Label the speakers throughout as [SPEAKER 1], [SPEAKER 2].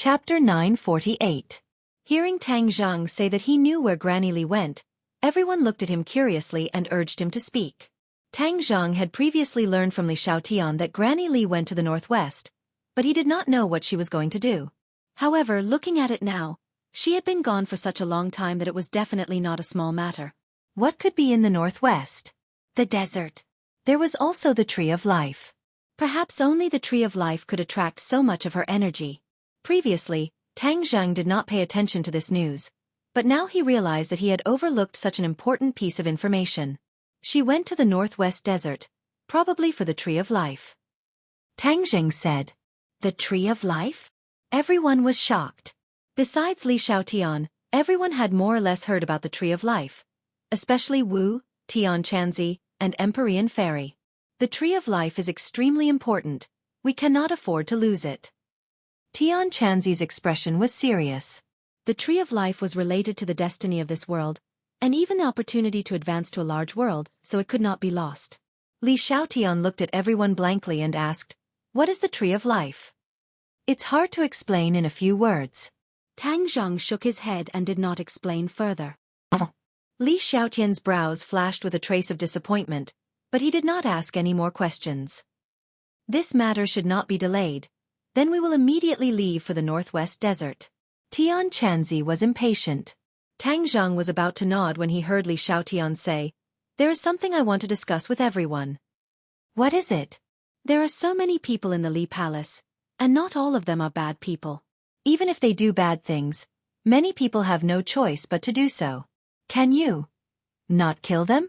[SPEAKER 1] Chapter 948. Hearing Tang Zhang say that he knew where Granny Li went, everyone looked at him curiously and urged him to speak. Tang Zhang had previously learned from Li Xiaotian that Granny Li went to the northwest, but he did not know what she was going to do. However, looking at it now, she had been gone for such a long time that it was definitely not a small matter. What could be in the northwest? The desert. There was also the Tree of Life. Perhaps only the Tree of Life could attract so much of her energy. Previously, Tang Zhang did not pay attention to this news, but now he realized that he had overlooked such an important piece of information. She went to the northwest desert, probably for the Tree of Life. Tang Zhang said, "The Tree of Life?" Everyone was shocked. Besides Li Xiaotian, everyone had more or less heard about the Tree of Life, especially Wu, Tian Chanzi, and Empyrean Fairy. The Tree of Life is extremely important. We cannot afford to lose it. Tian Chanzi's expression was serious. The Tree of Life was related to the destiny of this world, and even the opportunity to advance to a large world, so it could not be lost. Li Xiaotian looked at everyone blankly and asked, "What is the Tree of Life?" "It's hard to explain in a few words." Tang Zhang shook his head and did not explain further. Li Xiaotian's brows flashed with a trace of disappointment, but he did not ask any more questions. "This matter should not be delayed. Then we will immediately leave for the northwest desert." Tian Chanzi was impatient. Tang Zhang was about to nod when he heard Li Xiaotian say, "There is something I want to discuss with everyone." "What is it?" "There are so many people in the Li Palace, and not all of them are bad people. Even if they do bad things, many people have no choice but to do so. Can you not kill them?"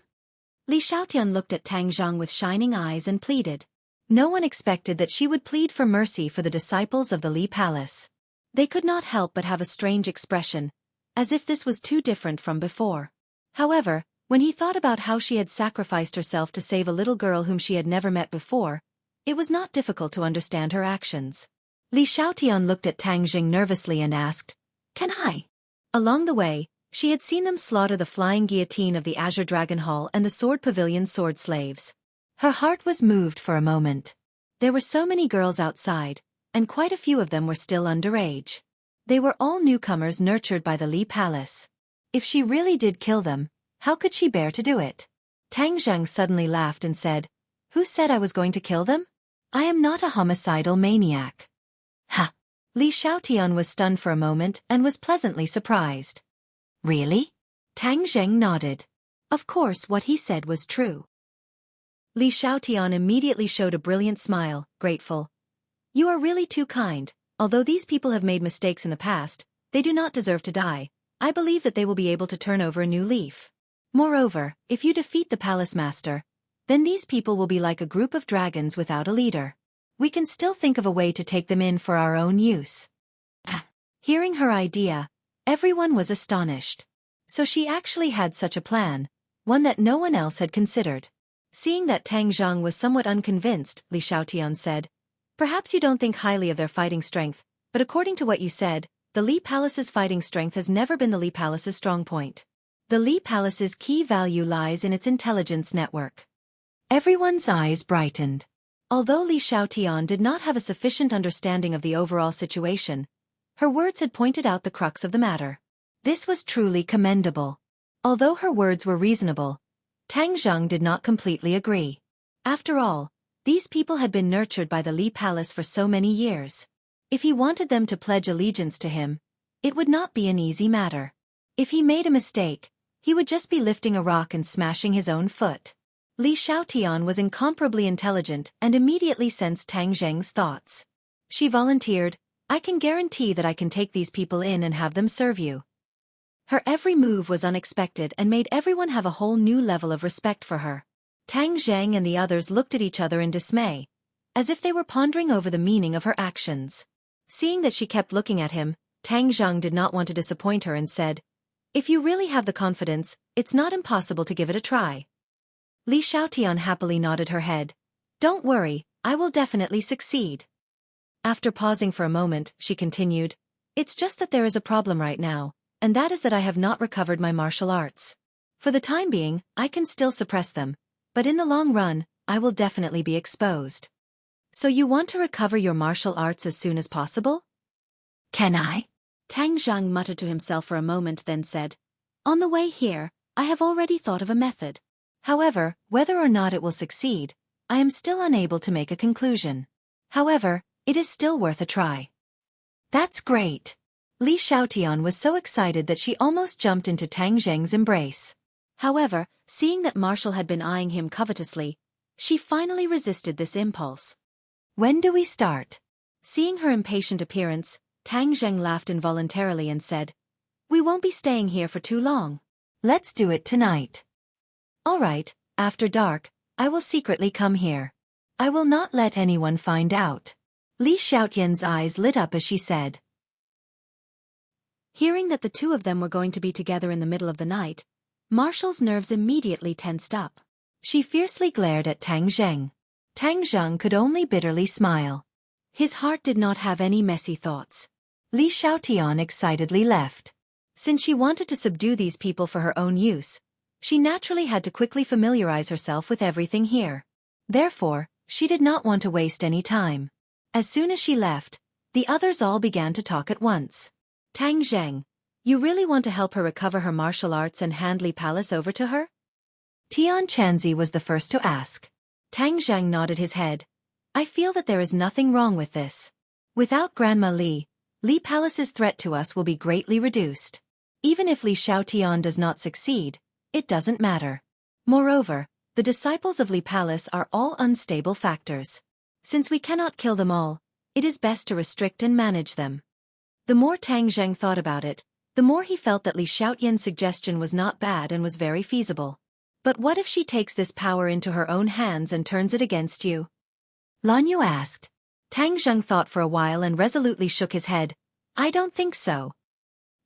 [SPEAKER 1] Li Xiaotian looked at Tang Zhang with shining eyes and pleaded. No one expected that she would plead for mercy for the disciples of the Li Palace. They could not help but have a strange expression, as if this was too different from before. However, when he thought about how she had sacrificed herself to save a little girl whom she had never met before, it was not difficult to understand her actions. Li Xiaotian looked at Tang Zhang nervously and asked, "Can I?" Along the way, she had seen them slaughter the flying guillotine of the Azure Dragon Hall and the Sword Pavilion sword slaves. Her heart was moved for a moment. There were so many girls outside, and quite a few of them were still underage. They were all newcomers nurtured by the Li Palace. If she really did kill them, how could she bear to do it? Tang Zhang suddenly laughed and said, "Who said I was going to kill them? I am not a homicidal maniac." Ha! Li Xiaotian was stunned for a moment and was pleasantly surprised. "Really?" Tang Zhang nodded. Of course what he said was true. Li Xiaotian immediately showed a brilliant smile, grateful. "You are really too kind. Although these people have made mistakes in the past, they do not deserve to die. I believe that they will be able to turn over a new leaf. Moreover, if you defeat the palace master, then these people will be like a group of dragons without a leader. We can still think of a way to take them in for our own use." Hearing her idea, everyone was astonished. So she actually had such a plan, one that no one else had considered. Seeing that Tang Zhang was somewhat unconvinced, Li Xiaotian said, "Perhaps you don't think highly of their fighting strength, but according to what you said, the Li Palace's fighting strength has never been the Li Palace's strong point. The Li Palace's key value lies in its intelligence network." Everyone's eyes brightened. Although Li Xiaotian did not have a sufficient understanding of the overall situation, her words had pointed out the crux of the matter. This was truly commendable. Although her words were reasonable, Tang Zhang did not completely agree. After all, these people had been nurtured by the Li Palace for so many years. If he wanted them to pledge allegiance to him, it would not be an easy matter. If he made a mistake, he would just be lifting a rock and smashing his own foot. Li Xiaotian was incomparably intelligent and immediately sensed Tang Zhang's thoughts. She volunteered, "I can guarantee that I can take these people in and have them serve you." Her every move was unexpected and made everyone have a whole new level of respect for her. Tang Zhang and the others looked at each other in dismay, as if they were pondering over the meaning of her actions. Seeing that she kept looking at him, Tang Zhang did not want to disappoint her and said, "If you really have the confidence, it's not impossible to give it a try." Li Xiaotian happily nodded her head. "Don't worry, I will definitely succeed." After pausing for a moment, she continued, "It's just that there is a problem right now, and that is that I have not recovered my martial arts. For the time being, I can still suppress them, but in the long run, I will definitely be exposed." "So you want to recover your martial arts as soon as possible?" Can I? Tang Zhang muttered to himself for a moment, then said, On the way here, I have already thought of a method. However, whether or not it will succeed, I am still unable to make a conclusion. However, it is still worth a try. That's great. Li Xiaotian was so excited that she almost jumped into Tang Zheng's embrace. However, seeing that Marshall had been eyeing him covetously, she finally resisted this impulse. When do we start? Seeing her impatient appearance, Tang Zheng laughed involuntarily and said, We won't be staying here for too long. Let's do it tonight. All right, after dark, I will secretly come here. I will not let anyone find out. Li Xiaotian's eyes lit up as she said. Hearing that the two of them were going to be together in the middle of the night, Marshall's nerves immediately tensed up. She fiercely glared at Tang Zheng. Tang Zheng could only bitterly smile. His heart did not have any messy thoughts. Li Xiaotian excitedly left. Since she wanted to subdue these people for her own use, she naturally had to quickly familiarize herself with everything here. Therefore, she did not want to waste any time. As soon as she left, the others all began to talk at once. Tang Zheng, you really want to help her recover her martial arts and hand Li Palace over to her? Tian Chanzi was the first to ask. Tang Zheng nodded his head. I feel that there is nothing wrong with this. Without Grandma Li Palace's threat to us will be greatly reduced. Even if Li Xiaotian does not succeed, it doesn't matter. Moreover, the disciples of Li Palace are all unstable factors. Since we cannot kill them all, it is best to restrict and manage them. The more Tang Zheng thought about it, the more he felt that Li Xiaotian's suggestion was not bad and was very feasible. But what if she takes this power into her own hands and turns it against you? Lan Yu asked. Tang Zheng thought for a while and resolutely shook his head. I don't think so.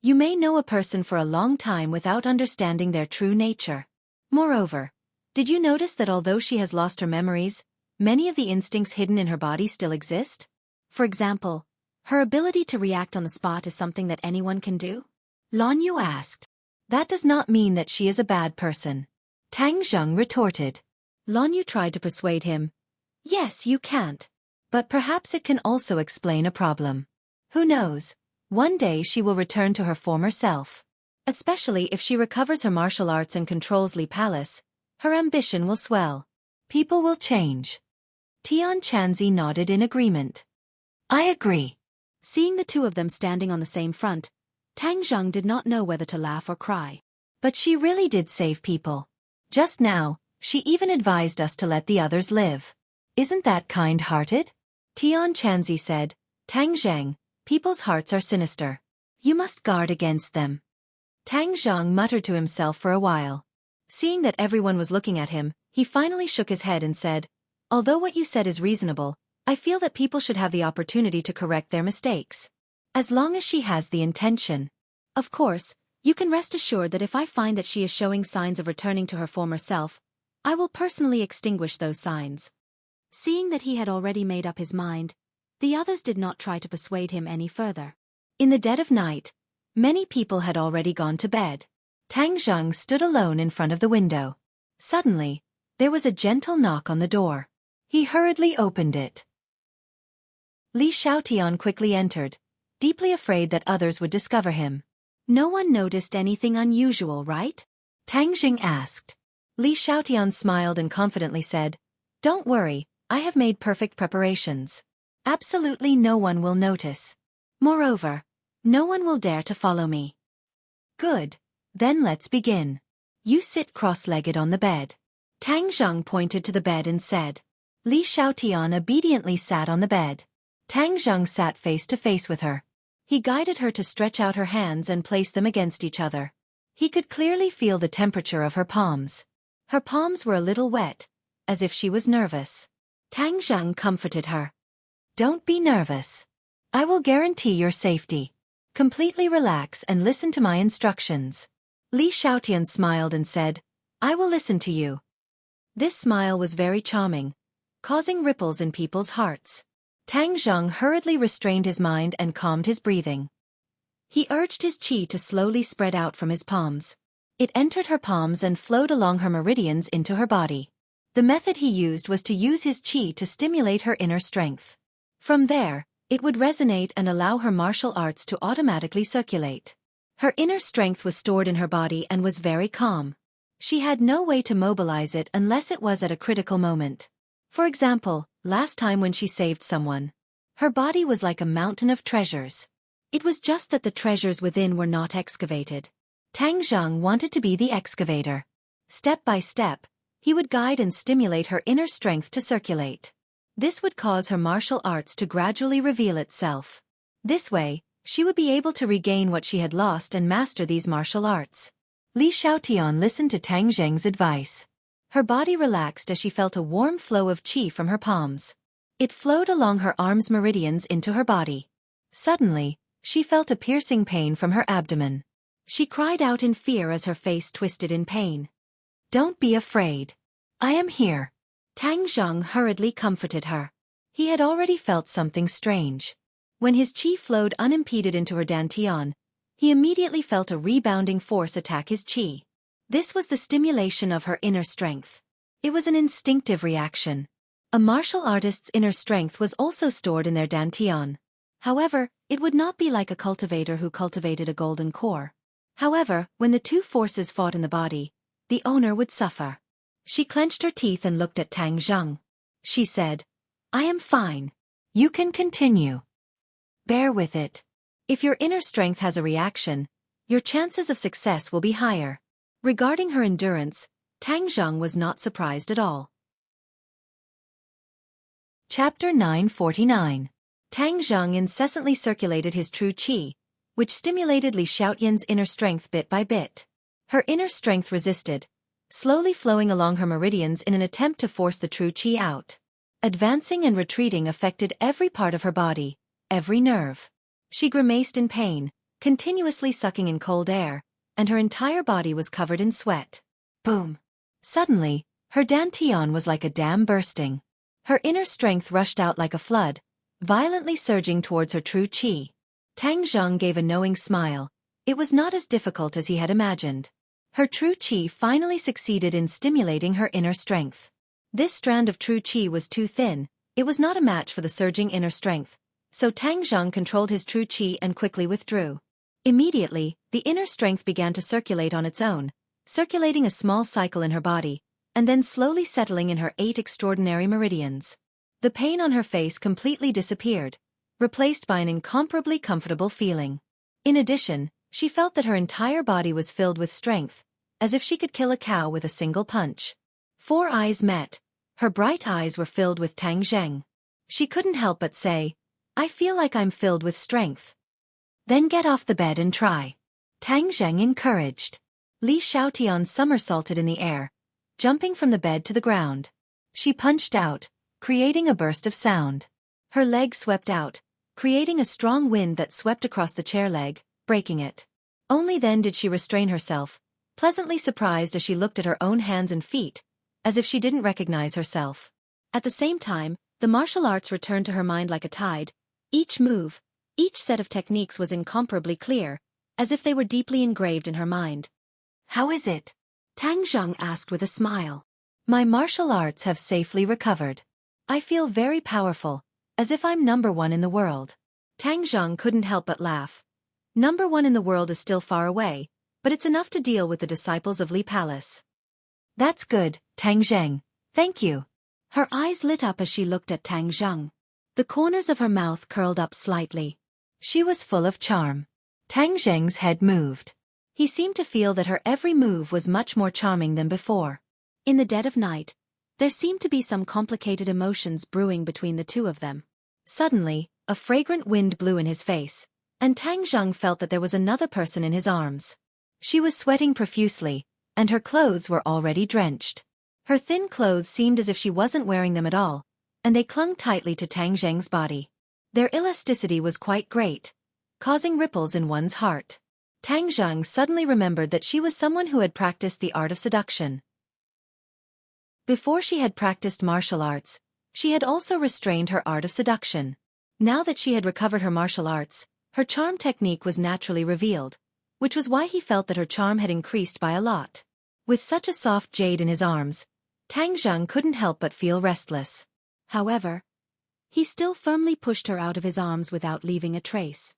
[SPEAKER 1] You may know a person for a long time without understanding their true nature. Moreover, did you notice that although she has lost her memories, many of the instincts hidden in her body still exist? For example, her ability to react on the spot is something that anyone can do? Lan Yu asked. That does not mean that she is a bad person. Tang Zheng retorted. Lan Yu tried to persuade him. Yes, you can't. But perhaps it can also explain a problem. Who knows? One day she will return to her former self. Especially if she recovers her martial arts and controls Li Palace, her ambition will swell. People will change. Tian Chanzi nodded in agreement. I agree. Seeing the two of them standing on the same front, Tang Zheng did not know whether to laugh or cry. But she really did save people. Just now, she even advised us to let the others live. Isn't that kind-hearted? Tian Chanzi said, Tang Zheng, people's hearts are sinister. You must guard against them. Tang Zheng muttered to himself for a while. Seeing that everyone was looking at him, he finally shook his head and said, Although what you said is reasonable, I feel that people should have the opportunity to correct their mistakes. As long as she has the intention. Of course, you can rest assured that if I find that she is showing signs of returning to her former self, I will personally extinguish those signs. Seeing that he had already made up his mind, the others did not try to persuade him any further. In the dead of night, many people had already gone to bed. Tang Zheng stood alone in front of the window. Suddenly, there was a gentle knock on the door. He hurriedly opened it. Li Xiaotian quickly entered, deeply afraid that others would discover him. No one noticed anything unusual, right? Tang Zheng asked. Li Xiaotian smiled and confidently said, Don't worry, I have made perfect preparations. Absolutely no one will notice. Moreover, no one will dare to follow me. Good. Then let's begin. You sit cross-legged on the bed. Tang Zheng pointed to the bed and said. Li Xiaotian obediently sat on the bed. Tang Zheng sat face to face with her. He guided her to stretch out her hands and place them against each other. He could clearly feel the temperature of her palms. Her palms were a little wet, as if she was nervous. Tang Zheng comforted her. Don't be nervous. I will guarantee your safety. Completely relax and listen to my instructions. Li Xiaotian smiled and said, I will listen to you. This smile was very charming, causing ripples in people's hearts. Tang Zheng hurriedly restrained his mind and calmed his breathing. He urged his qi to slowly spread out from his palms. It entered her palms and flowed along her meridians into her body. The method he used was to use his qi to stimulate her inner strength. From there, It would resonate and allow her martial arts to automatically circulate. Her inner strength was stored in her body and was very calm. She had no way to mobilize it unless it was at a critical moment. For example, last time when she saved someone. Her body was like a mountain of treasures. It was just that the treasures within were not excavated. Tang Zhang wanted to be the excavator. Step by step, he would guide and stimulate her inner strength to circulate. This would cause her martial arts to gradually reveal itself. This way, she would be able to regain what she had lost and master these martial arts. Li Xiaotian listened to Tang Zheng's advice. Her body relaxed as she felt a warm flow of qi from her palms. It flowed along her arms' meridians into her body. Suddenly, she felt a piercing pain from her abdomen. She cried out in fear as her face twisted in pain. "Don't be afraid. I am here." Tang Zhang hurriedly comforted her. He had already felt something strange. When his qi flowed unimpeded into her dantian, he immediately felt a rebounding force attack his qi. This was the stimulation of her inner strength. It was an instinctive reaction. A martial artist's inner strength was also stored in their dantian. However, it would not be like a cultivator who cultivated a golden core. However, when the two forces fought in the body, the owner would suffer. She clenched her teeth and looked at Tang Zhang. She said, "I am fine. You can continue. Bear with it. If your inner strength has a reaction, your chances of success will be higher." Regarding her endurance, Tang Zhang was not surprised at all. Chapter 949. Tang Zhang incessantly circulated his true qi, which stimulated Li Xiaotian's inner strength bit by bit. Her inner strength resisted, slowly flowing along her meridians in an attempt to force the true qi out. Advancing and retreating affected every part of her body, every nerve. She grimaced in pain, continuously sucking in cold air, and her entire body was covered in sweat. Boom! Suddenly, her dantian was like a dam bursting. Her inner strength rushed out like a flood, violently surging towards her true qi. Tang Zhang gave a knowing smile. It was not as difficult as he had imagined. Her true qi finally succeeded in stimulating her inner strength. This strand of true qi was too thin, it was not a match for the surging inner strength, so Tang Zhang controlled his true qi and quickly withdrew. Immediately, the inner strength began to circulate on its own, circulating a small cycle in her body, and then slowly settling in her 8 extraordinary meridians. The pain on her face completely disappeared, replaced by an incomparably comfortable feeling. In addition, she felt that her entire body was filled with strength, as if she could kill a cow with a single punch. 4 eyes met. Her bright eyes were filled with Tang Zheng. She couldn't help but say, "I feel like I'm filled with strength." "Then get off the bed and try." Tang Zheng encouraged. Li Xiaotian somersaulted in the air, jumping from the bed to the ground. She punched out, creating a burst of sound. Her leg swept out, creating a strong wind that swept across the chair leg, breaking it. Only then did she restrain herself, pleasantly surprised as she looked at her own hands and feet, as if she didn't recognize herself. At the same time, the martial arts returned to her mind like a tide. Each move, each set of techniques was incomparably clear, as if they were deeply engraved in her mind. "How is it?" Tang Zhang asked with a smile. "My martial arts have safely recovered. I feel very powerful, as if I'm number 1 in the world." Tang Zhang couldn't help but laugh. Number 1 in the world is still far away, but it's enough to deal with the disciples of Li Palace. "That's good, Tang Zheng. Thank you." Her eyes lit up as she looked at Tang Zhang. The corners of her mouth curled up slightly. She was full of charm. Tang Zheng's head moved. He seemed to feel that her every move was much more charming than before. In the dead of night, there seemed to be some complicated emotions brewing between the two of them. Suddenly, a fragrant wind blew in his face, and Tang Zhang felt that there was another person in his arms. She was sweating profusely, and her clothes were already drenched. Her thin clothes seemed as if she wasn't wearing them at all, and they clung tightly to Tang Zheng's body. Their elasticity was quite great, causing ripples in one's heart. Tang Zhang suddenly remembered that she was someone who had practiced the art of seduction. Before she had practiced martial arts, she had also restrained her art of seduction. Now that she had recovered her martial arts, her charm technique was naturally revealed, which was why he felt that her charm had increased by a lot. With such a soft jade in his arms, Tang Zhang couldn't help but feel restless. However, He still firmly pushed her out of his arms without leaving a trace.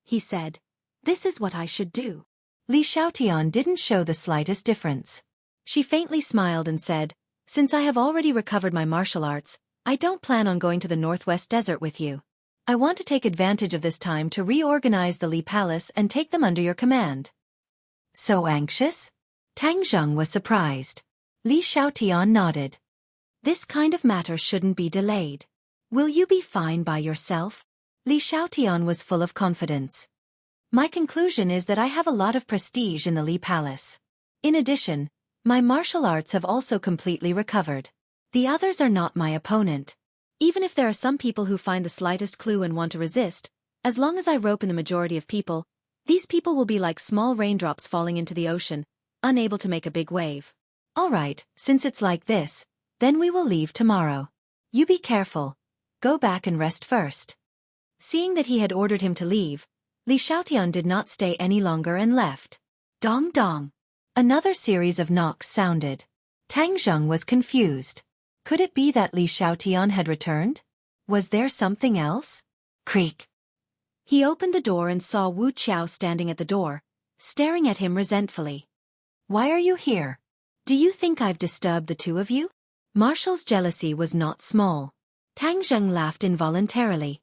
[SPEAKER 1] He said, "This is what I should do." Li Xiaotian didn't show the slightest difference. She faintly smiled and said, "Since I have already recovered my martial arts, I don't plan on going to the Northwest Desert with you. I want to take advantage of this time to reorganize the Li Palace and take them under your command." "So anxious?" Tang Zheng was surprised. Li Xiaotian nodded. "This kind of matter shouldn't be delayed. Will you be fine by yourself?" Li Xiaotian was full of confidence. "My conclusion is that I have a lot of prestige in the Li Palace. In addition, my martial arts have also completely recovered. The others are not my opponent. Even if there are some people who find the slightest clue and want to resist, as long as I rope in the majority of people, these people will be like small raindrops falling into the ocean, unable to make a big wave. All right, since it's like this, then we will leave tomorrow. You be careful. Go back and rest first." Seeing that he had ordered him to leave, Li Xiaotian did not stay any longer and left. Dong dong. Another series of knocks sounded. Tang Zheng was confused. Could it be that Li Xiaotian had returned? Was there something else? Creak. He opened the door and saw Wuxia standing at the door, staring at him resentfully. "Why are you here? Do you think I've disturbed the two of you?" Marshall's jealousy was not small. Tang Zheng laughed involuntarily.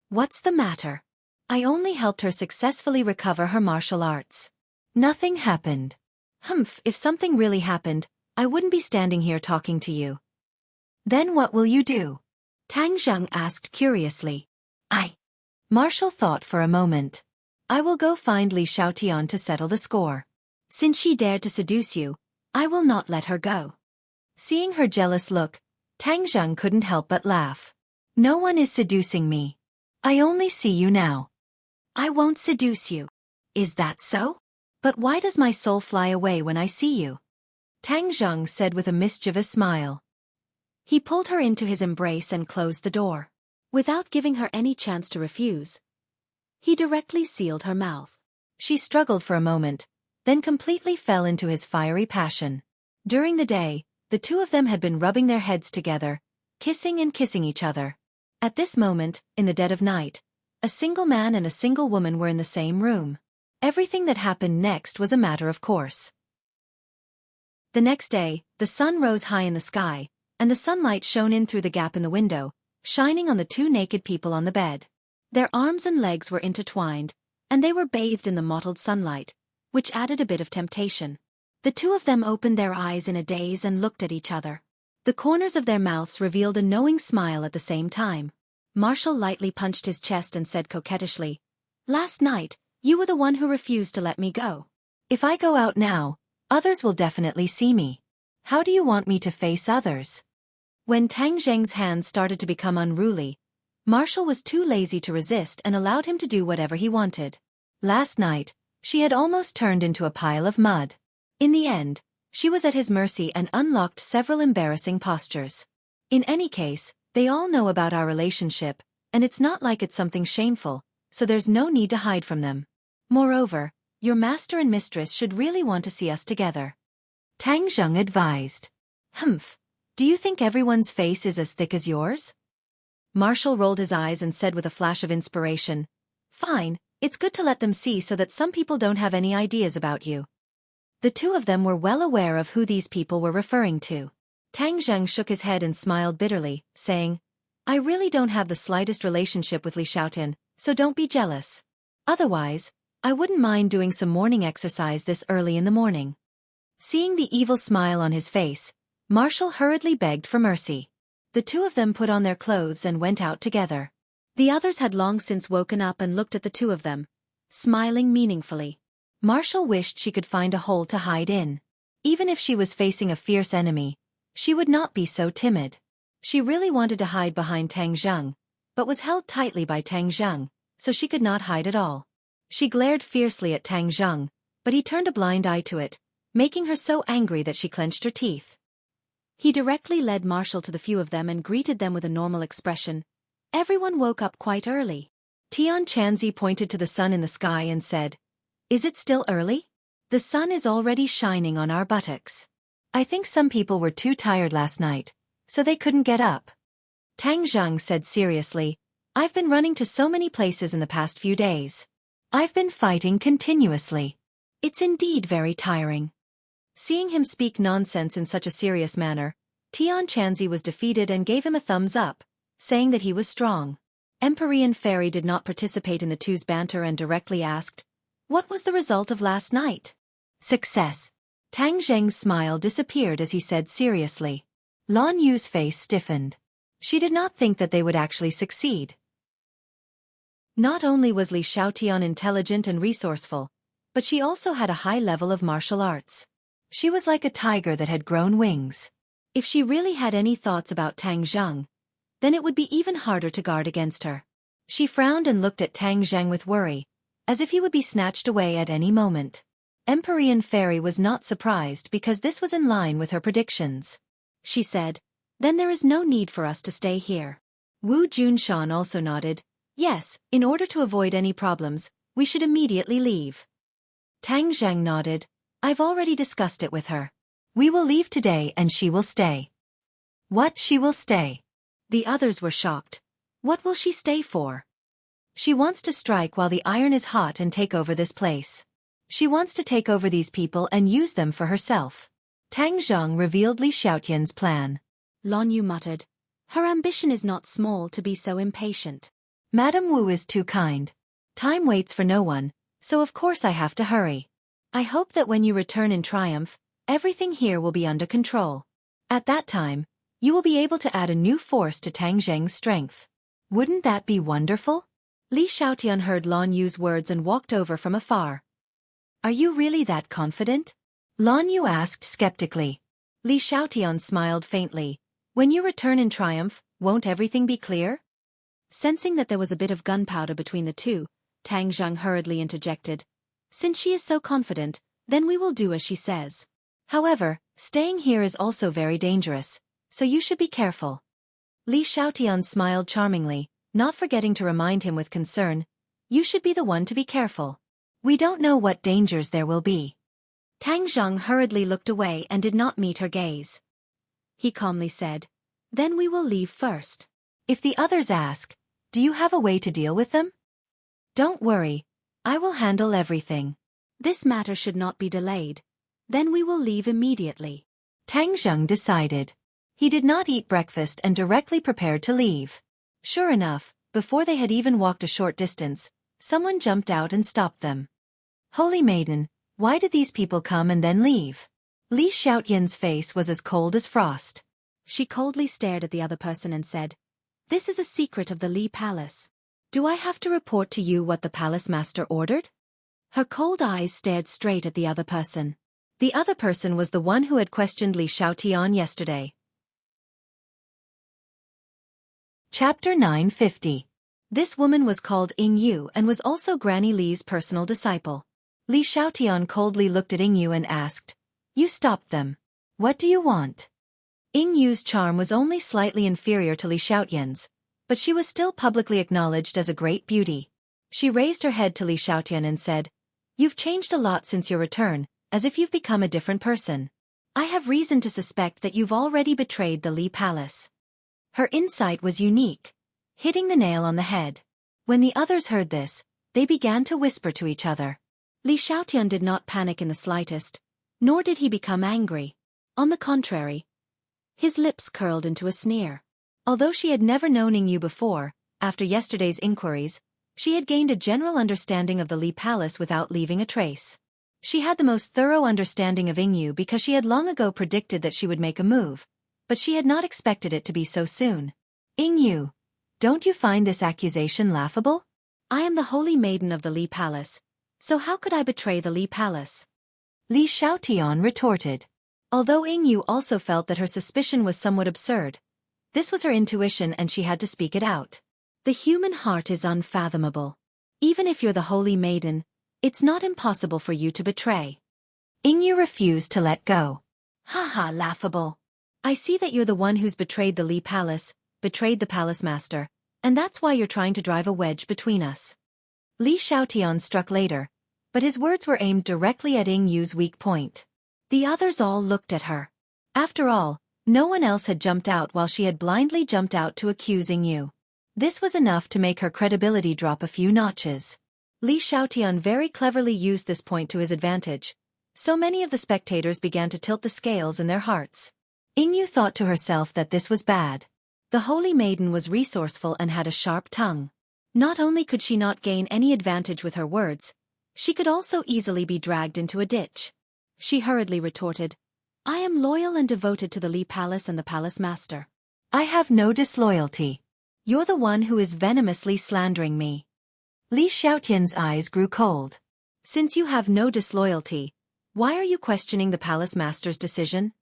[SPEAKER 1] "What's the matter? I only helped her successfully recover her martial arts. Nothing happened." "Humph, if something really happened, I wouldn't be standing here talking to you." "Then what will you do?" Tang Zheng asked curiously. Marshall thought for a moment. "I will go find Li Xiaotian to settle the score. Since she dared to seduce you, I will not let her go." Seeing her jealous look, Tang Zheng couldn't help but laugh. "No one is seducing me. I only see you now." "I won't seduce you." "Is that so? But why does my soul fly away when I see you?" Tang Zheng said with a mischievous smile. He pulled her into his embrace and closed the door. Without giving her any chance to refuse, he directly sealed her mouth. She struggled for a moment, then completely fell into his fiery passion. During the day, the two of them had been rubbing their heads together, kissing and kissing each other. At this moment, in the dead of night, a single man and a single woman were in the same room. Everything that happened next was a matter of course. The next day, the sun rose high in the sky, and the sunlight shone in through the gap in the window, shining on the two naked people on the bed. Their arms and legs were intertwined, and they were bathed in the mottled sunlight, which added a bit of temptation. The two of them opened their eyes in a daze and looked at each other. The corners of their mouths revealed a knowing smile at the same time. Marshall lightly punched his chest and said coquettishly, "Last night, you were the one who refused to let me go. If I go out now, others will definitely see me. How do you want me to face others?" When Tang Zheng's hands started to become unruly, Marshall was too lazy to resist and allowed him to do whatever he wanted. Last night, she had almost turned into a pile of mud. In the end, she was at his mercy and unlocked several embarrassing postures. In any case, they all know about our relationship, and it's not like it's something shameful, so there's no need to hide from them. Moreover, your master and mistress should really want to see us together," Tang Zheng advised. "Humph. Do you think everyone's face is as thick as yours?" Marshall rolled his eyes and said with a flash of inspiration, "Fine, it's good to let them see so that some people don't have any ideas about you." The two of them were well aware of who these people were referring to. Tang Zheng shook his head and smiled bitterly, saying, "I really don't have the slightest relationship with Li Xiaotian, so don't be jealous. Otherwise, I wouldn't mind doing some morning exercise this early in the morning." Seeing the evil smile on his face, Marshall hurriedly begged for mercy. The two of them put on their clothes and went out together. The others had long since woken up and looked at the two of them, smiling meaningfully. Marshall wished she could find a hole to hide in. Even if she was facing a fierce enemy, she would not be so timid. She really wanted to hide behind Tang Zheng, but was held tightly by Tang Zheng, so she could not hide at all. She glared fiercely at Tang Zheng, but he turned a blind eye to it, making her so angry that she clenched her teeth. He directly led Marshall to the few of them and greeted them with a normal expression. Everyone woke up quite early. Tian Chanzi pointed to the sun in the sky and said, "Is it still early? The sun is already shining on our buttocks. I think some people were too tired last night, so they couldn't get up." Tang Zhang said seriously, I've been running to so many places in the past few days. I've been fighting continuously. It's indeed very tiring. Seeing him speak nonsense in such a serious manner, Tian Chanzi was defeated and gave him a thumbs up, saying that he was strong. Empyrean Fairy did not participate in the two's banter and directly asked, what was the result of last night? Success. Tang Zheng's smile disappeared as he said seriously. Lan Yu's face stiffened. She did not think that they would actually succeed. Not only was Li Xiaotian intelligent and resourceful, but she also had a high level of martial arts. She was like a tiger that had grown wings. If she really had any thoughts about Tang Zhang, then it would be even harder to guard against her. She frowned and looked at Tang Zhang with worry, as if he would be snatched away at any moment. Empyrean Fairy was not surprised because this was in line with her predictions. She said, then there is no need for us to stay here. Wu Junshan also nodded, yes, in order to avoid any problems, we should immediately leave. Tang Zhang nodded, I've already discussed it with her. We will leave today and she will stay. What, she will stay? The others were shocked. What will she stay for? She wants to strike while the iron is hot and take over this place. She wants to take over these people and use them for herself. Tang Zhang revealed Li Xiaotian's plan. Lan Yu muttered, her ambition is not small to be so impatient. Madame Wu is too kind. Time waits for no one, so of course I have to hurry. I hope that when you return in triumph, everything here will be under control. At that time, you will be able to add a new force to Tang Zheng's strength. Wouldn't that be wonderful? Li Xiaotian heard Lan Yu's words and walked over from afar. Are you really that confident? Lan Yu asked skeptically. Li Xiaotian smiled faintly. When you return in triumph, won't everything be clear? Sensing that there was a bit of gunpowder between the two, Tang Zhang hurriedly interjected. Since she is so confident, then we will do as she says. However, staying here is also very dangerous, so you should be careful. Li Xiaotian smiled charmingly, not forgetting to remind him with concern, you should be the one to be careful. We don't know what dangers there will be. Tang Zhang hurriedly looked away and did not meet her gaze. He calmly said, then we will leave first. If the others ask, do you have a way to deal with them? Don't worry, I will handle everything. This matter should not be delayed. Then we will leave immediately. Tang Zhang decided. He did not eat breakfast and directly prepared to leave. Sure enough, before they had even walked a short distance, someone jumped out and stopped them. Holy Maiden, why did these people come and then leave? Li Xiaotian's face was as cold as frost. She coldly stared at the other person and said, this is a secret of the Li Palace. Do I have to report to you what the palace master ordered? Her cold eyes stared straight at the other person. The other person was the one who had questioned Li Xiaotian yesterday. Chapter 950. This woman was called Ying Yu and was also Granny Li's personal disciple. Li Xiaotian coldly looked at Ying Yu and asked, you stopped them. What do you want? Ying Yu's charm was only slightly inferior to Li Xiaotian's, but she was still publicly acknowledged as a great beauty. She raised her head to Li Xiaotian and said, you've changed a lot since your return, as if you've become a different person. I have reason to suspect that you've already betrayed the Li Palace. Her insight was unique, hitting the nail on the head. When the others heard this, they began to whisper to each other. Li Xiaotian did not panic in the slightest, nor did he become angry. On the contrary, his lips curled into a sneer. Although she had never known Ying Yu before, after yesterday's inquiries, she had gained a general understanding of the Li Palace without leaving a trace. She had the most thorough understanding of Ying Yu because she had long ago predicted that she would make a move, but she had not expected it to be so soon. Ying Yu, don't you find this accusation laughable? I am the holy maiden of the Li Palace, so how could I betray the Li Palace? Li Xiaotian retorted. Although Ying Yu also felt that her suspicion was somewhat absurd, this was her intuition and she had to speak it out. The human heart is unfathomable. Even if you're the holy maiden, it's not impossible for you to betray. Ying Yu refused to let go. Haha, laughable. I see that you're the one who's betrayed the Li Palace, betrayed the palace master, and that's why you're trying to drive a wedge between us. Li Xiaotian struck later, but his words were aimed directly at Ying Yu's weak point. The others all looked at her. After all, No one else had jumped out while she had blindly jumped out to accuse Yu. This was enough to make her credibility drop a few notches. Li Xiaotian very cleverly used this point to his advantage. So many of the spectators began to tilt the scales in their hearts. Yu thought to herself that this was bad. The holy maiden was resourceful and had a sharp tongue. Not only could she not gain any advantage with her words, she could also easily be dragged into a ditch. She hurriedly retorted, "I am loyal and devoted to the Li Palace and the Palace Master. I have no disloyalty. You're the one who is venomously slandering me." Li Xiaotian's eyes grew cold. "Since you have no disloyalty, why are you questioning the Palace Master's decision?"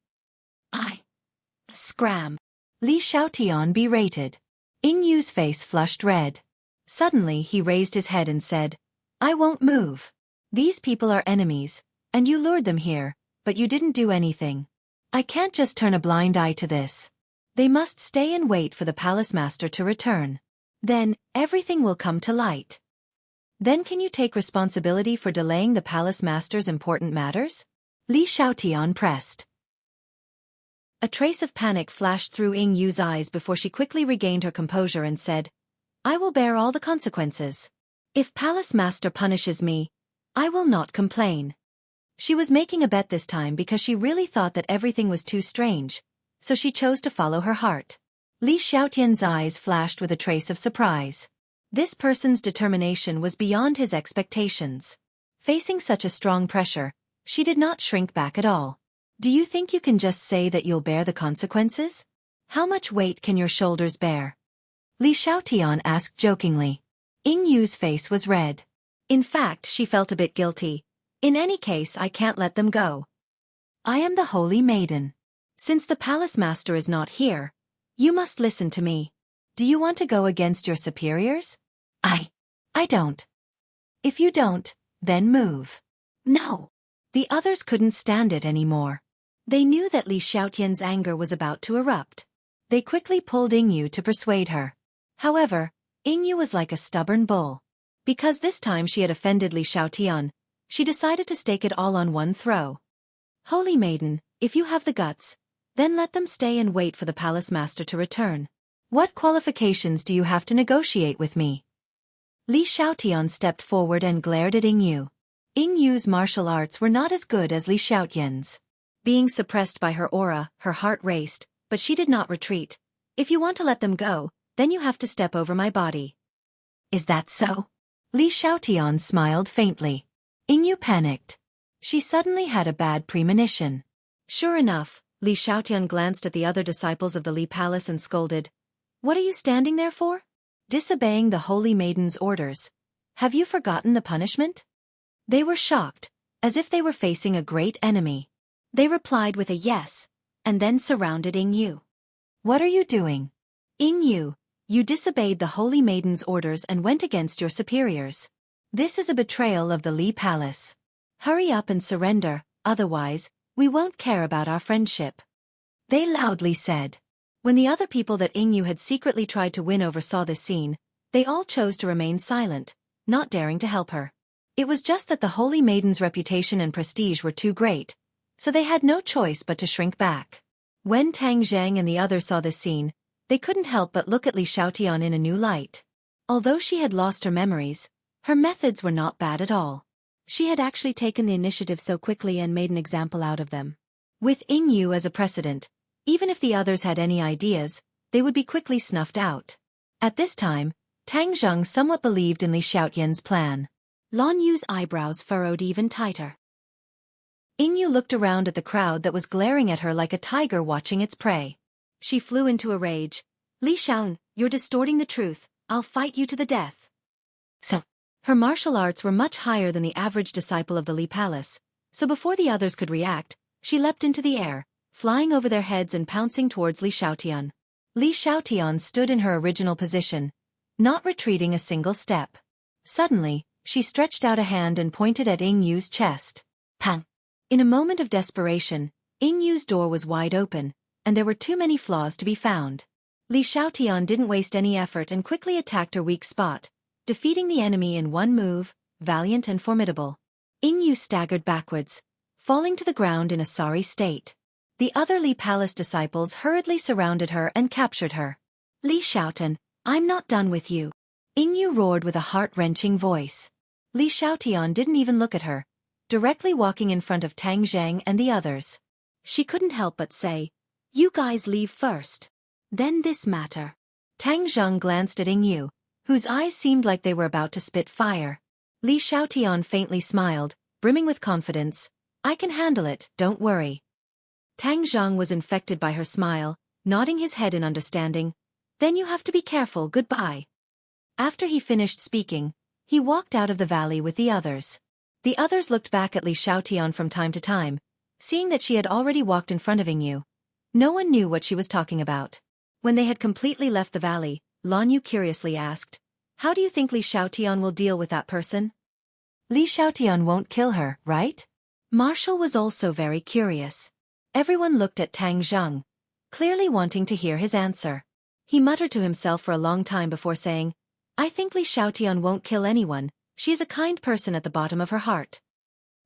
[SPEAKER 1] Scram. Li Xiaotian berated. Yu's face flushed red. Suddenly he raised his head and said, "I won't move. These people are enemies, and you lured them here, but you didn't do anything. I can't just turn a blind eye to this. They must stay and wait for the Palace Master to return. Then, everything will come to light. Then can you take responsibility for delaying the Palace Master's important matters?" Li Xiaotian pressed. A trace of panic flashed through Yu's eyes before she quickly regained her composure and said, "I will bear all the consequences. If Palace Master punishes me, I will not complain." She was making a bet this time because she really thought that everything was too strange, so she chose to follow her heart. Li Xiaotian's eyes flashed with a trace of surprise. This person's determination was beyond his expectations. Facing such a strong pressure, she did not shrink back at all. "Do you think you can just say that you'll bear the consequences? How much weight can your shoulders bear?" Li Xiaotian asked jokingly. Yu's face was red. In fact, she felt a bit guilty. "In any case, I can't let them go. I am the Holy Maiden. Since the Palace Master is not here, you must listen to me. Do you want to go against your superiors?" I don't. If you don't, then move." "No." The others couldn't stand it anymore. They knew that Li Xiaotian's anger was about to erupt. They quickly pulled Yu to persuade her. However, Yu was like a stubborn bull. Because this time she had offended Li Xiaotian, she decided to stake it all on one throw. "Holy Maiden, if you have the guts, then let them stay and wait for the Palace Master to return. What qualifications do you have to negotiate with me?" Li Xiaotian stepped forward and glared at Yu. Yu's martial arts were not as good as Li Xiaotian's. Being suppressed by her aura, her heart raced, but she did not retreat. "If you want to let them go, then you have to step over my body." "Is that so?" Li Xiaotian smiled faintly. Yu panicked. She suddenly had a bad premonition. Sure enough, Li Xiaotian glanced at the other disciples of the Li Palace and scolded, "What are you standing there for? Disobeying the Holy Maiden's orders. Have you forgotten the punishment?" They were shocked, as if they were facing a great enemy. They replied with a yes, and then surrounded Yu. "What are you doing?" "Yu, you disobeyed the Holy Maiden's orders and went against your superiors. This is a betrayal of the Li Palace. Hurry up and surrender, otherwise, we won't care about our friendship," they loudly said. When the other people that Yu had secretly tried to win over saw this scene, they all chose to remain silent, not daring to help her. It was just that the Holy Maiden's reputation and prestige were too great, so they had no choice but to shrink back. When Tang Zhang and the others saw this scene, they couldn't help but look at Li Xiaotian in a new light. Although she had lost her memories, her methods were not bad at all. She had actually taken the initiative so quickly and made an example out of them. With Yu as a precedent, even if the others had any ideas, they would be quickly snuffed out. At this time, Tang Zhang somewhat believed in Li Xiaotian's plan. Lan Yu's eyebrows furrowed even tighter. Yu looked around at the crowd that was glaring at her like a tiger watching its prey. She flew into a rage. "Li Xiaotian, you're distorting the truth. I'll fight you to the death." So, her martial arts were much higher than the average disciple of the Li Palace, so before the others could react, she leapt into the air, flying over their heads and pouncing towards Li Xiaotian. Li Xiaotian stood in her original position, not retreating a single step. Suddenly, she stretched out a hand and pointed at Yu's chest. Pang! In a moment of desperation, Yu's door was wide open, and there were too many flaws to be found. Li Xiaotian didn't waste any effort and quickly attacked her weak spot, defeating the enemy in one move, valiant and formidable. Yu staggered backwards, falling to the ground in a sorry state. The other Li Palace disciples hurriedly surrounded her and captured her. Li Xiaotan, I'm not done with you. Yingyu roared with a heart-wrenching voice. Li Xiaotian didn't even look at her, directly walking in front of Tang Zhang and the others. She couldn't help but say, "You guys leave first. Then this matter." Tang Zhang glanced at Yingyu, whose eyes seemed like they were about to spit fire. Li Xiaotian faintly smiled, brimming with confidence. "I can handle it, don't worry." Tang Zhang was infected by her smile, nodding his head in understanding. "Then you have to be careful, goodbye." After he finished speaking, he walked out of the valley with the others. The others looked back at Li Xiaotian from time to time, seeing that she had already walked in front of Yingyu. No one knew what she was talking about. When they had completely left the valley, Lan Yu curiously asked, "How do you think Li Xiaotian will deal with that person?" "Li Xiaotian won't kill her, right?" Marshall was also very curious. Everyone looked at Tang Zhang, clearly wanting to hear his answer. He muttered to himself for a long time before saying, "I think Li Xiaotian won't kill anyone. She is a kind person at the bottom of her heart."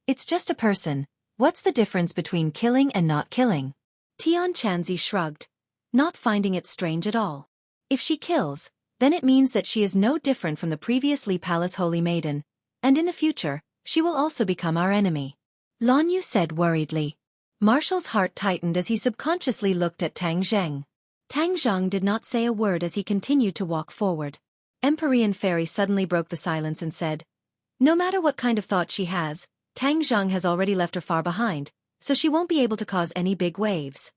[SPEAKER 1] "It's just a person. What's the difference between killing and not killing?" Tian Chanzi shrugged, not finding it strange at all. "If she kills, then it means that she is no different from the previous Li Palace Holy Maiden, and in the future, she will also become our enemy," Lan Yu said worriedly. Marshall's heart tightened as he subconsciously looked at Tang Zhang. Tang Zhang did not say a word as he continued to walk forward. Empyrean Fairy suddenly broke the silence and said, "No matter what kind of thought she has, Tang Zhang has already left her far behind, so she won't be able to cause any big waves."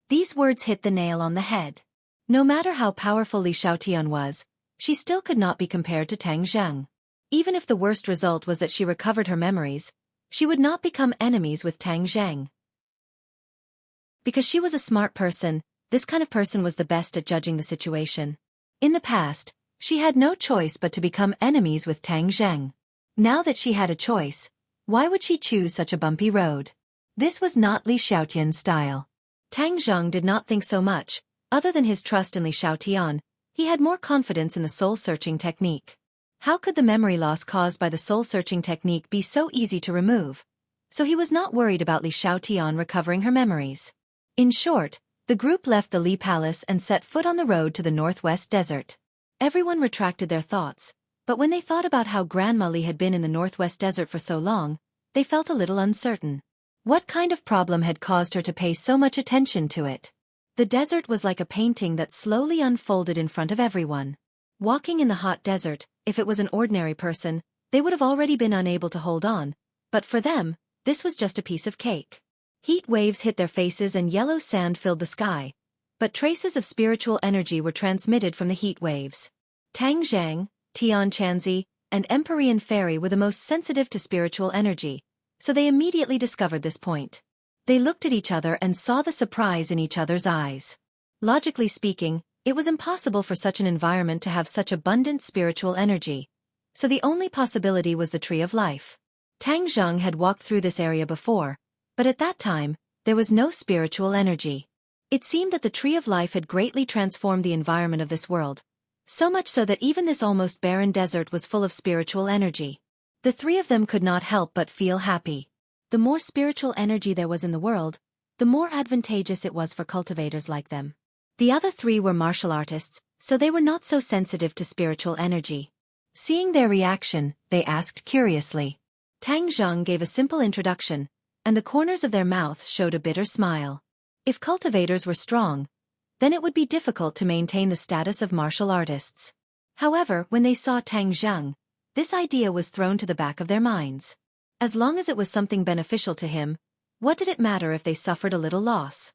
[SPEAKER 1] These words hit the nail on the head. No matter how powerful Li Xiaotian was, she still could not be compared to Tang Zhang. Even if the worst result was that she recovered her memories, she would not become enemies with Tang Zhang. Because she was a smart person, this kind of person was the best at judging the situation. In the past, she had no choice but to become enemies with Tang Zhang. Now that she had a choice, why would she choose such a bumpy road? This was not Li Xiaotian's style. Tang Zhang did not think so much. Other than his trust in Li Xiaotian, he had more confidence in the soul-searching technique. How could the memory loss caused by the soul-searching technique be so easy to remove? So he was not worried about Li Xiaotian recovering her memories. In short, the group left the Li Palace and set foot on the road to the northwest desert. Everyone retracted their thoughts, but when they thought about how Grandma Li had been in the northwest desert for so long, they felt a little uncertain. What kind of problem had caused her to pay so much attention to it? The desert was like a painting that slowly unfolded in front of everyone. Walking in the hot desert, if it was an ordinary person, they would have already been unable to hold on, but for them, this was just a piece of cake. Heat waves hit their faces and yellow sand filled the sky, but traces of spiritual energy were transmitted from the heat waves. Tang Zhang, Tian Chanzi, and Empyrean Fairy were the most sensitive to spiritual energy, so they immediately discovered this point. They looked at each other and saw the surprise in each other's eyes. Logically speaking, it was impossible for such an environment to have such abundant spiritual energy, so the only possibility was the Tree of Life. Tang Zhang had walked through this area before, but at that time, there was no spiritual energy. It seemed that the Tree of Life had greatly transformed the environment of this world, so much so that even this almost barren desert was full of spiritual energy. The three of them could not help but feel happy. The more spiritual energy there was in the world, the more advantageous it was for cultivators like them. The other three were martial artists, so they were not so sensitive to spiritual energy. Seeing their reaction, they asked curiously. Tang Zhang gave a simple introduction, and the corners of their mouths showed a bitter smile. If cultivators were strong, then it would be difficult to maintain the status of martial artists. However, when they saw Tang Zhang, this idea was thrown to the back of their minds. As long as it was something beneficial to him, what did it matter if they suffered a little loss?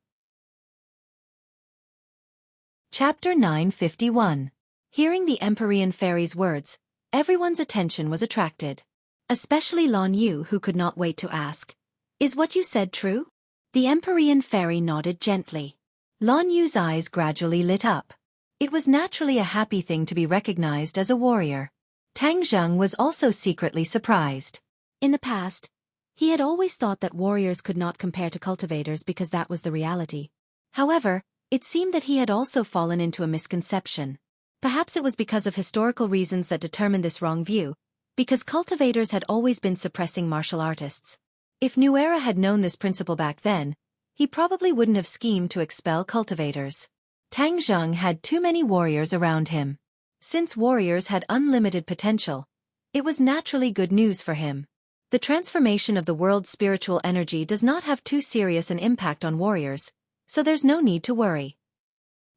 [SPEAKER 1] Chapter 951. Hearing the Empyrean Fairy's words, everyone's attention was attracted. Especially Lan Yu, who could not wait to ask, "Is what you said true?" The Empyrean Fairy nodded gently. Lan Yu's eyes gradually lit up. It was naturally a happy thing to be recognized as a warrior. Tang Zhang was also secretly surprised. In the past, he had always thought that warriors could not compare to cultivators because that was the reality. However, it seemed that he had also fallen into a misconception. Perhaps it was because of historical reasons that determined this wrong view, because cultivators had always been suppressing martial artists. If New Era had known this principle back then, he probably wouldn't have schemed to expel cultivators. Tang Zhang had too many warriors around him. Since warriors had unlimited potential, it was naturally good news for him. The transformation of the world's spiritual energy does not have too serious an impact on warriors, so there's no need to worry.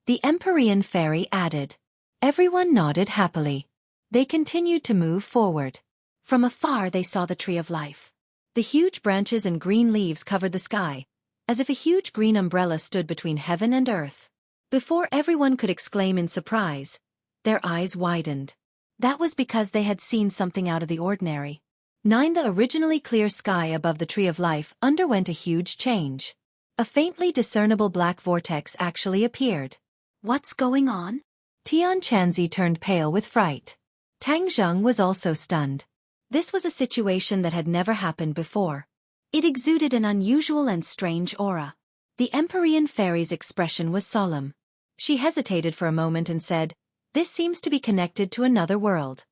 [SPEAKER 1] The Empyrean fairy added. Everyone nodded happily. They continued to move forward. From afar they saw the tree of life. The huge branches and green leaves covered the sky, as if a huge green umbrella stood between heaven and earth. Before everyone could exclaim in surprise, their eyes widened. That was because they had seen something out of the ordinary. The originally clear sky above the tree of life underwent a huge change. A faintly discernible black vortex actually appeared. What's going on? Tian Chanzi turned pale with fright. Tang Zhang was also stunned. This was a situation that had never happened before. It exuded an unusual and strange aura. The Empyrean fairy's expression was solemn. She hesitated for a moment and said, "This seems to be connected to another world."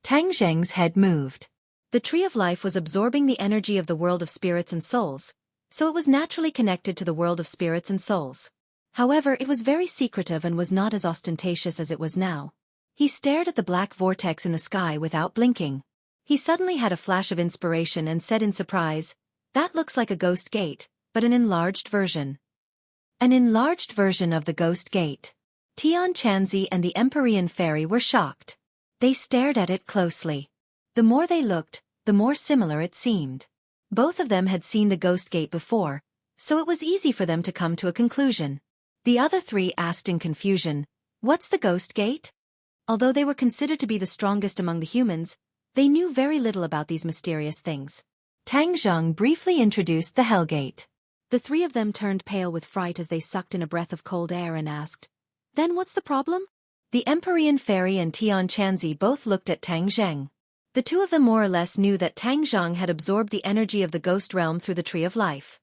[SPEAKER 1] Tang Zheng's head moved. The tree of life was absorbing the energy of the world of spirits and souls, so it was naturally connected to the world of spirits and souls. However, it was very secretive and was not as ostentatious as it was now. He stared at the black vortex in the sky without blinking. He suddenly had a flash of inspiration and said in surprise, "That looks like a ghost gate, but an enlarged version." An enlarged version of the ghost gate. Tian Chanzi and the Empyrean fairy were shocked. They stared at it closely. The more they looked, the more similar it seemed. Both of them had seen the ghost gate before, so it was easy for them to come to a conclusion. The other three asked in confusion, "What's the ghost gate?" Although they were considered to be the strongest among the humans, they knew very little about these mysterious things. Tang Zhang briefly introduced the Hell Gate. The three of them turned pale with fright as they sucked in a breath of cold air and asked, "Then what's the problem?" The Empyrean fairy and Tian Chanzi both looked at Tang Zheng. The two of them more or less knew that Tang Zhang had absorbed the energy of the ghost realm through the tree of life.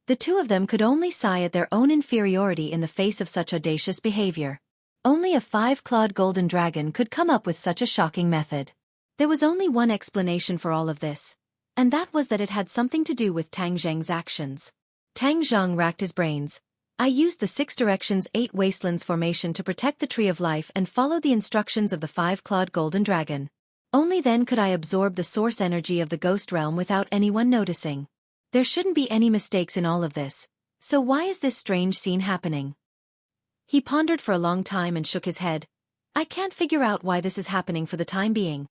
[SPEAKER 1] The two of them could only sigh at their own inferiority in the face of such audacious behavior. Only a 5-clawed golden dragon could come up with such a shocking method. There was only one explanation for all of this, and that was that it had something to do with Tang Zheng's actions. Tang Zhang racked his brains. "I used the 6 directions 8 wastelands formation to protect the tree of life and followed the instructions of the 5-clawed golden dragon. Only then could I absorb the source energy of the ghost realm without anyone noticing. There shouldn't be any mistakes in all of this, so why is this strange scene happening?" He pondered for a long time and shook his head. "I can't figure out why this is happening for the time being."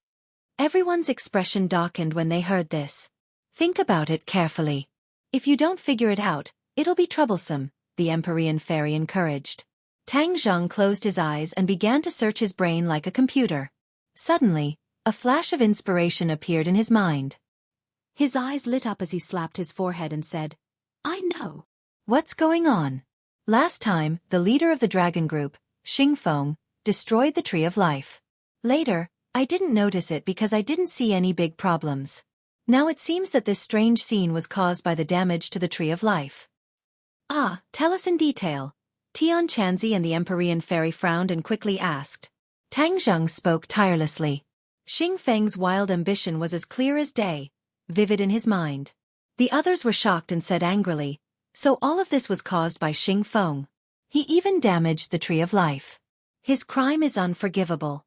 [SPEAKER 1] Everyone's expression darkened when they heard this. "Think about it carefully. If you don't figure it out, it'll be troublesome," the Empyrean fairy encouraged. Tang Zhang closed his eyes and began to search his brain like a computer. Suddenly, a flash of inspiration appeared in his mind. His eyes lit up as he slapped his forehead and said, "I know. What's going on?" Last time, the leader of the dragon group, Xiaofan, destroyed the tree of life. Later, I didn't notice it because I didn't see any big problems. Now it seems that this strange scene was caused by the damage to the tree of life. "Ah, tell us in detail." Tian Chanzi and the Empyrean fairy frowned and quickly asked. Tang Zheng spoke tirelessly. Xing Feng's wild ambition was as clear as day, vivid in his mind. The others were shocked and said angrily, "So all of this was caused by Xing Feng. He even damaged the tree of life. His crime is unforgivable.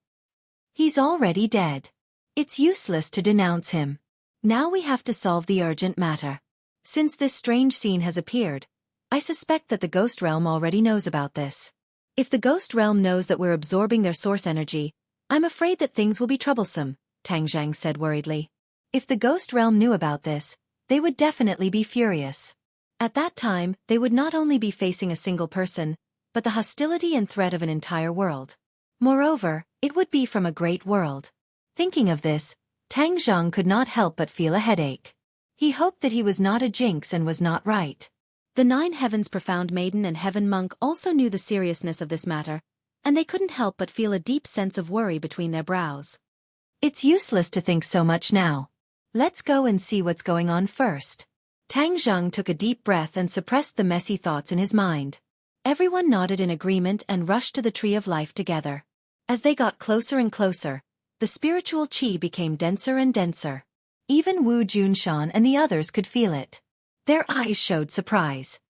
[SPEAKER 1] He's already dead. It's useless to denounce him. Now we have to solve the urgent matter. Since this strange scene has appeared, I suspect that the ghost realm already knows about this. If the ghost realm knows that we're absorbing their source energy, I'm afraid that things will be troublesome," Tang Zhang said worriedly. If the ghost realm knew about this, they would definitely be furious. At that time, they would not only be facing a single person, but the hostility and threat of an entire world. Moreover, it would be from a great world. Thinking of this, Tang Zhang could not help but feel a headache. He hoped that he was not a jinx and was not right. The 9 Heavens Profound Maiden and Heaven Monk also knew the seriousness of this matter, and they couldn't help but feel a deep sense of worry between their brows. "It's useless to think so much now. Let's go and see what's going on first." Tang Zhang took a deep breath and suppressed the messy thoughts in his mind. Everyone nodded in agreement and rushed to the Tree of Life together. As they got closer and closer, the spiritual qi became denser and denser. Even Wu Junshan and the others could feel it. Their eyes showed surprise.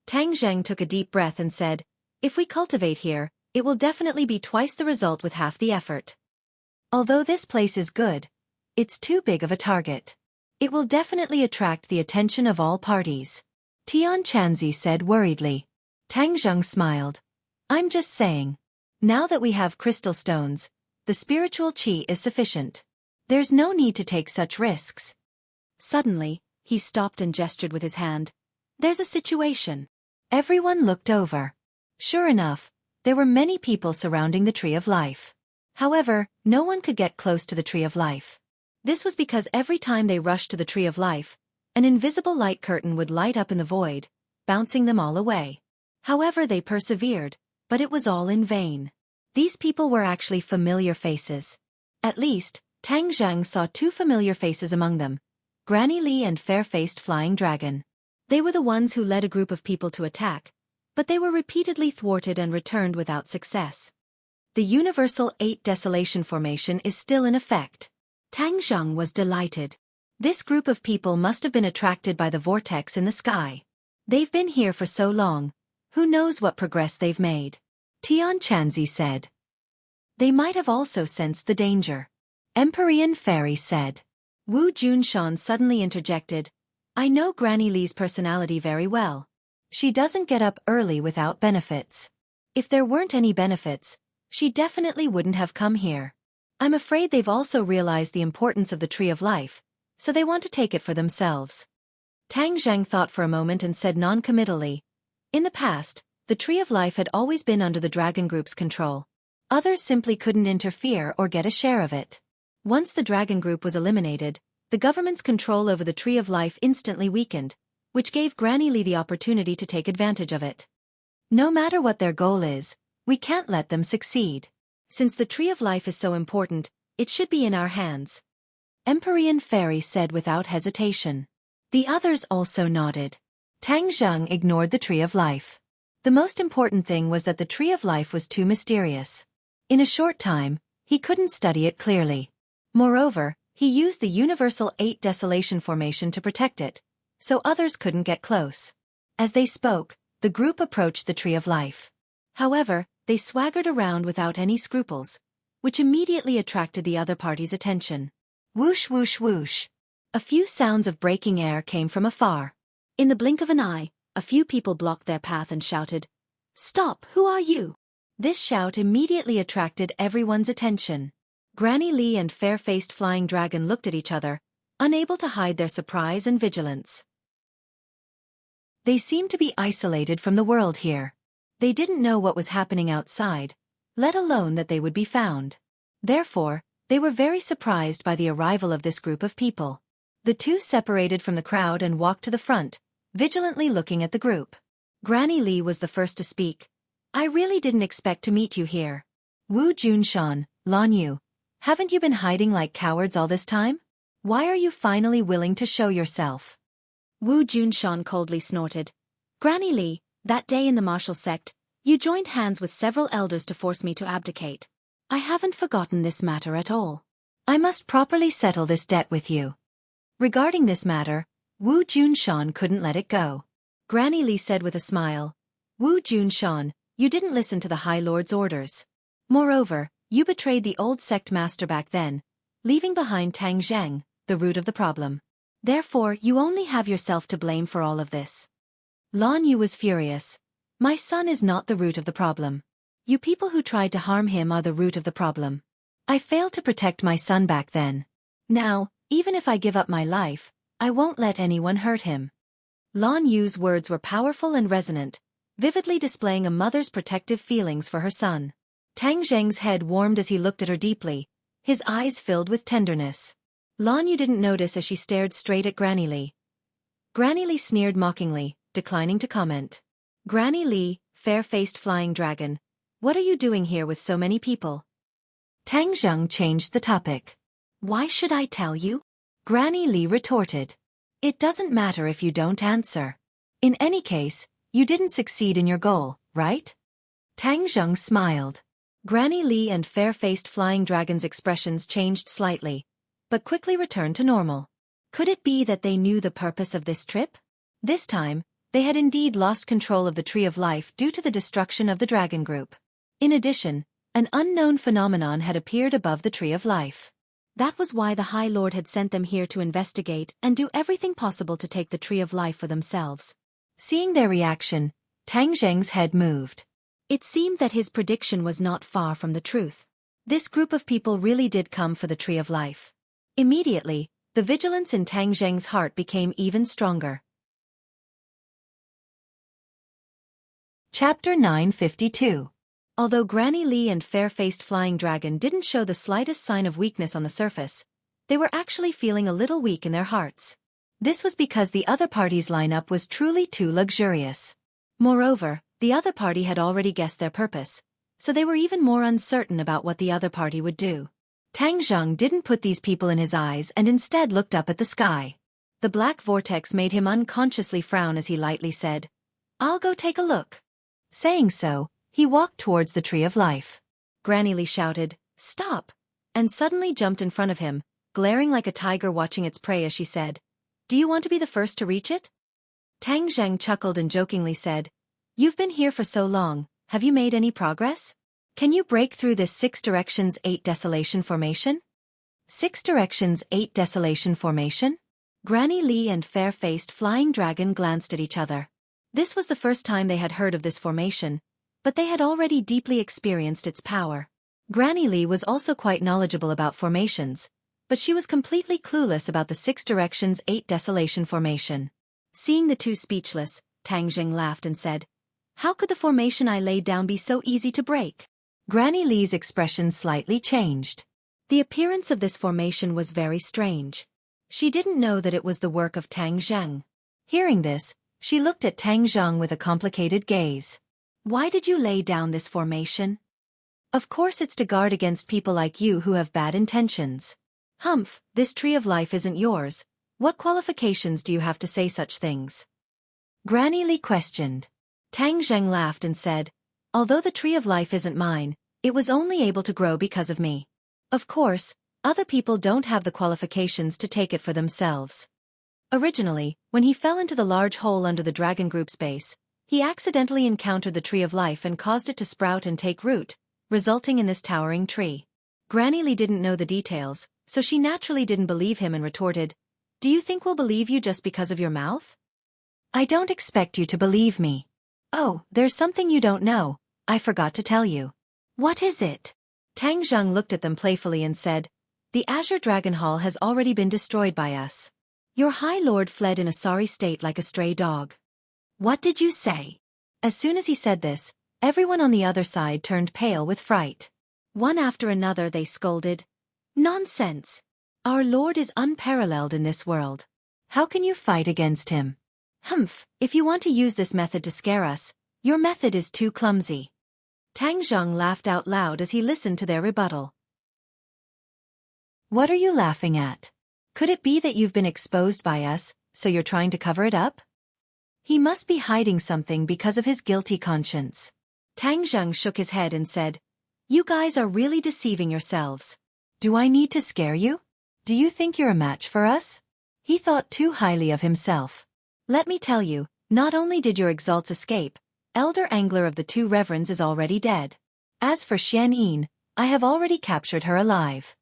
[SPEAKER 1] Tang Zheng took a deep breath and said, "If we cultivate here, it will definitely be twice the result with half the effort. Although this place is good, it's too big of a target. It will definitely attract the attention of all parties." Tian Chanzi said worriedly. Tang Zheng smiled. "I'm just saying. Now that we have crystal stones, the spiritual qi is sufficient. There's no need to take such risks." Suddenly, he stopped and gestured with his hand. "There's a situation." Everyone looked over. Sure enough, there were many people surrounding the Tree of Life. However, no one could get close to the Tree of Life. This was because every time they rushed to the Tree of Life, an invisible light curtain would light up in the void, bouncing them all away. However, they persevered, but it was all in vain. These people were actually familiar faces. At least, Tang Zheng saw two familiar faces among them, Granny Li and Fair-Faced Flying Dragon. They were the ones who led a group of people to attack, but they were repeatedly thwarted and returned without success. The Universal 8 Desolation Formation is still in effect. Tang Zheng was delighted. This group of people must have been attracted by the vortex in the sky. They've been here for so long, who knows what progress they've made? Tian Chanzi said. They might have also sensed the danger. Empyrean Fairy said. Wu Junshan suddenly interjected, "I know Granny Li's personality very well. She doesn't get up early without benefits. If there weren't any benefits, she definitely wouldn't have come here. I'm afraid they've also realized the importance of the Tree of Life, so they want to take it for themselves." Tang Zheng thought for a moment and said non-committally, "In the past, the Tree of Life had always been under the Dragon Group's control. Others simply couldn't interfere or get a share of it. Once the Dragon Group was eliminated, the government's control over the Tree of Life instantly weakened, which gave Granny Li the opportunity to take advantage of it. No matter what their goal is, we can't let them succeed. Since the Tree of Life is so important, it should be in our hands." Empyrean Fairy said without hesitation. The others also nodded. Tang Zheng ignored the Tree of Life. The most important thing was that the Tree of Life was too mysterious. In a short time, he couldn't study it clearly. Moreover, he used the Universal 8 Desolation Formation to protect it, so others couldn't get close. As they spoke, the group approached the Tree of Life. However, they swaggered around without any scruples, which immediately attracted the other party's attention. Whoosh whoosh whoosh. A few sounds of breaking air came from afar. In the blink of an eye, a few people blocked their path and shouted, "Stop, who are you?" This shout immediately attracted everyone's attention. Granny Li and Fair-Faced Flying Dragon looked at each other, unable to hide their surprise and vigilance. They seemed to be isolated from the world here. They didn't know what was happening outside, let alone that they would be found. Therefore, they were very surprised by the arrival of this group of people. The two separated from the crowd and walked to the front, vigilantly looking at the group. Granny Li was the first to speak. "I really didn't expect to meet you here. Wu Junshan, Lan Yu, haven't you been hiding like cowards all this time? Why are you finally willing to show yourself?" Wu Junshan coldly snorted. "Granny Li, that day in the martial sect, you joined hands with several elders to force me to abdicate. I haven't forgotten this matter at all. I must properly settle this debt with you." Regarding this matter, Wu Junshan couldn't let it go. Granny Li said with a smile, "Wu Junshan, you didn't listen to the High Lord's orders. Moreover, you betrayed the old sect master back then, leaving behind Tang Zheng, the root of the problem. Therefore, you only have yourself to blame for all of this." Lan Yu was furious. "My son is not the root of the problem. You people who tried to harm him are the root of the problem. I failed to protect my son back then. Now, even if I give up my life, I won't let anyone hurt him." Lan Yu's words were powerful and resonant, vividly displaying a mother's protective feelings for her son. Tang Zheng's head warmed as he looked at her deeply, his eyes filled with tenderness. Lan Yu didn't notice as she stared straight at Granny Li. Granny Li sneered mockingly, declining to comment. "Granny Li, Fair-Faced Flying Dragon, what are you doing here with so many people?" Tang Zheng changed the topic. "Why should I tell you?" Granny Li retorted. "It doesn't matter if you don't answer. In any case, you didn't succeed in your goal, right?" Tang Zheng smiled. Granny Li and Fair-Faced Flying Dragon's expressions changed slightly, but quickly returned to normal. Could it be that they knew the purpose of this trip? This time, they had indeed lost control of the Tree of Life due to the destruction of the dragon group. In addition, an unknown phenomenon had appeared above the Tree of Life. That was why the High Lord had sent them here to investigate and do everything possible to take the Tree of Life for themselves. Seeing their reaction, Tang Zheng's head moved. It seemed that his prediction was not far from the truth. This group of people really did come for the Tree of Life. Immediately, the vigilance in Tang Zheng's heart became even stronger. Chapter 952. Although Granny Lee and Fair-Faced Flying Dragon didn't show the slightest sign of weakness on the surface, they were actually feeling a little weak in their hearts. This was because the other party's lineup was truly too luxurious. Moreover, the other party had already guessed their purpose, so they were even more uncertain about what the other party would do. Tang Zheng didn't put these people in his eyes and instead looked up at the sky. The black vortex made him unconsciously frown as he lightly said, "I'll go take a look." Saying so, he walked towards the Tree of Life. Granny Lee shouted, "Stop!" and suddenly jumped in front of him, glaring like a tiger watching its prey as she said, "Do you want to be the first to reach it?" Tang Zheng chuckled and jokingly said, "You've been here for so long, have you made any progress? Can you break through this 6 directions 8 desolation formation?" 6 directions 8 desolation formation? Granny Lee and Fair-Faced Flying Dragon glanced at each other. This was the first time they had heard of this formation, but they had already deeply experienced its power. Granny Lee was also quite knowledgeable about formations, but she was completely clueless about the 6 directions 8 desolation formation. Seeing the two speechless, Tang Zheng laughed and said, "How could the formation I laid down be so easy to break?" Granny Lee's expression slightly changed. The appearance of this formation was very strange. She didn't know that it was the work of Tang Zheng. Hearing this, she looked at Tang Zheng with a complicated gaze. "Why did you lay down this formation?" "Of course it's to guard against people like you who have bad intentions." "Humph, this Tree of Life isn't yours. What qualifications do you have to say such things?" Granny Lee questioned. Tang Zheng laughed and said, "Although the Tree of Life isn't mine, it was only able to grow because of me. Of course, other people don't have the qualifications to take it for themselves." Originally, when he fell into the large hole under the dragon group's base, he accidentally encountered the Tree of Life and caused it to sprout and take root, resulting in this towering tree. Granny Lee didn't know the details, so she naturally didn't believe him and retorted, "Do you think we'll believe you just because of your mouth?" "I don't expect you to believe me." "Oh, there's something you don't know. I forgot to tell you." "What is it?" Tang Zheng looked at them playfully and said, "The Azure Dragon Hall has already been destroyed by us. Your High Lord fled in a sorry state like a stray dog." "What did you say?" As soon as he said this, everyone on the other side turned pale with fright. One after another they scolded, "Nonsense! Our Lord is unparalleled in this world. How can you fight against him? Humph, if you want to use this method to scare us, your method is too clumsy." Tang Zheng laughed out loud as he listened to their rebuttal. "What are you laughing at? Could it be that you've been exposed by us, so you're trying to cover it up?" He must be hiding something because of his guilty conscience. Tang Zheng shook his head and said, "You guys are really deceiving yourselves. Do I need to scare you? Do you think you're a match for us?" He thought too highly of himself. "Let me tell you, not only did your exalts escape, Elder Angler of the Two Reverends is already dead. As for Xian, I have already captured her alive."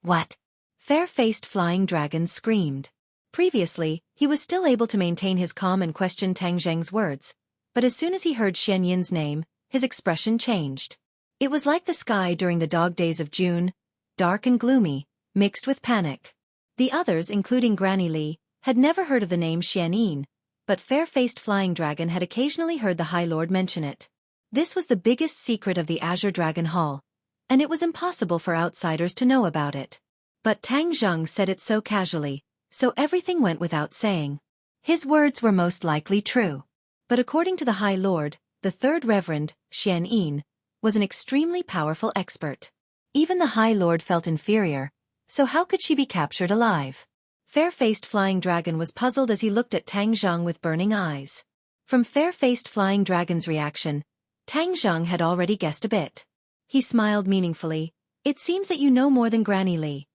[SPEAKER 1] "What?" Fair-Faced Flying Dragon screamed. Previously, he was still able to maintain his calm and question Tang Zheng's words, but as soon as he heard Xian Yin's name, his expression changed. It was like the sky during the dog days of June, dark and gloomy, mixed with panic. The others, including Granny Lee, had never heard of the name Xian Yin, but Fair-Faced Flying Dragon had occasionally heard the High Lord mention it. This was the biggest secret of the Azure Dragon Hall, and it was impossible for outsiders to know about it. But Tang Zheng said it so casually, so everything went without saying. His words were most likely true. But according to the High Lord, the Third Reverend, Xian Yin, was an extremely powerful expert. Even the High Lord felt inferior, so how could she be captured alive? Fair-Faced Flying Dragon was puzzled as he looked at Tang Zheng with burning eyes. From Fair-Faced Flying Dragon's reaction, Tang Zheng had already guessed a bit. He smiled meaningfully. "It seems that you know more than Granny Lee."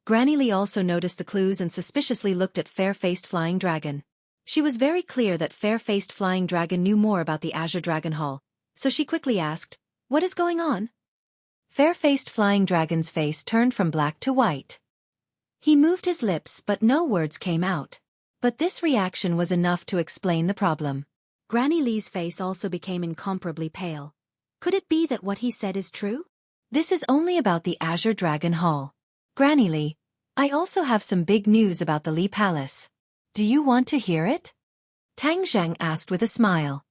[SPEAKER 1] Granny Lee also noticed the clues and suspiciously looked at Fair-Faced Flying Dragon. She was very clear that Fair-Faced Flying Dragon knew more about the Azure Dragon Hall, so she quickly asked, "What is going on?" Fair-Faced Flying Dragon's face turned from black to white. He moved his lips but no words came out. But this reaction was enough to explain the problem. Granny Lee's face also became incomparably pale. Could it be that what he said is true? This is only about the Azure Dragon Hall. Granny Lee, I also have some big news about the Lee Palace. Do you want to hear it? Tang Zheng asked with a smile.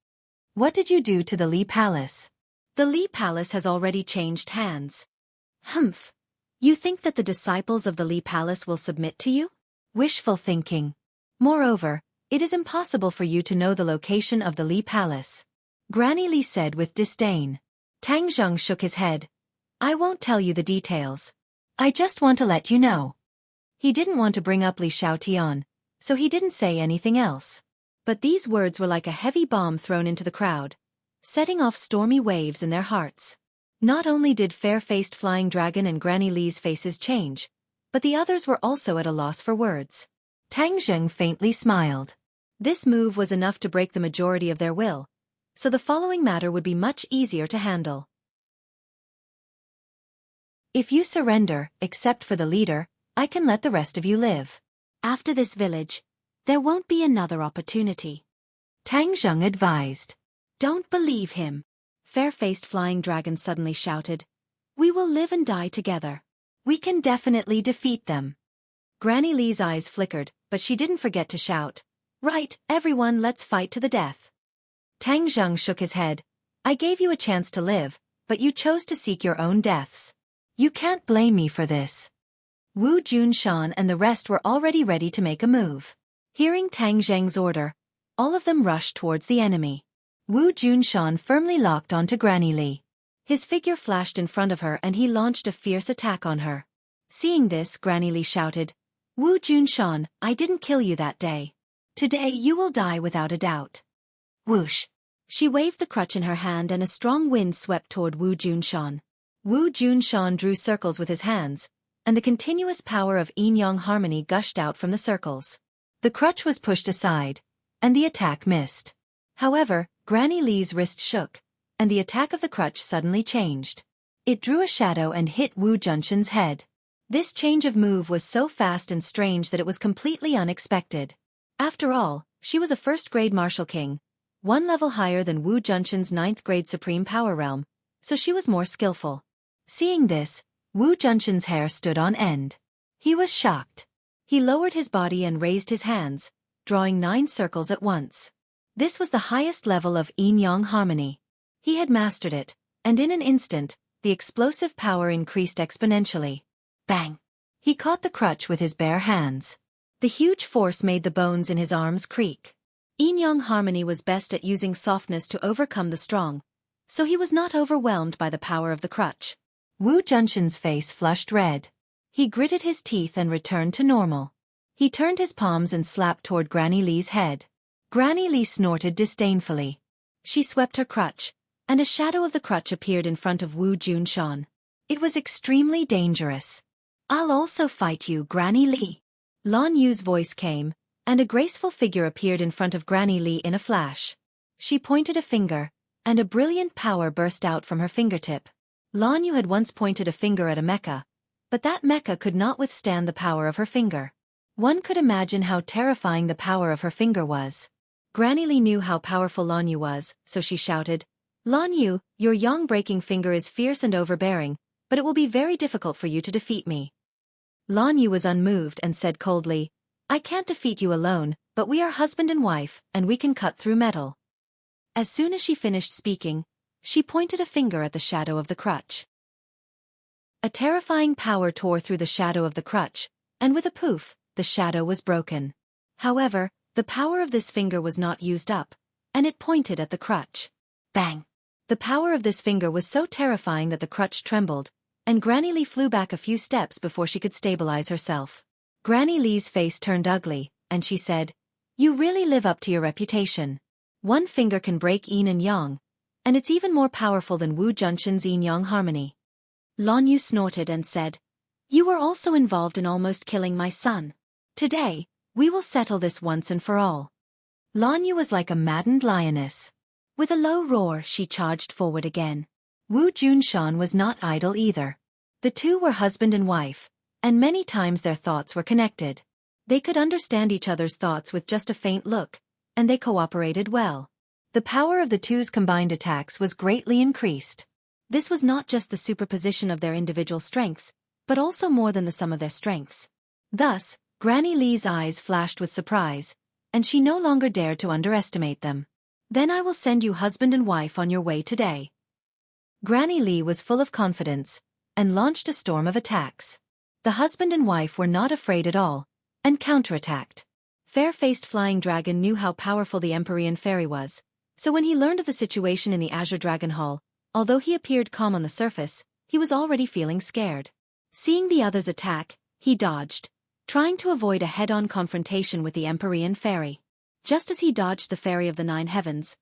[SPEAKER 1] What did you do to the Lee Palace? The Lee Palace has already changed hands. Humph. You think that the disciples of the Lee Palace will submit to you? Wishful thinking. Moreover, it is impossible for you to know the location of the Lee Palace. Granny Lee said with disdain. Tang Zheng shook his head. I won't tell you the details. I just want to let you know. He didn't want to bring up Li Xiaotian, so he didn't say anything else. But these words were like a heavy bomb thrown into the crowd, setting off stormy waves in their hearts. Not only did Fair-Faced Flying Dragon and Granny Lee's faces change, but the others were also at a loss for words. Tang Zheng faintly smiled. This move was enough to break the majority of their will, so the following matter would be much easier to handle. If you surrender, except for the leader, I can let the rest of you live. After this village, there won't be another opportunity. Tang Zheng advised. Don't believe him. Fair-Faced Flying Dragon suddenly shouted. We will live and die together. We can definitely defeat them. Granny Lee's eyes flickered, but she didn't forget to shout. Right, everyone, let's fight to the death. Tang Zheng shook his head. I gave you a chance to live, but you chose to seek your own deaths. You can't blame me for this. Wu Junshan and the rest were already ready to make a move. Hearing Tang Zheng's order, all of them rushed towards the enemy. Wu Junshan firmly locked onto Granny Lee. His figure flashed in front of her and he launched a fierce attack on her. Seeing this, Granny Lee shouted, Wu Junshan, I didn't kill you that day. Today you will die without a doubt. Whoosh! She waved the crutch in her hand and a strong wind swept toward Wu Junshan. Wu Junshan drew circles with his hands, and the continuous power of yin-yang harmony gushed out from the circles. The crutch was pushed aside, and the attack missed. However, Granny Lee's wrist shook, and the attack of the crutch suddenly changed. It drew a shadow and hit Wu Junshan's head. This change of move was so fast and strange that it was completely unexpected. After all, she was a first-grade martial king, one level higher than Wu Junshan's 9th-grade supreme power realm, so she was more skillful. Seeing this, Wu Junshan's hair stood on end. He was shocked. He lowered his body and raised his hands, drawing 9 circles at once. This was the highest level of yin-yang harmony. He had mastered it, and in an instant, the explosive power increased exponentially. Bang! He caught the crutch with his bare hands. The huge force made the bones in his arms creak. Yin-yang harmony was best at using softness to overcome the strong, so he was not overwhelmed by the power of the crutch. Wu Junshan's face flushed red. He gritted his teeth and returned to normal. He turned his palms and slapped toward Granny Lee's head. Granny Lee snorted disdainfully. She swept her crutch, and a shadow of the crutch appeared in front of Wu Junshan. It was extremely dangerous. I'll also fight you, Granny Lee. Lan Yu's voice came, and a graceful figure appeared in front of Granny Lee in a flash. She pointed a finger, and a brilliant power burst out from her fingertip. Lan Yu had once pointed a finger at a mecha, but that mecha could not withstand the power of her finger. One could imagine how terrifying the power of her finger was. Granny Lee knew how powerful Lan Yu was, so she shouted, Lan Yu, your yang-breaking finger is fierce and overbearing, but it will be very difficult for you to defeat me. Lan Yu was unmoved and said coldly, I can't defeat you alone, but we are husband and wife, and we can cut through metal. As soon as she finished speaking, she pointed a finger at the shadow of the crutch. A terrifying power tore through the shadow of the crutch, and with a poof, the shadow was broken. However, the power of this finger was not used up, and it pointed at the crutch. Bang! The power of this finger was so terrifying that the crutch trembled, and Granny Lee flew back a few steps before she could stabilize herself. Granny Lee's face turned ugly, and she said, You really live up to your reputation. One finger can break yin and yang, and it's even more powerful than Wu Junshan's yin-yang harmony. Lan Yu snorted and said, You were also involved in almost killing my son. Today, we will settle this once and for all. Lan Yu was like a maddened lioness. With a low roar, she charged forward again. Wu Junshan was not idle either. The two were husband and wife, and many times their thoughts were connected. They could understand each other's thoughts with just a faint look, and they cooperated well. The power of the two's combined attacks was greatly increased. This was not just the superposition of their individual strengths, but also more than the sum of their strengths. Thus, Granny Li's eyes flashed with surprise, and she no longer dared to underestimate them. Then I will send you husband and wife on your way today. Granny Li was full of confidence, and launched a storm of attacks. The husband and wife were not afraid at all, and counterattacked. Fair-faced Flying Dragon knew how powerful the Empyrean Fairy was, so when he learned of the situation in the Azure Dragon Hall, although he appeared calm on the surface, he was already feeling scared. Seeing the others attack, he dodged, trying to avoid a head-on confrontation with the Empyrean Fairy. Just as he dodged the Fairy of the Nine Heavens,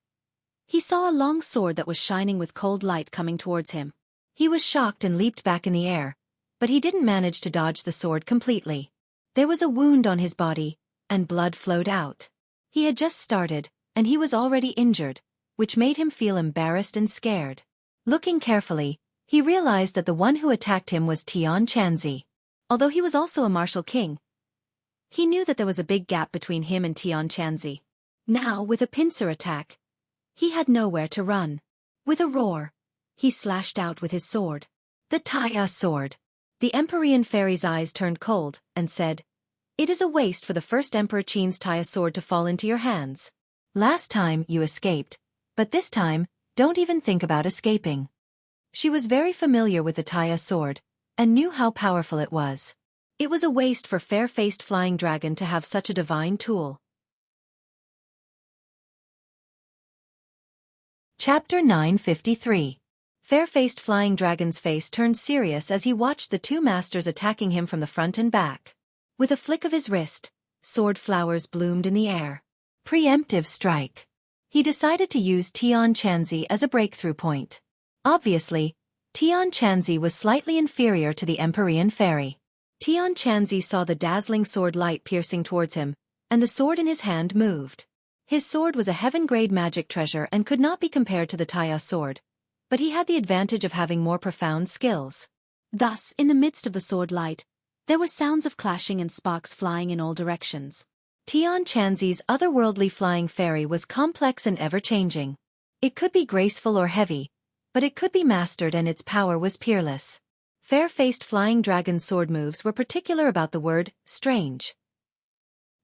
[SPEAKER 1] he saw a long sword that was shining with cold light coming towards him. He was shocked and leaped back in the air, but he didn't manage to dodge the sword completely. There was a wound on his body, and blood flowed out. He had just started, and he was already injured, which made him feel embarrassed and scared. Looking carefully, he realized that the one who attacked him was Tian Chanzi. Although he was also a martial king, he knew that there was a big gap between him and Tian Chanzi. Now, with a pincer attack, he had nowhere to run. With a roar, he slashed out with his sword. The Taya sword. The Empyrean Fairy's eyes turned cold, and said, "It is a waste for the first Emperor Qin's Taya sword to fall into your hands. Last time you escaped, but this time, don't even think about escaping." She was very familiar with the Taya sword, and knew how powerful it was. It was a waste for Fair-Faced Flying Dragon to have such a divine tool. Chapter 953. Fair-Faced Flying Dragon's face turned serious as he watched the two masters attacking him from the front and back. With a flick of his wrist, sword flowers bloomed in the air. Preemptive strike. He decided to use Tian Chanzi as a breakthrough point. Obviously, Tian Chanzi was slightly inferior to the Empyrean Fairy. Tian Chanzi saw the dazzling sword light piercing towards him, and the sword in his hand moved. His sword was a heaven-grade magic treasure and could not be compared to the Taya sword, but he had the advantage of having more profound skills. Thus, in the midst of the sword light, there were sounds of clashing and sparks flying in all directions. Tian Chanzi's otherworldly flying fairy was complex and ever-changing. It could be graceful or heavy, but it could be mastered, and its power was peerless. Fair-Faced Flying Dragon's sword moves were particular about the word strange.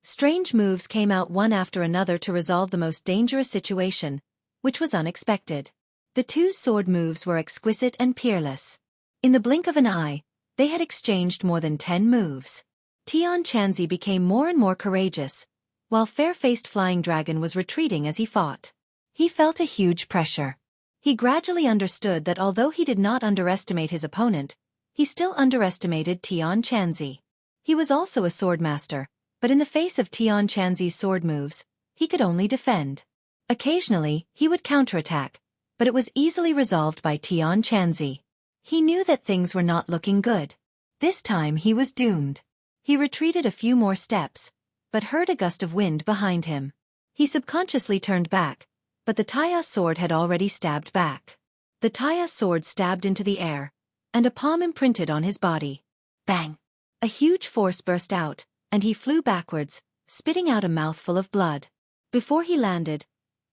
[SPEAKER 1] Strange moves came out one after another to resolve the most dangerous situation, which was unexpected. The two sword moves were exquisite and peerless. In the blink of an eye, they had exchanged more than 10 moves. Tian Chanzi became more and more courageous, while Fair-Faced Flying Dragon was retreating as he fought. He felt a huge pressure. He gradually understood that although he did not underestimate his opponent, he still underestimated Tian Chanzi. He was also a sword master, but in the face of Tian Chanzi's sword moves, he could only defend. Occasionally, he would counterattack, but it was easily resolved by Tian Chanzi. He knew that things were not looking good. This time he was doomed. He retreated a few more steps, but heard a gust of wind behind him. He subconsciously turned back, but the Taya sword had already stabbed back. The Taya sword stabbed into the air, and a palm imprinted on his body. Bang! A huge force burst out, and he flew backwards, spitting out a mouthful of blood. Before he landed,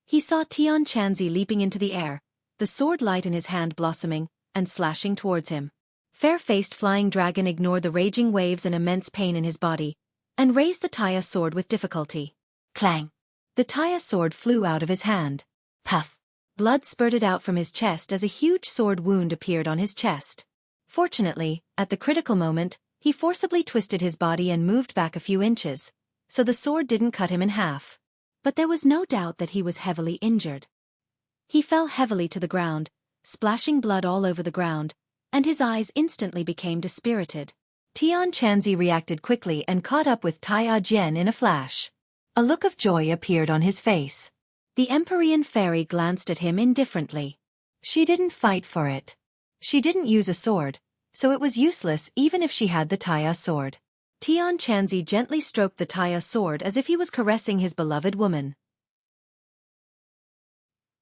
[SPEAKER 1] he saw Tian Chanzi leaping into the air, the sword light in his hand blossoming, and slashing towards him. Fair-Faced Flying Dragon ignored the raging waves and immense pain in his body, and raised the Taya sword with difficulty. Clang! The Taya sword flew out of his hand. Puff! Blood spurted out from his chest as a huge sword wound appeared on his chest. Fortunately, at the critical moment, he forcibly twisted his body and moved back a few inches, so the sword didn't cut him in half. But there was no doubt that he was heavily injured. He fell heavily to the ground, splashing blood all over the ground, and his eyes instantly became dispirited. Tian Chanzi reacted quickly and caught up with Taya Jian in a flash. A look of joy appeared on his face. The Empyrean Fairy glanced at him indifferently. She didn't fight for it. She didn't use a sword, so it was useless even if she had the Taya sword. Tian Chanzi gently stroked the Taya sword as if he was caressing his beloved woman.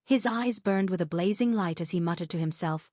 [SPEAKER 1] His eyes burned with a blazing light as he muttered to himself,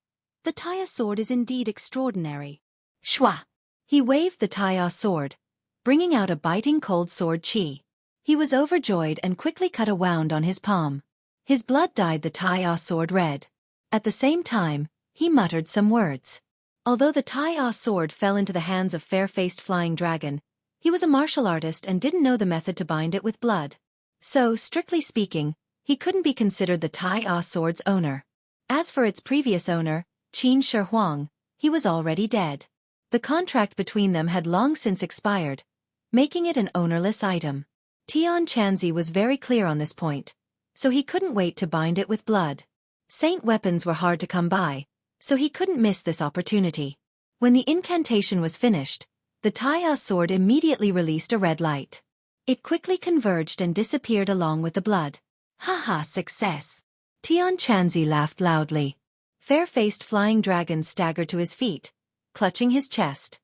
[SPEAKER 1] "The Taya sword is indeed extraordinary." Shwa! He waved the Taya sword, bringing out a biting cold sword chi. He was overjoyed and quickly cut a wound on his palm. His blood dyed the Taya sword red. At the same time, he muttered some words. Although the Taya sword fell into the hands of fair-faced flying dragon, he was a martial artist and didn't know the method to bind it with blood. So, strictly speaking, he couldn't be considered the Taya sword's owner. As for its previous owner, Qin Shi Huang, he was already dead. The contract between them had long since expired, making it an ownerless item. Tian Chanzi was very clear on this point, so he couldn't wait to bind it with blood. Saint weapons were hard to come by, so he couldn't miss this opportunity. When the incantation was finished, the Taya sword immediately released a red light. It quickly converged and disappeared along with the blood. Haha, success! Tian Chanzi laughed loudly. Fair-faced flying dragon staggered to his feet, clutching his chest.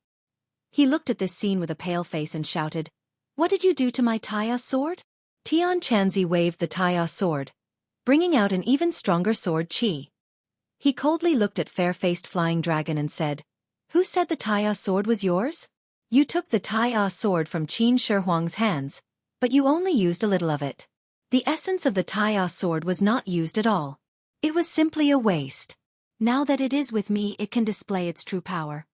[SPEAKER 1] He looked at this scene with a pale face and shouted, "What did you do to my Taya sword?" Tian Chanzi waved the Taya sword, bringing out an even stronger sword chi. He coldly looked at fair-faced flying dragon and said, "Who said the Taya sword was yours? You took the Taya sword from Qin Shi Huang's hands, but you only used a little of it. The essence of the Taya sword was not used at all. It was simply a waste. Now that it is with me, it can display its true power."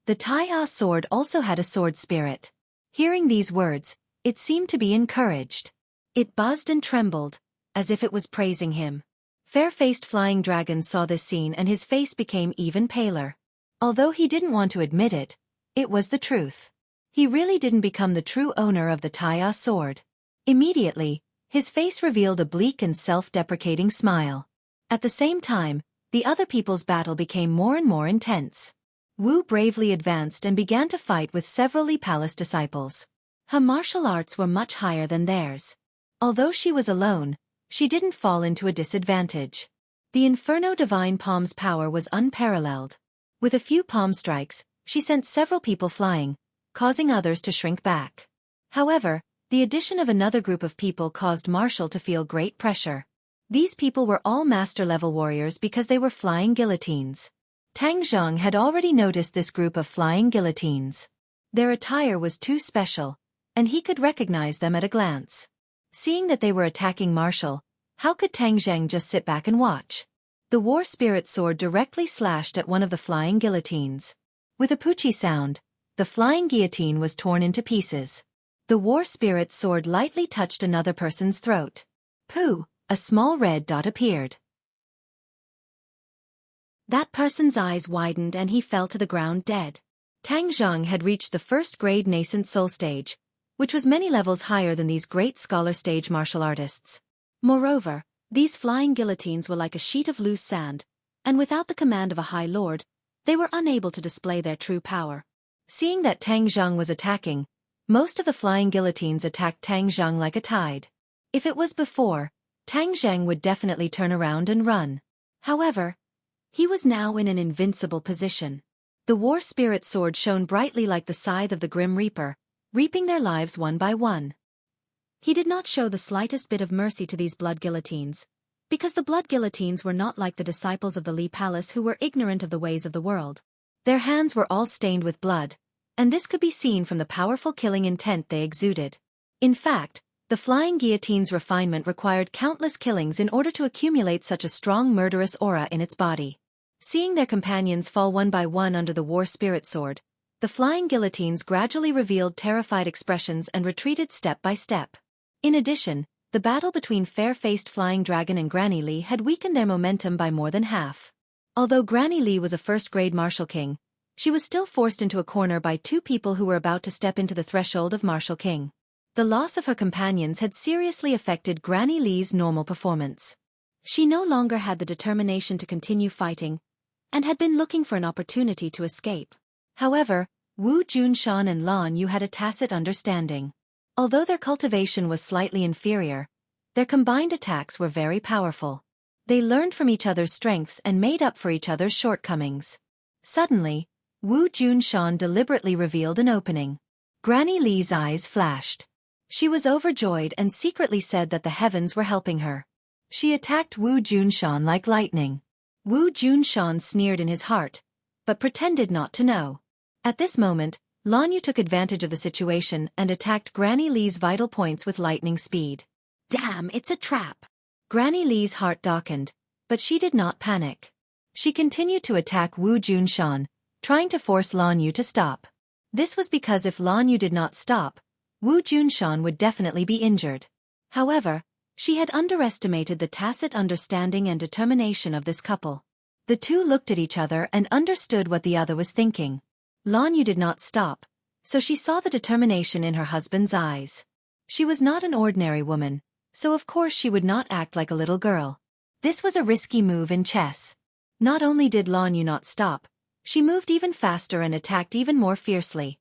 [SPEAKER 1] The Taya sword also had a sword spirit. Hearing these words, it seemed to be encouraged. It buzzed and trembled, as if it was praising him. Fair-faced flying dragon saw this scene and his face became even paler. Although he didn't want to admit it, it was the truth. He really didn't become the true owner of the Taya sword. Immediately, his face revealed a bleak and self-deprecating smile. At the same time, the other people's battle became more and more intense. Wu bravely advanced and began to fight with several Li Palace disciples. Her martial arts were much higher than theirs. Although she was alone, she didn't fall into a disadvantage. The Inferno Divine Palm's power was unparalleled. With a few palm strikes, she sent several people flying, causing others to shrink back. However, the addition of another group of people caused Marshall to feel great pressure. These people were all master-level warriors because they were flying guillotines. Tang Zhang had already noticed this group of flying guillotines. Their attire was too special, and he could recognize them at a glance. Seeing that they were attacking Marshall, how could Tang Zhang just sit back and watch? The War Spirit sword directly slashed at one of the flying guillotines. With a poochie sound, the flying guillotine was torn into pieces. The War Spirit sword lightly touched another person's throat. Pooh! A small red dot appeared. That person's eyes widened and he fell to the ground dead. Tang Zhang had reached the first-grade nascent soul stage, which was many levels higher than these great scholar stage martial artists. Moreover, these flying guillotines were like a sheet of loose sand, and without the command of a high lord, they were unable to display their true power. Seeing that Tang Zhang was attacking, most of the flying guillotines attacked Tang Zhang like a tide. If it was before, Tang Zhang would definitely turn around and run. However, he was now in an invincible position. The War Spirit sword shone brightly like the scythe of the Grim Reaper, reaping their lives one by one. He did not show the slightest bit of mercy to these blood guillotines, because the blood guillotines were not like the disciples of the Li Palace who were ignorant of the ways of the world. Their hands were all stained with blood, and this could be seen from the powerful killing intent they exuded. In fact, the flying guillotine's refinement required countless killings in order to accumulate such a strong murderous aura in its body. Seeing their companions fall one by one under the War Spirit sword, the flying guillotines gradually revealed terrified expressions and retreated step by step. In addition, the battle between fair-faced Flying Dragon and Granny Li had weakened their momentum by more than half. Although Granny Li was a first-grade martial king, she was still forced into a corner by two people who were about to step into the threshold of martial king. The loss of her companions had seriously affected Granny Li's normal performance. She no longer had the determination to continue fighting, and had been looking for an opportunity to escape. However, Wu Junshan and Lan Yu had a tacit understanding. Although their cultivation was slightly inferior, their combined attacks were very powerful. They learned from each other's strengths and made up for each other's shortcomings. Suddenly, Wu Junshan deliberately revealed an opening. Granny Li's eyes flashed. She was overjoyed and secretly said that the heavens were helping her. She attacked Wu Junshan like lightning. Wu Junshan sneered in his heart, but pretended not to know. At this moment, Lan Yu took advantage of the situation and attacked Granny Li's vital points with lightning speed. Damn, it's a trap! Granny Li's heart darkened, but she did not panic. She continued to attack Wu Junshan, trying to force Lan Yu to stop. This was because if Lan Yu did not stop, Wu Junshan would definitely be injured. However, she had underestimated the tacit understanding and determination of this couple. The two looked at each other and understood what the other was thinking. Lan Yu did not stop, so she saw the determination in her husband's eyes. She was not an ordinary woman, so of course she would not act like a little girl. This was a risky move in chess. Not only did Lan Yu not stop, she moved even faster and attacked even more fiercely.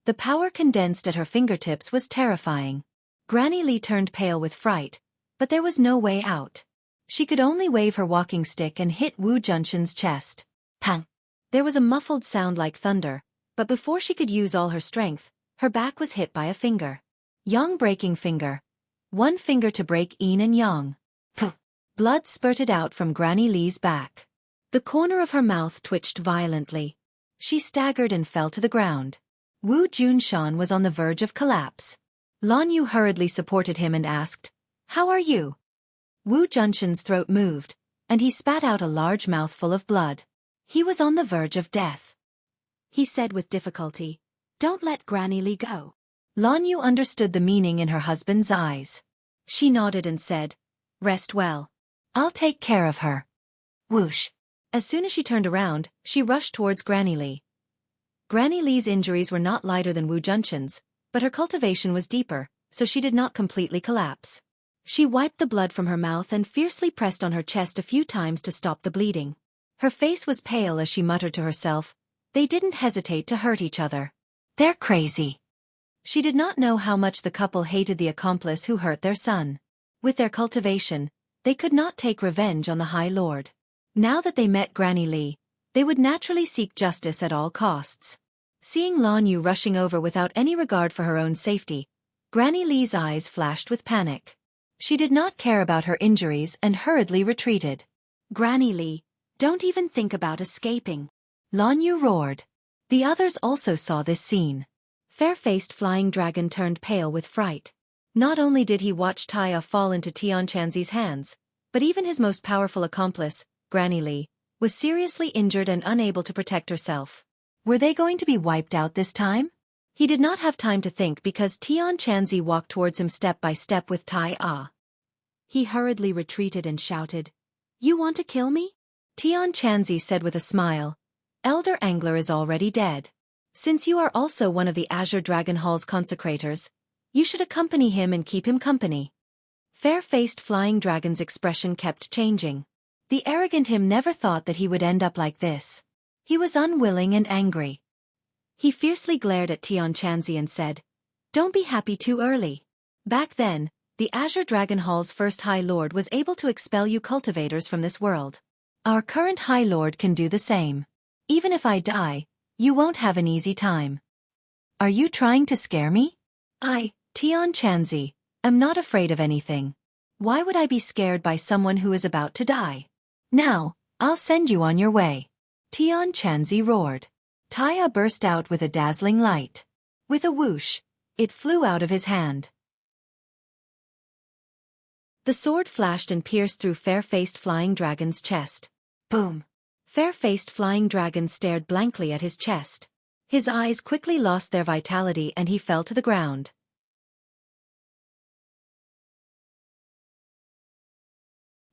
[SPEAKER 1] The power condensed at her fingertips was terrifying. Granny Li turned pale with fright, but there was no way out. She could only wave her walking stick and hit Wu Junshan's chest. Pang! There was a muffled sound like thunder, but before she could use all her strength, her back was hit by a finger. Yang breaking finger. One finger to break yin and yang. Puh! Blood spurted out from Granny Li's back. The corner of her mouth twitched violently. She staggered and fell to the ground. Wu Junshan was on the verge of collapse. Lan Yu hurriedly supported him and asked, "How are you?" Wu Junshan's throat moved, and he spat out a large mouthful of blood. He was on the verge of death. He said with difficulty, "Don't let Granny Li go." Lan Yu understood the meaning in her husband's eyes. She nodded and said, "Rest well. I'll take care of her." Whoosh! As soon as she turned around, she rushed towards Granny Li. Granny Li's injuries were not lighter than Wu Junshan's, but her cultivation was deeper, so she did not completely collapse. She wiped the blood from her mouth and fiercely pressed on her chest a few times to stop the bleeding. Her face was pale as she muttered to herself, "They didn't hesitate to hurt each other. They're crazy." She did not know how much the couple hated the accomplice who hurt their son. With their cultivation, they could not take revenge on the High Lord. Now that they met Granny Li, they would naturally seek justice at all costs. Seeing Lan Yu rushing over without any regard for her own safety, Granny Li's eyes flashed with panic. She did not care about her injuries and hurriedly retreated. "Granny Li, don't even think about escaping," Lan Yu roared. The others also saw this scene. Fair-faced Flying Dragon turned pale with fright. Not only did he watch Taya fall into Tian Chanzi's hands, but even his most powerful accomplice, Granny Li, was seriously injured and unable to protect herself. Were they going to be wiped out this time? He did not have time to think because Tian Chanzi walked towards him step by step with Tai Ah. He hurriedly retreated and shouted, "You want to kill me?" Tian Chanzi said with a smile, "Elder Angler is already dead. Since you are also one of the Azure Dragon Hall's consecrators, you should accompany him and keep him company." Fair-faced Flying Dragon's expression kept changing. The arrogant him never thought that he would end up like this. He was unwilling and angry. He fiercely glared at Tian Chanzi and said, "Don't be happy too early. Back then, the Azure Dragon Hall's first High Lord was able to expel you cultivators from this world. Our current High Lord can do the same. Even if I die, you won't have an easy time. Are you trying to scare me? I, Tian Chanzi, am not afraid of anything. Why would I be scared by someone who is about to die? Now, I'll send you on your way." Tian Chanzi roared. Taya burst out with a dazzling light. With a whoosh, it flew out of his hand. The sword flashed and pierced through Fair-faced Flying Dragon's chest. Boom! Fair-faced Flying Dragon stared blankly at his chest. His eyes quickly lost their vitality and he fell to the ground.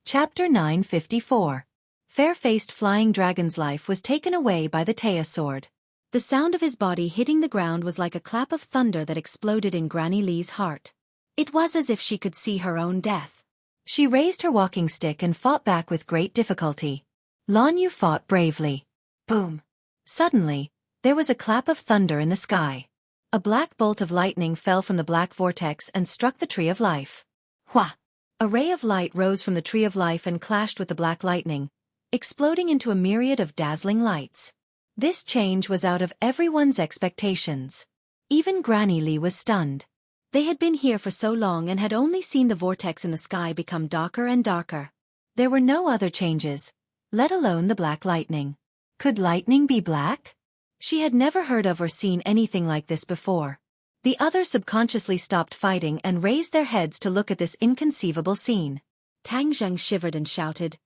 [SPEAKER 1] Chapter 954. Fair-faced Flying Dragon's life was taken away by the Taya sword. The sound of his body hitting the ground was like a clap of thunder that exploded in Granny Li's heart. It was as if she could see her own death. She raised her walking stick and fought back with great difficulty. Lan Yu fought bravely. Boom! Suddenly, there was a clap of thunder in the sky. A black bolt of lightning fell from the black vortex and struck the Tree of Life. Hua! A ray of light rose from the Tree of Life and clashed with the black lightning, exploding into a myriad of dazzling lights. This change was out of everyone's expectations. Even Granny Lee was stunned. They had been here for so long and had only seen the vortex in the sky become darker and darker. There were no other changes, let alone the black lightning. Could lightning be black? She had never heard of or seen anything like this before. The others subconsciously stopped fighting and raised their heads to look at this inconceivable scene. Tang Zheng shivered and shouted,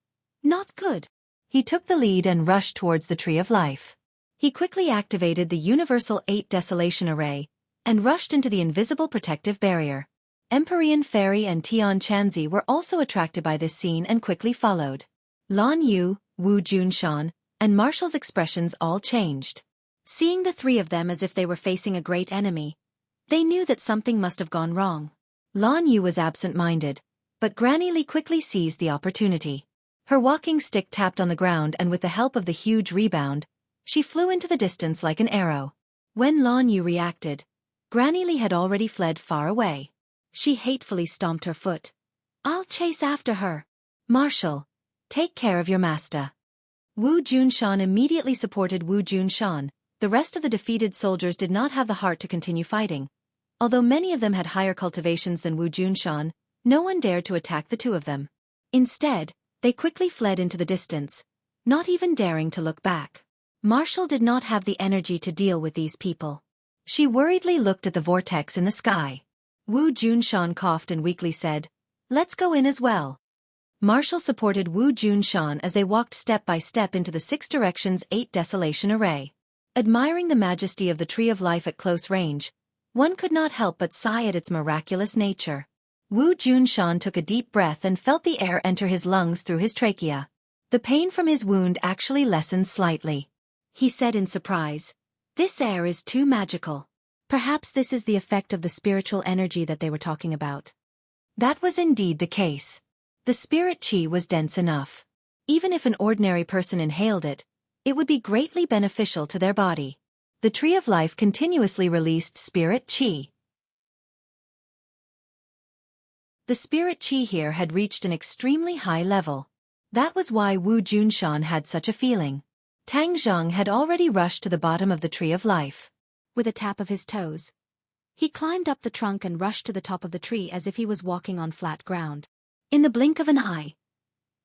[SPEAKER 1] "Not good." He took the lead and rushed towards the Tree of Life. He quickly activated the Universal 8 Desolation Array and rushed into the invisible protective barrier. Empyrean Fairy and Tian Chanzi were also attracted by this scene and quickly followed. Lan Yu, Wu Junshan, and Marshall's expressions all changed. Seeing the three of them as if they were facing a great enemy, they knew that something must have gone wrong. Lan Yu was absent-minded, but Granny Lee quickly seized the opportunity. Her walking stick tapped on the ground and with the help of the huge rebound, she flew into the distance like an arrow. When Lan Yu reacted, Granny Lee had already fled far away. She hatefully stomped her foot. "I'll chase after her. Marshall, take care of your master." Wu Junshan immediately supported Wu Junshan. The rest of the defeated soldiers did not have the heart to continue fighting. Although many of them had higher cultivations than Wu Junshan, no one dared to attack the two of them. Instead, they quickly fled into the distance, not even daring to look back. Marshall did not have the energy to deal with these people. She worriedly looked at the vortex in the sky. Wu Junshan coughed and weakly said, "Let's go in as well." Marshall supported Wu Junshan as they walked step by step into the 6 Directions 8 Desolation Array. Admiring the majesty of the Tree of Life at close range, one could not help but sigh at its miraculous nature. Wu Junshan took a deep breath and felt the air enter his lungs through his trachea. The pain from his wound actually lessened slightly. He said in surprise, "This air is too magical. Perhaps this is the effect of the spiritual energy that they were talking about." That was indeed the case. The spirit chi was dense enough. Even if an ordinary person inhaled it, it would be greatly beneficial to their body. The Tree of Life continuously released spirit chi. The spirit chi here had reached an extremely high level. That was why Wu Junshan had such a feeling. Tang Zheng had already rushed to the bottom of the Tree of Life. With a tap of his toes, he climbed up the trunk and rushed to the top of the tree as if he was walking on flat ground. In the blink of an eye,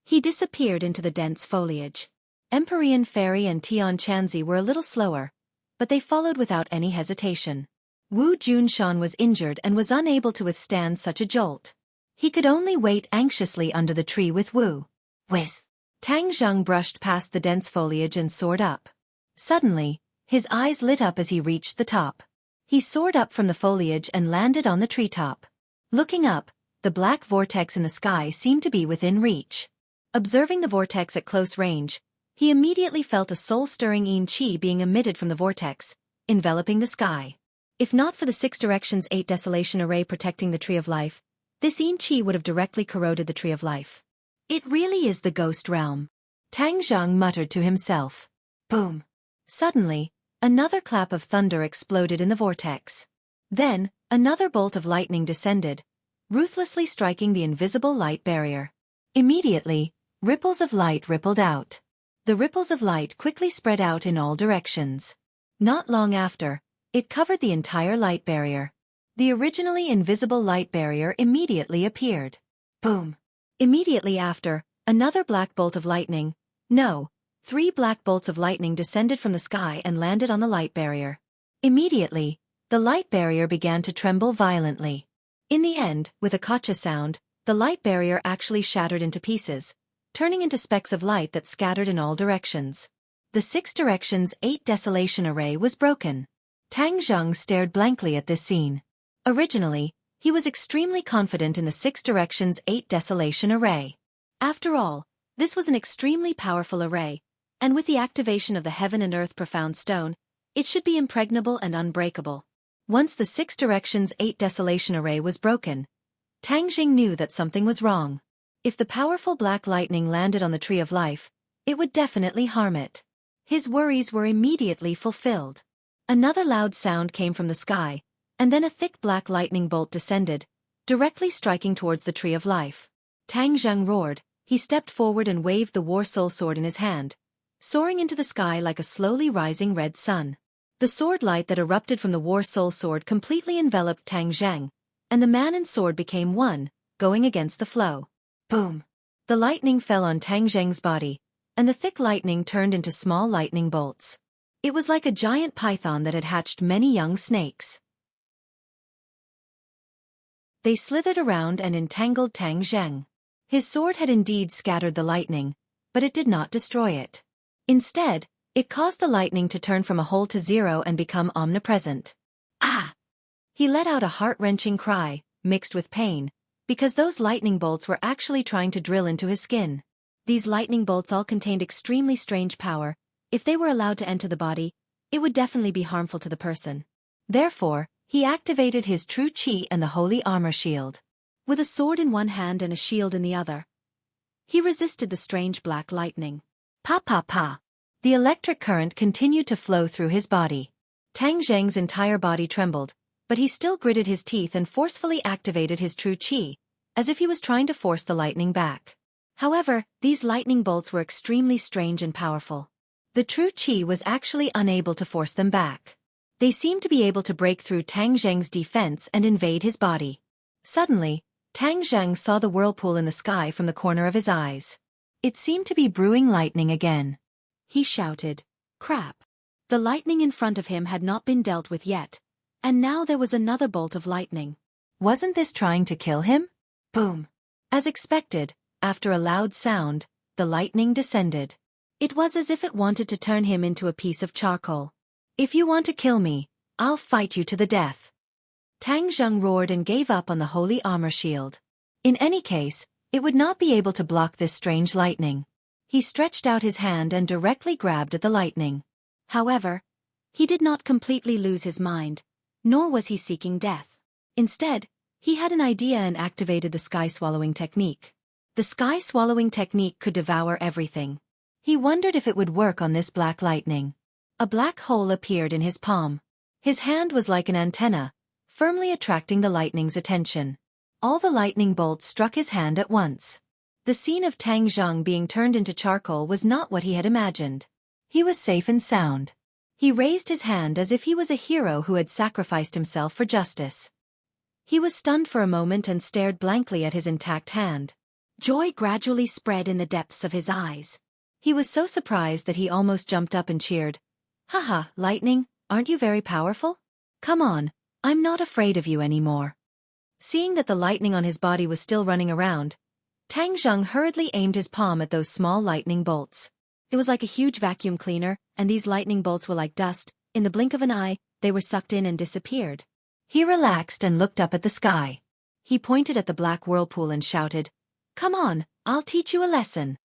[SPEAKER 1] he disappeared into the dense foliage. Empyrean Fairy and Tian Chanzi were a little slower, but they followed without any hesitation. Wu Junshan was injured and was unable to withstand such a jolt. He could only wait anxiously under the tree with Wu. Whiz! Tang Zheng brushed past the dense foliage and soared up. Suddenly, his eyes lit up as he reached the top. He soared up from the foliage and landed on the treetop. Looking up, the black vortex in the sky seemed to be within reach. Observing the vortex at close range, he immediately felt a soul-stirring yin qi being emitted from the vortex, enveloping the sky. If not for the 6 Directions 8 Desolation Array protecting the Tree of Life, this yin qi would have directly corroded the Tree of Life. It really is the ghost realm. Tang Zheng muttered to himself. Boom! Suddenly, another clap of thunder exploded in the vortex. Then, another bolt of lightning descended, ruthlessly striking the invisible light barrier. Immediately, ripples of light rippled out. The ripples of light quickly spread out in all directions. Not long after, it covered the entire light barrier. The originally invisible light barrier immediately appeared. Boom! Immediately after, another black bolt of lightning, 3 black bolts of lightning descended from the sky and landed on the light barrier. Immediately, the light barrier began to tremble violently. In the end, with a kacha sound, the light barrier actually shattered into pieces, turning into specks of light that scattered in all directions. The 6 Directions 8 Desolation Array was broken. Tang Zheng stared blankly at this scene. Originally, he was extremely confident in the 6 Directions 8 Desolation Array. After all, this was an extremely powerful array, and with the activation of the Heaven and Earth Profound Stone, it should be impregnable and unbreakable. Once the 6 Directions 8 Desolation Array was broken, Tang Jing knew that something was wrong. If the powerful black lightning landed on the Tree of Life, it would definitely harm it. His worries were immediately fulfilled. Another loud sound came from the sky, and then a thick black lightning bolt descended, directly striking towards the Tree of Life. Tang Zheng roared. He stepped forward and waved the war soul sword in his hand, soaring into the sky like a slowly rising red sun. The sword light that erupted from the war soul sword completely enveloped Tang Zhang, and the man and sword became one, going against the flow. Boom! The lightning fell on Tang Zhang's body, and the thick lightning turned into small lightning bolts. It was like a giant python that had hatched many young snakes. They slithered around and entangled Tang Zhang. His sword had indeed scattered the lightning, but it did not destroy it. Instead, it caused the lightning to turn from a whole to zero and become omnipresent. Ah! He let out a heart-wrenching cry, mixed with pain, because those lightning bolts were actually trying to drill into his skin. These lightning bolts all contained extremely strange power. If they were allowed to enter the body, it would definitely be harmful to the person. Therefore, he activated his true chi and the holy armor shield. With a sword in one hand and a shield in the other, he resisted the strange black lightning. Pa pa pa! The electric current continued to flow through his body. Tang Zhang's entire body trembled, but he still gritted his teeth and forcefully activated his true chi, as if he was trying to force the lightning back. However, these lightning bolts were extremely strange and powerful. The true chi was actually unable to force them back. They seemed to be able to break through Tang Zhang's defense and invade his body. Suddenly, Tang Zhang saw the whirlpool in the sky from the corner of his eyes. It seemed to be brewing lightning again. He shouted, "Crap!" The lightning in front of him had not been dealt with yet, and now there was another bolt of lightning. Wasn't this trying to kill him? Boom! As expected, after a loud sound, the lightning descended. It was as if it wanted to turn him into a piece of charcoal. "If you want to kill me, I'll fight you to the death." Tang Zhang roared and gave up on the holy armor shield. In any case, it would not be able to block this strange lightning. He stretched out his hand and directly grabbed at the lightning. However, he did not completely lose his mind, nor was he seeking death. Instead, he had an idea and activated the sky-swallowing technique. The sky-swallowing technique could devour everything. He wondered if it would work on this black lightning. A black hole appeared in his palm. His hand was like an antenna, firmly attracting the lightning's attention. All the lightning bolts struck his hand at once. The scene of Tang Zhang being turned into charcoal was not what he had imagined. He was safe and sound. He raised his hand as if he was a hero who had sacrificed himself for justice. He was stunned for a moment and stared blankly at his intact hand. Joy gradually spread in the depths of his eyes. He was so surprised that he almost jumped up and cheered. "Haha, lightning, aren't you very powerful? Come on, I'm not afraid of you anymore." Seeing that the lightning on his body was still running around, Tang Zhang hurriedly aimed his palm at those small lightning bolts. It was like a huge vacuum cleaner, and these lightning bolts were like dust. In the blink of an eye, they were sucked in and disappeared. He relaxed and looked up at the sky. He pointed at the black whirlpool and shouted, "Come on, I'll teach you a lesson."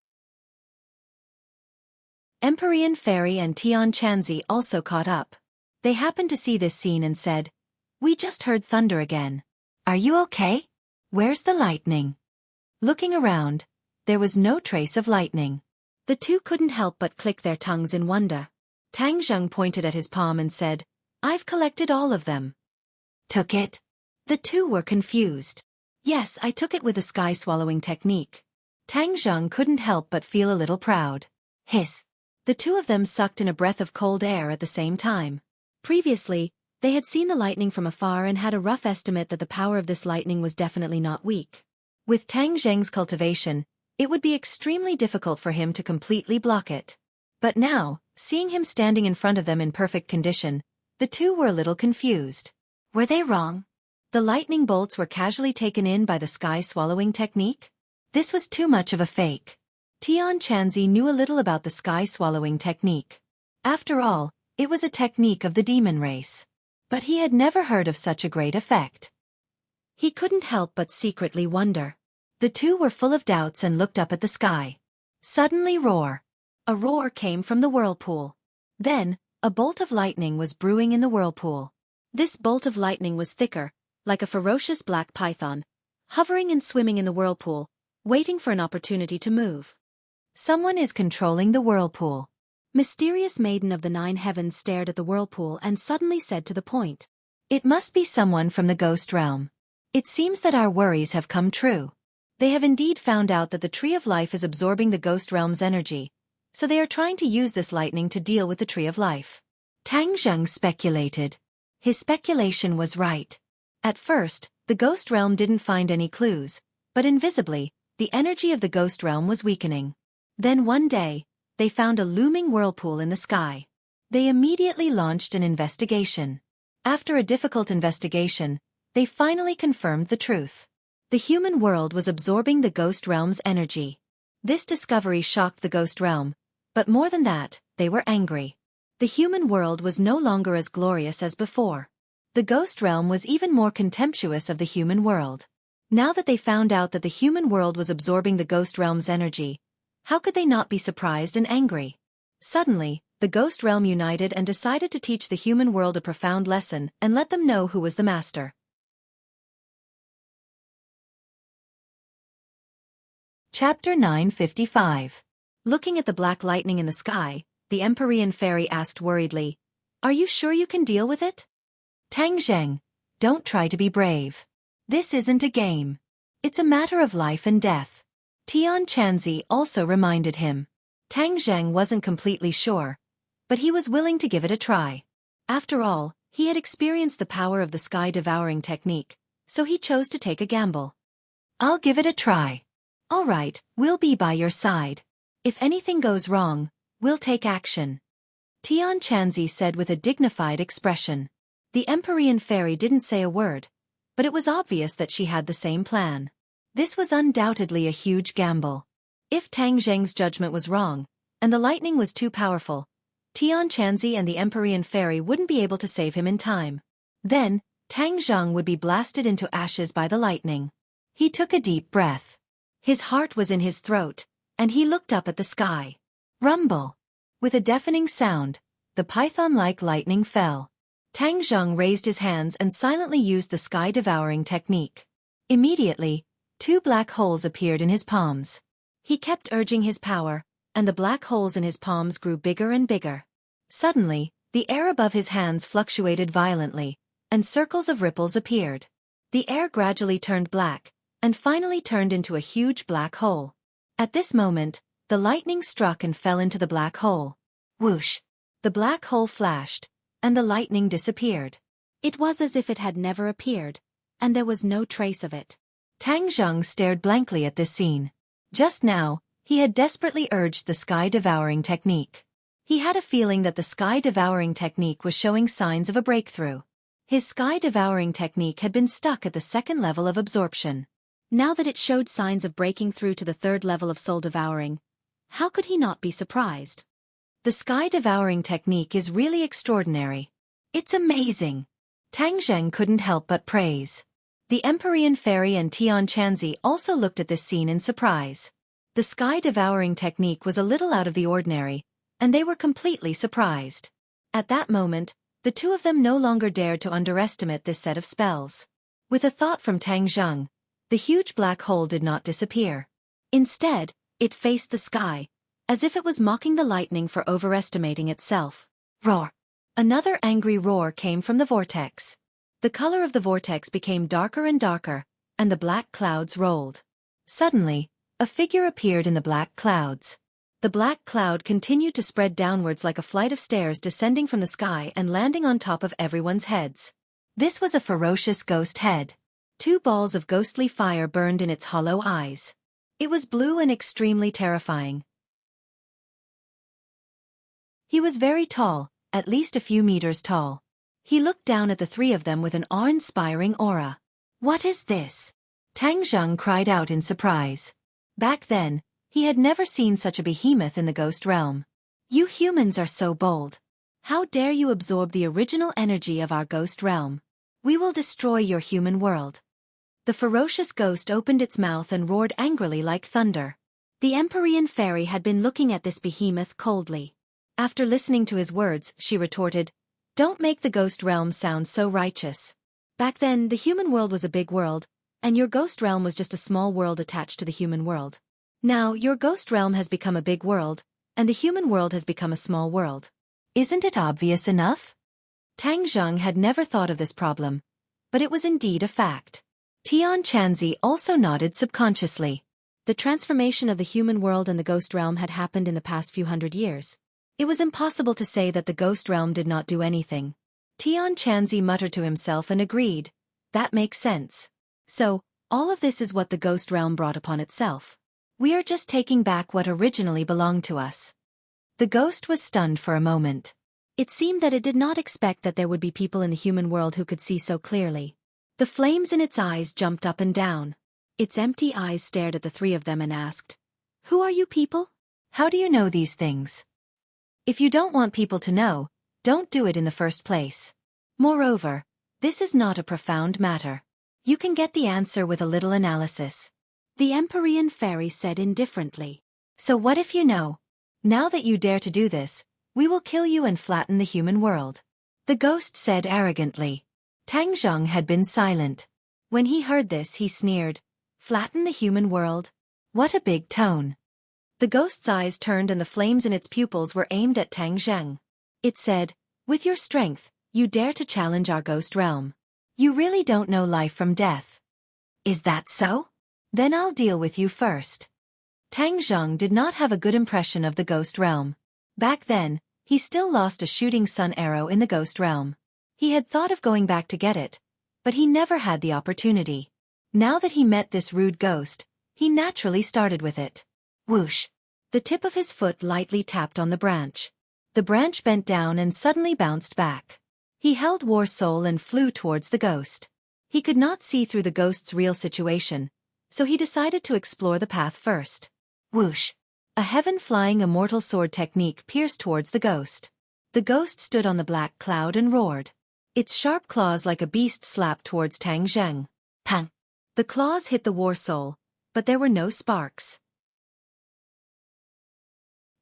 [SPEAKER 1] Empyrean Fairy and Tian Chanzi also caught up. They happened to see this scene and said, "We just heard thunder again. Are you okay? Where's the lightning?" Looking around, there was no trace of lightning. The two couldn't help but click their tongues in wonder. Tang Zhang pointed at his palm and said, "I've collected all of them." "Took it?" The two were confused. "Yes, I took it with the sky-swallowing technique." Tang Zhang couldn't help but feel a little proud. Hiss! The two of them sucked in a breath of cold air at the same time. Previously, they had seen the lightning from afar and had a rough estimate that the power of this lightning was definitely not weak. With Tang Zhang's cultivation, it would be extremely difficult for him to completely block it. But now, seeing him standing in front of them in perfect condition, the two were a little confused. Were they wrong? The lightning bolts were casually taken in by the sky-swallowing technique? This was too much of a fake. Tian Chanzi knew a little about the sky-swallowing technique. After all, it was a technique of the demon race. But he had never heard of such a great effect. He couldn't help but secretly wonder. The two were full of doubts and looked up at the sky. Suddenly roar! A roar came from the whirlpool. Then, a bolt of lightning was brewing in the whirlpool. This bolt of lightning was thicker, like a ferocious black python, hovering and swimming in the whirlpool, waiting for an opportunity to move. Someone is controlling the whirlpool. Mysterious Maiden of the Nine Heavens stared at the whirlpool and suddenly said to the point, "It must be someone from the ghost realm. It seems that our worries have come true." They have indeed found out that the Tree of Life is absorbing the Ghost Realm's energy, so they are trying to use this lightning to deal with the Tree of Life. Tang Zheng speculated. His speculation was right. At first, the Ghost Realm didn't find any clues, but invisibly, the energy of the Ghost Realm was weakening. Then one day, they found a looming whirlpool in the sky. They immediately launched an investigation. After a difficult investigation, they finally confirmed the truth. The human world was absorbing the Ghost Realm's energy. This discovery shocked the Ghost Realm, but more than that, they were angry. The human world was no longer as glorious as before. The Ghost Realm was even more contemptuous of the human world. Now that they found out that the human world was absorbing the Ghost Realm's energy, how could they not be surprised and angry? Suddenly, the Ghost Realm united and decided to teach the human world a profound lesson and let them know who was the master. Chapter 955. Looking at the black lightning in the sky, the Empyrean fairy asked worriedly, "Are you sure you can deal with it?" Tang Zheng, don't try to be brave. This isn't a game. It's a matter of life and death. Tian Chanzi also reminded him. Tang Zheng wasn't completely sure, but he was willing to give it a try. After all, he had experienced the power of the sky-devouring technique, so he chose to take a gamble. "I'll give it a try." "All right, we'll be by your side. If anything goes wrong, we'll take action," Tian Chanzi said with a dignified expression. The Empyrean fairy didn't say a word, but it was obvious that she had the same plan. This was undoubtedly a huge gamble. If Tang Zheng's judgment was wrong, and the lightning was too powerful, Tian Chanzi and the Empyrean fairy wouldn't be able to save him in time. Then, Tang Zheng would be blasted into ashes by the lightning. He took a deep breath. His heart was in his throat, and he looked up at the sky. Rumble! With a deafening sound, the python-like lightning fell. Tang Zheng raised his hands and silently used the sky-devouring technique. Immediately, 2 black holes appeared in his palms. He kept urging his power, and the black holes in his palms grew bigger and bigger. Suddenly, the air above his hands fluctuated violently, and circles of ripples appeared. The air gradually turned black, and finally turned into a huge black hole. At this moment, the lightning struck and fell into the black hole. Whoosh! The black hole flashed, and the lightning disappeared. It was as if it had never appeared, and there was no trace of it. Tang Zheng stared blankly at this scene. Just now, he had desperately urged the sky-devouring technique. He had a feeling that the sky-devouring technique was showing signs of a breakthrough. His sky-devouring technique had been stuck at the 2nd level of absorption. Now that it showed signs of breaking through to the 3rd level of soul-devouring, how could he not be surprised? The sky-devouring technique is really extraordinary. It's amazing. Tang Zheng couldn't help but praise. The Empyrean fairy and Tian Chanzi also looked at this scene in surprise. The sky-devouring technique was a little out of the ordinary, and they were completely surprised. At that moment, the two of them no longer dared to underestimate this set of spells. With a thought from Tang Zheng, the huge black hole did not disappear. Instead, it faced the sky, as if it was mocking the lightning for overestimating itself. Roar! Another angry roar came from the vortex. The color of the vortex became darker and darker, and the black clouds rolled. Suddenly, a figure appeared in the black clouds. The black cloud continued to spread downwards like a flight of stairs descending from the sky and landing on top of everyone's heads. This was a ferocious ghost head. 2 balls of ghostly fire burned in its hollow eyes. It was blue and extremely terrifying. He was very tall, at least a few meters tall. He looked down at the 3 of them with an awe-inspiring aura. "What is this?" Tang Zheng cried out in surprise. Back then, he had never seen such a behemoth in the ghost realm. "You humans are so bold. How dare you absorb the original energy of our ghost realm? We will destroy your human world." The ferocious ghost opened its mouth and roared angrily like thunder. The Empyrean fairy had been looking at this behemoth coldly. After listening to his words, she retorted, "Don't make the ghost realm sound so righteous. Back then, the human world was a big world, and your ghost realm was just a small world attached to the human world. Now, your ghost realm has become a big world, and the human world has become a small world. Isn't it obvious enough?" Tang Zheng had never thought of this problem, but it was indeed a fact. Tian Chanzi also nodded subconsciously. The transformation of the human world and the ghost realm had happened in the past few hundred years. It was impossible to say that the ghost realm did not do anything. Tian Chanzi muttered to himself and agreed. That makes sense. So, all of this is what the ghost realm brought upon itself. We are just taking back what originally belonged to us. The ghost was stunned for a moment. It seemed that it did not expect that there would be people in the human world who could see so clearly. The flames in its eyes jumped up and down. Its empty eyes stared at the three of them and asked, "Who are you people? How do you know these things? If you don't want people to know, don't do it in the first place. Moreover, this is not a profound matter. You can get the answer with a little analysis." The Empyrean fairy said indifferently. "So what if you know? Now that you dare to do this, we will kill you and flatten the human world." The ghost said arrogantly. Tang Zhang had been silent. When he heard this, he sneered. "Flatten the human world? What a big tone." The ghost's eyes turned and the flames in its pupils were aimed at Tang Zhang. It said, "With your strength, you dare to challenge our ghost realm. You really don't know life from death. Is that so? Then I'll deal with you first." Tang Zhang did not have a good impression of the ghost realm. Back then, he still lost a shooting sun arrow in the ghost realm. He had thought of going back to get it, but he never had the opportunity. Now that he met this rude ghost, he naturally started with it. Whoosh! The tip of his foot lightly tapped on the branch. The branch bent down and suddenly bounced back. He held War Soul and flew towards the ghost. He could not see through the ghost's real situation, so he decided to explore the path first. Whoosh! A heaven-flying immortal sword technique pierced towards the ghost. The ghost stood on the black cloud and roared. Its sharp claws like a beast slapped towards Tang Zheng. Pang! The claws hit the War Soul, but there were no sparks.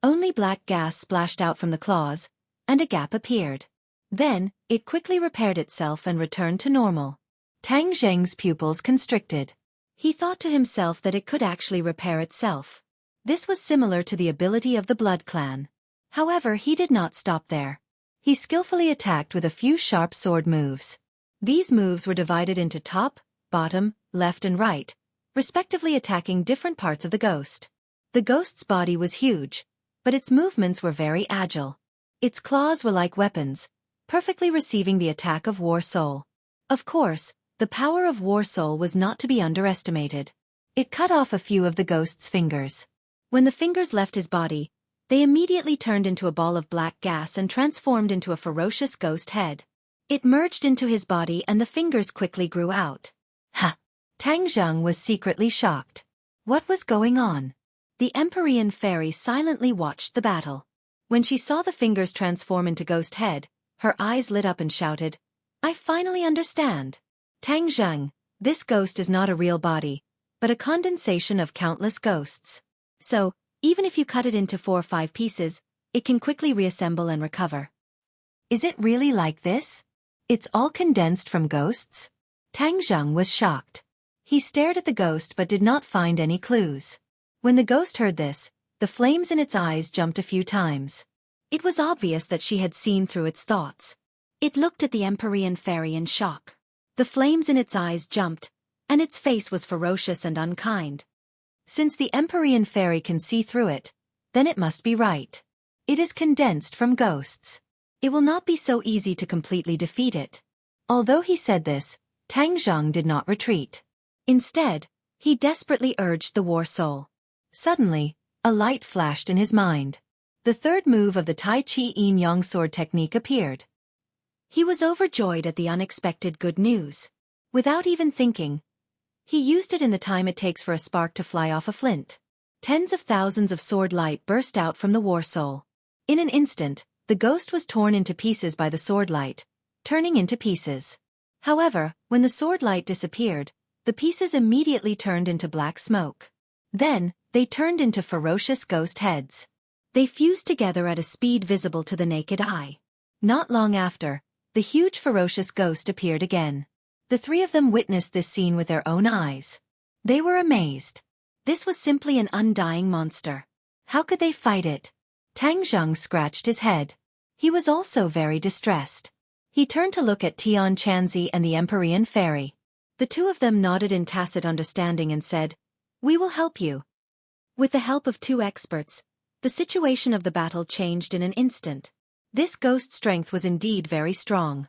[SPEAKER 1] Only black gas splashed out from the claws, and a gap appeared. Then, it quickly repaired itself and returned to normal. Tang Zheng's pupils constricted. He thought to himself that it could actually repair itself. This was similar to the ability of the Blood Clan. However, he did not stop there. He skillfully attacked with a few sharp sword moves. These moves were divided into top, bottom, left and right, respectively attacking different parts of the ghost. The ghost's body was huge, but its movements were very agile. Its claws were like weapons, perfectly receiving the attack of War Soul. Of course, the power of War Soul was not to be underestimated. It cut off a few of the ghost's fingers. When the fingers left his body, they immediately turned into a ball of black gas and transformed into a ferocious ghost head. It merged into his body and the fingers quickly grew out. Ha! Tang Zheng was secretly shocked. What was going on? The Empyrean fairy silently watched the battle. When she saw the fingers transform into ghost head, her eyes lit up and shouted, "I finally understand. Tang Zheng, this ghost is not a real body, but a condensation of countless ghosts. So, even if you cut it into 4 or 5 pieces, it can quickly reassemble and recover." Is it really like this? It's all condensed from ghosts? Tang Zheng was shocked. He stared at the ghost but did not find any clues. When the ghost heard this, the flames in its eyes jumped a few times. It was obvious that she had seen through its thoughts. It looked at the Empyrean fairy in shock. The flames in its eyes jumped, and its face was ferocious and unkind. Since the Empyrean fairy can see through it, then it must be right. It is condensed from ghosts. It will not be so easy to completely defeat it. Although he said this, Tang Zheng did not retreat. Instead, he desperately urged the War Soul. Suddenly, a light flashed in his mind. The third move of the Tai Chi Yin Yang sword technique appeared. He was overjoyed at the unexpected good news. Without even thinking, he used it in the time it takes for a spark to fly off a flint. Tens of thousands of sword light burst out from the War Soul. In an instant, the ghost was torn into pieces by the sword light, turning into pieces. However, when the sword light disappeared, the pieces immediately turned into black smoke. Then, they turned into ferocious ghost heads. They fused together at a speed visible to the naked eye. Not long after, the huge ferocious ghost appeared again. The three of them witnessed this scene with their own eyes. They were amazed. This was simply an undying monster. How could they fight it? Tang Zheng scratched his head. He was also very distressed. He turned to look at Tian Chanzi and the Empyrean fairy. The two of them nodded in tacit understanding and said, "We will help you." With the help of two experts, the situation of the battle changed in an instant. This ghost strength was indeed very strong.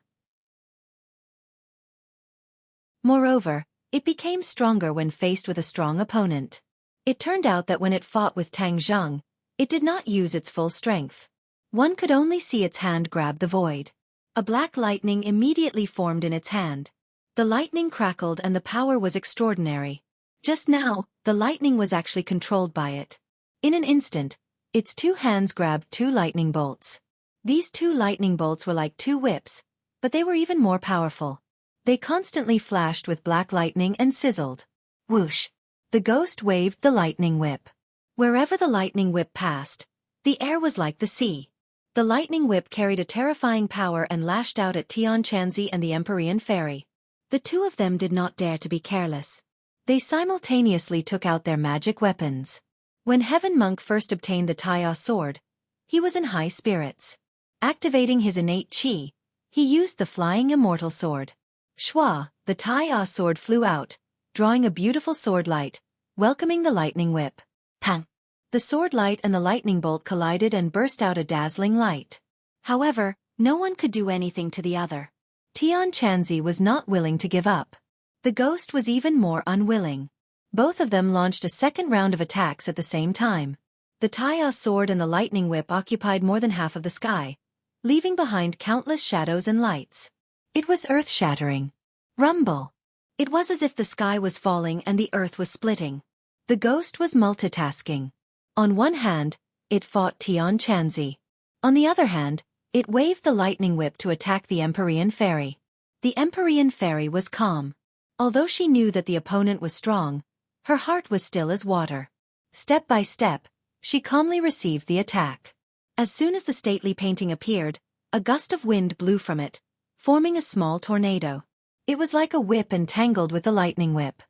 [SPEAKER 1] Moreover, it became stronger when faced with a strong opponent. It turned out that when it fought with Tang Zhang, it did not use its full strength. One could only see its hand grab the void. A black lightning immediately formed in its hand. The lightning crackled and the power was extraordinary. Just now, the lightning was actually controlled by it. In an instant, its two hands grabbed two lightning bolts. These two lightning bolts were like two whips, but they were even more powerful. They constantly flashed with black lightning and sizzled. Whoosh! The ghost waved the lightning whip. Wherever the lightning whip passed, the air was like the sea. The lightning whip carried a terrifying power and lashed out at Tian Chanzi and the Empyrean Fairy. The two of them did not dare to be careless. They simultaneously took out their magic weapons. When Heaven Monk first obtained the Taiya sword, he was in high spirits. Activating his innate qi, he used the flying immortal sword. Shua, the Taiya sword flew out, drawing a beautiful sword light, welcoming the lightning whip. Pang! The sword light and the lightning bolt collided and burst out a dazzling light. However, no one could do anything to the other. Tian Chanzi was not willing to give up. The ghost was even more unwilling. Both of them launched a second round of attacks at the same time. The Taiya sword and the lightning whip occupied more than half of the sky, leaving behind countless shadows and lights. It was earth-shattering. Rumble! It was as if the sky was falling and the earth was splitting. The ghost was multitasking. On one hand, it fought Tian Chanzi. On the other hand, it waved the lightning whip to attack the Empyrean Fairy. The Empyrean Fairy was calm. Although she knew that the opponent was strong, her heart was still as water. Step by step, she calmly received the attack. As soon as the stately painting appeared, a gust of wind blew from it, forming a small tornado. It was like a whip entangled with the lightning whip.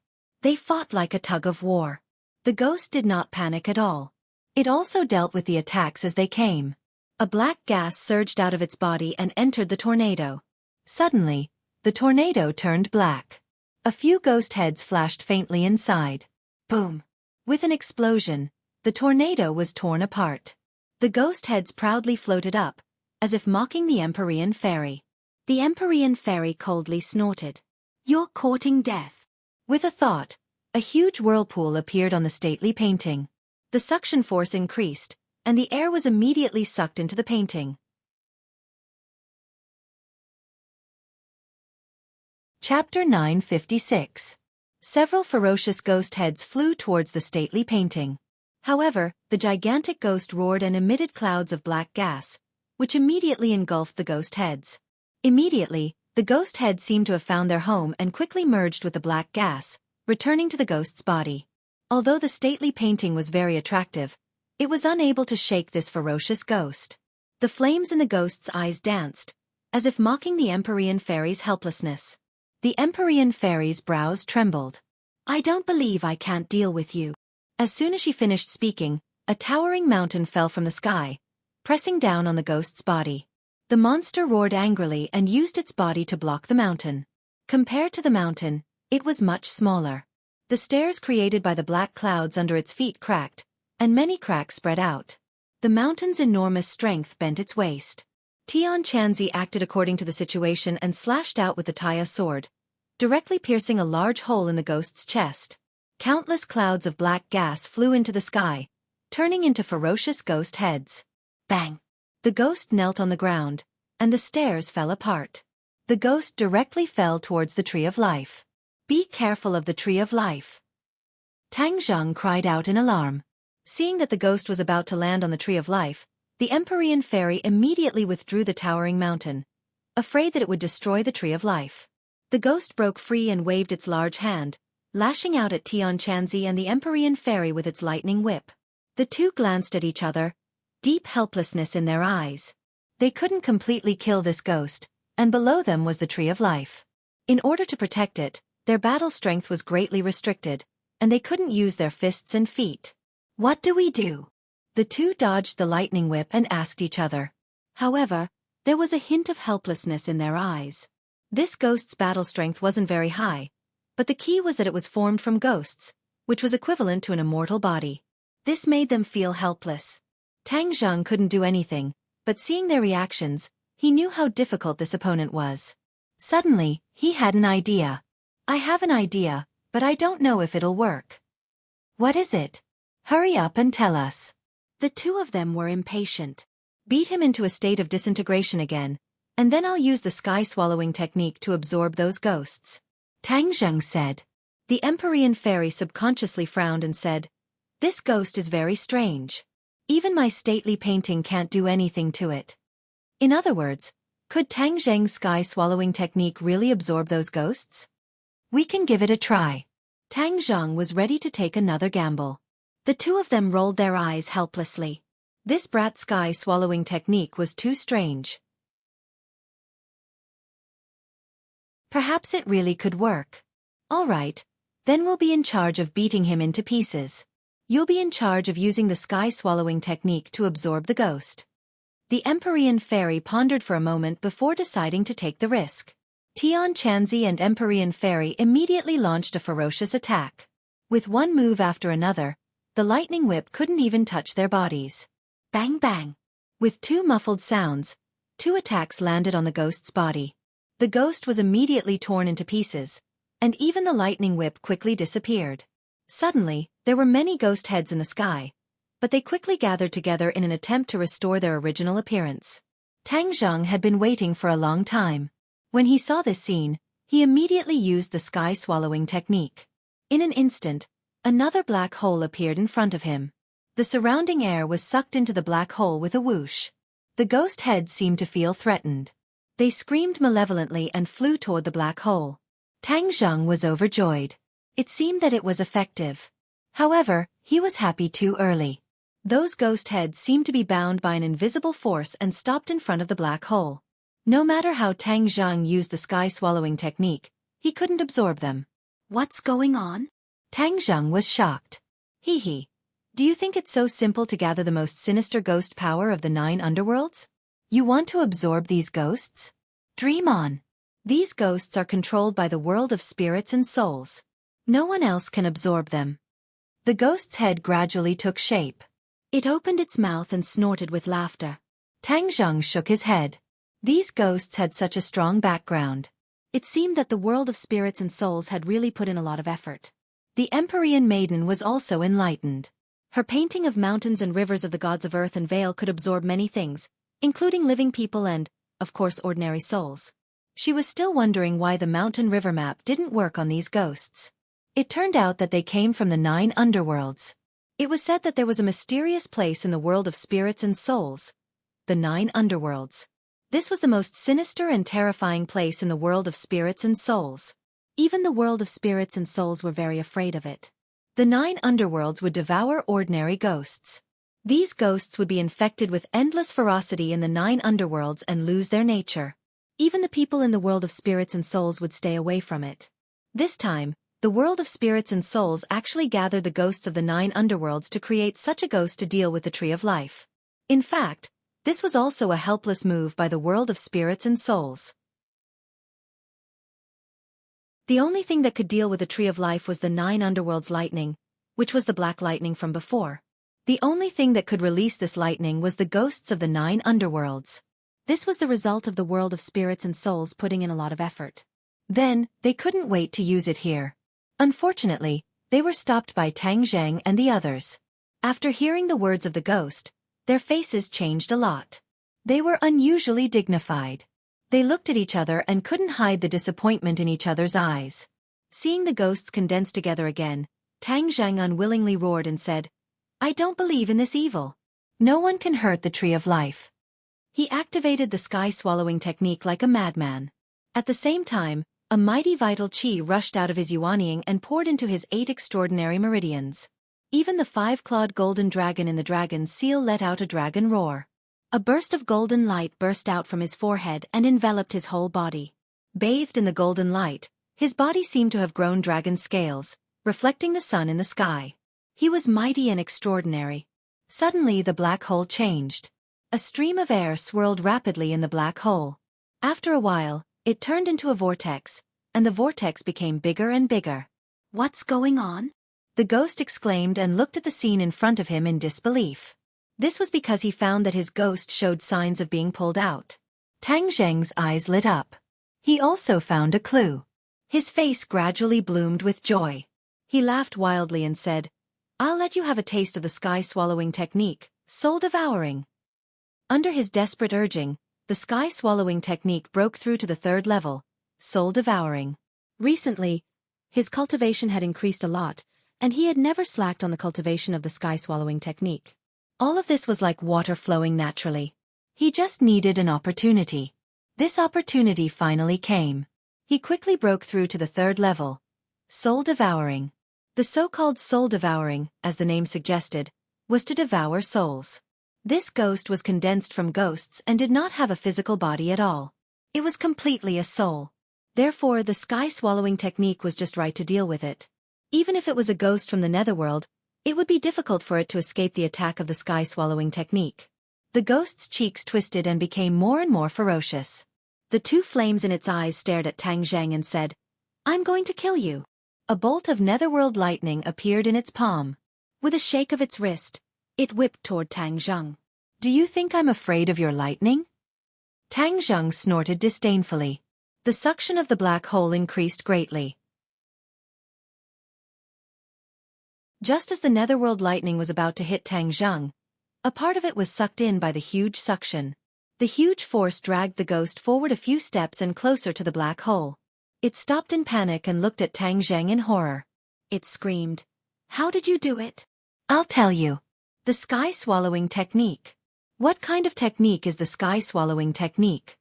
[SPEAKER 1] They fought like a tug of war. The ghost did not panic at all. It also dealt with the attacks as they came. A black gas surged out of its body and entered the tornado. Suddenly, the tornado turned black. A few ghost heads flashed faintly inside. Boom! With an explosion, the tornado was torn apart. The ghost heads proudly floated up, as if mocking the Empyrean Fairy. The Empyrean Fairy coldly snorted. "You're courting death." With a thought, a huge whirlpool appeared on the stately painting. The suction force increased, and the air was immediately sucked into the painting. Chapter 956. Several ferocious ghost heads flew towards the stately painting. However, the gigantic ghost roared and emitted clouds of black gas, which immediately engulfed the ghost heads. Immediately, the ghost heads seemed to have found their home and quickly merged with the black gas, returning to the ghost's body. Although the stately painting was very attractive, it was unable to shake this ferocious ghost. The flames in the ghost's eyes danced, as if mocking the Empyrean Fairy's helplessness. The Empyrean Fairy's brows trembled. "I don't believe I can't deal with you." As soon as she finished speaking, a towering mountain fell from the sky, pressing down on the ghost's body. The monster roared angrily and used its body to block the mountain. Compared to the mountain, it was much smaller. The stairs created by the black clouds under its feet cracked, and many cracks spread out. The mountain's enormous strength bent its waist. Tian Chanzi acted according to the situation and slashed out with the Taiya sword, directly piercing a large hole in the ghost's chest. Countless clouds of black gas flew into the sky, turning into ferocious ghost heads. Bang! The ghost knelt on the ground, and the stairs fell apart. The ghost directly fell towards the Tree of Life. "Be careful of the Tree of Life." Tang Zhang cried out in alarm. Seeing that the ghost was about to land on the Tree of Life, the Empyrean Fairy immediately withdrew the towering mountain, afraid that it would destroy the Tree of Life. The ghost broke free and waved its large hand, lashing out at Tian Chanzi and the Empyrean Fairy with its lightning whip. The two glanced at each other, deep helplessness in their eyes. They couldn't completely kill this ghost, and below them was the Tree of Life. In order to protect it, their battle strength was greatly restricted, and they couldn't use their fists and feet. "What do we do?" The two dodged the lightning whip and asked each other. However, there was a hint of helplessness in their eyes. This ghost's battle strength wasn't very high, but the key was that it was formed from ghosts, which was equivalent to an immortal body. This made them feel helpless. Tang Zhang couldn't do anything, but seeing their reactions, he knew how difficult this opponent was. Suddenly, he had an idea. I have an idea, but I don't know if it'll work. What is it? Hurry up and tell us. The two of them were impatient. Beat him into a state of disintegration again, and then I'll use the sky-swallowing technique to absorb those ghosts. Tang Zheng said. The Empyrean fairy subconsciously frowned and said, "This ghost is very strange. Even my stately painting can't do anything to it." In other words, could Tang Zheng's sky-swallowing technique really absorb those ghosts? We can give it a try. Tang Zheng was ready to take another gamble. The two of them rolled their eyes helplessly. This brat sky-swallowing technique was too strange. Perhaps it really could work. All right, then we'll be in charge of beating him into pieces. You'll be in charge of using the sky-swallowing technique to absorb the ghost. The Empyrean fairy pondered for a moment before deciding to take the risk. Tian Chanzi and Empyrean fairy immediately launched a ferocious attack. With one move after another, the lightning whip couldn't even touch their bodies. Bang bang! With two muffled sounds, two attacks landed on the ghost's body. The ghost was immediately torn into pieces, and even the lightning whip quickly disappeared. Suddenly, there were many ghost heads in the sky, but they quickly gathered together in an attempt to restore their original appearance. Tang Zheng had been waiting for a long time. When he saw this scene, he immediately used the sky-swallowing technique. In an instant, another black hole appeared in front of him. The surrounding air was sucked into the black hole with a whoosh. The ghost heads seemed to feel threatened. They screamed malevolently and flew toward the black hole. Tang Zheng was overjoyed. It seemed that it was effective. However, he was happy too early. Those ghost heads seemed to be bound by an invisible force and stopped in front of the black hole. No matter how Tang Zheng used the sky-swallowing technique, he couldn't absorb them. What's going on? Tang Zheng was shocked. Hee. Do you think it's so simple to gather the most sinister ghost power of the 9 underworlds? You want to absorb these ghosts? Dream on. These ghosts are controlled by the world of spirits and souls. No one else can absorb them. The ghost's head gradually took shape. It opened its mouth and snorted with laughter. Tang Zheng shook his head. These ghosts had such a strong background. It seemed that the world of spirits and souls had really put in a lot of effort. The Empyrean maiden was also enlightened. Her painting of mountains and rivers of the gods of earth and Vale could absorb many things, including living people and, of course, ordinary souls. She was still wondering why the mountain-river map didn't work on these ghosts. It turned out that they came from the 9 underworlds. It was said that there was a mysterious place in the world of spirits and souls, the 9 underworlds. This was the most sinister and terrifying place in the world of spirits and souls. Even the world of spirits and souls were very afraid of it. The 9 underworlds would devour ordinary ghosts. These ghosts would be infected with endless ferocity in the 9 underworlds and lose their nature. Even the people in the world of spirits and souls would stay away from it. This time, the world of spirits and souls actually gathered the ghosts of the 9 underworlds to create such a ghost to deal with the Tree of Life. In fact, this was also a helpless move by the world of spirits and souls. The only thing that could deal with the Tree of Life was the 9 underworlds lightning, which was the black lightning from before. The only thing that could release this lightning was the ghosts of the 9 underworlds. This was the result of the world of spirits and souls putting in a lot of effort. Then, they couldn't wait to use it here. Unfortunately, they were stopped by Tang Zheng and the others. After hearing the words of the ghost, their faces changed a lot. They were unusually dignified. They looked at each other and couldn't hide the disappointment in each other's eyes. Seeing the ghosts condense together again, Tang Zheng unwillingly roared and said, "I don't believe in this evil. No one can hurt the Tree of Life." He activated the sky-swallowing technique like a madman. At the same time, a mighty vital qi rushed out of his yuanying and poured into his 8 extraordinary meridians. Even the 5-clawed golden dragon in the dragon's seal let out a dragon roar. A burst of golden light burst out from his forehead and enveloped his whole body. Bathed in the golden light, his body seemed to have grown dragon scales, reflecting the sun in the sky. He was mighty and extraordinary. Suddenly the black hole changed. A stream of air swirled rapidly in the black hole. After a while, it turned into a vortex, and the vortex became bigger and bigger. "What's going on?" the ghost exclaimed and looked at the scene in front of him in disbelief. This was because he found that his ghost showed signs of being pulled out. Tang Zheng's eyes lit up. He also found a clue. His face gradually bloomed with joy. He laughed wildly and said, "I'll let you have a taste of the sky-swallowing technique, soul devouring." Under his desperate urging, the sky-swallowing technique broke through to the third level, soul devouring. Recently, his cultivation had increased a lot, and he had never slacked on the cultivation of the sky-swallowing technique. All of this was like water flowing naturally. He just needed an opportunity. This opportunity finally came. He quickly broke through to the third level, soul devouring. The so-called soul devouring, as the name suggested, was to devour souls. This ghost was condensed from ghosts and did not have a physical body at all. It was completely a soul. Therefore, the sky-swallowing technique was just right to deal with it. Even if it was a ghost from the netherworld, it would be difficult for it to escape the attack of the sky-swallowing technique. The ghost's cheeks twisted and became more and more ferocious. The two flames in its eyes stared at Tang Zheng and said, "I'm going to kill you." A bolt of netherworld lightning appeared in its palm. With a shake of its wrist, it whipped toward Tang Zheng. "Do you think I'm afraid of your lightning?" Tang Zheng snorted disdainfully. The suction of the black hole increased greatly. Just as the netherworld lightning was about to hit Tang Zheng, a part of it was sucked in by the huge suction. The huge force dragged the ghost forward a few steps and closer to the black hole. It stopped in panic and looked at Tang Zheng in horror. It screamed, "How did you do it?" "I'll tell you. The sky-swallowing technique." "What kind of technique is the sky-swallowing technique?"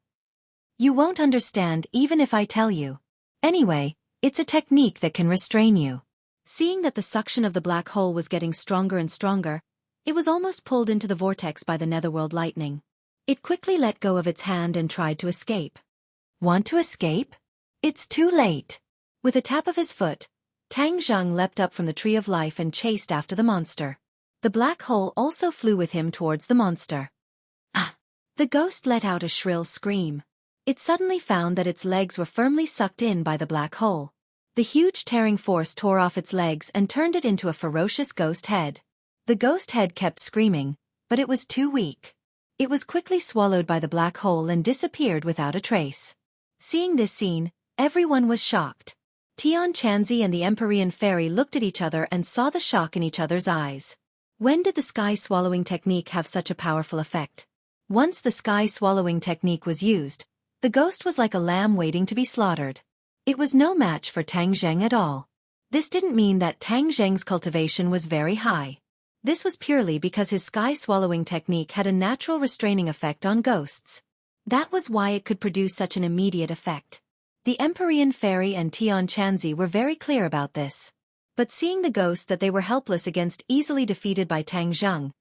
[SPEAKER 1] "You won't understand even if I tell you. Anyway, it's a technique that can restrain you." Seeing that the suction of the black hole was getting stronger and stronger, it was almost pulled into the vortex by the netherworld lightning. It quickly let go of its hand and tried to escape. "Want to escape? It's too late." With a tap of his foot, Tang Zheng leapt up from the tree of life and chased after the monster. The black hole also flew with him towards the monster. "Ah!" The ghost let out a shrill scream. It suddenly found that its legs were firmly sucked in by the black hole. The huge tearing force tore off its legs and turned it into a ferocious ghost head. The ghost head kept screaming, but it was too weak. It was quickly swallowed by the black hole and disappeared without a trace. Seeing this scene, everyone was shocked. Tian Chanzi and the Empyrean Fairy looked at each other and saw the shock in each other's eyes. When did the sky-swallowing technique have such a powerful effect? Once the sky-swallowing technique was used, the ghost was like a lamb waiting to be slaughtered. It was no match for Tang Zheng at all. This didn't mean that Tang Zheng's cultivation was very high. This was purely because his sky-swallowing technique had a natural restraining effect on ghosts. That was why it could produce such an immediate effect. The Empyrean Fairy and Tian Chanzi were very clear about this. But seeing the ghost that they were helpless against easily defeated by Tang Zheng,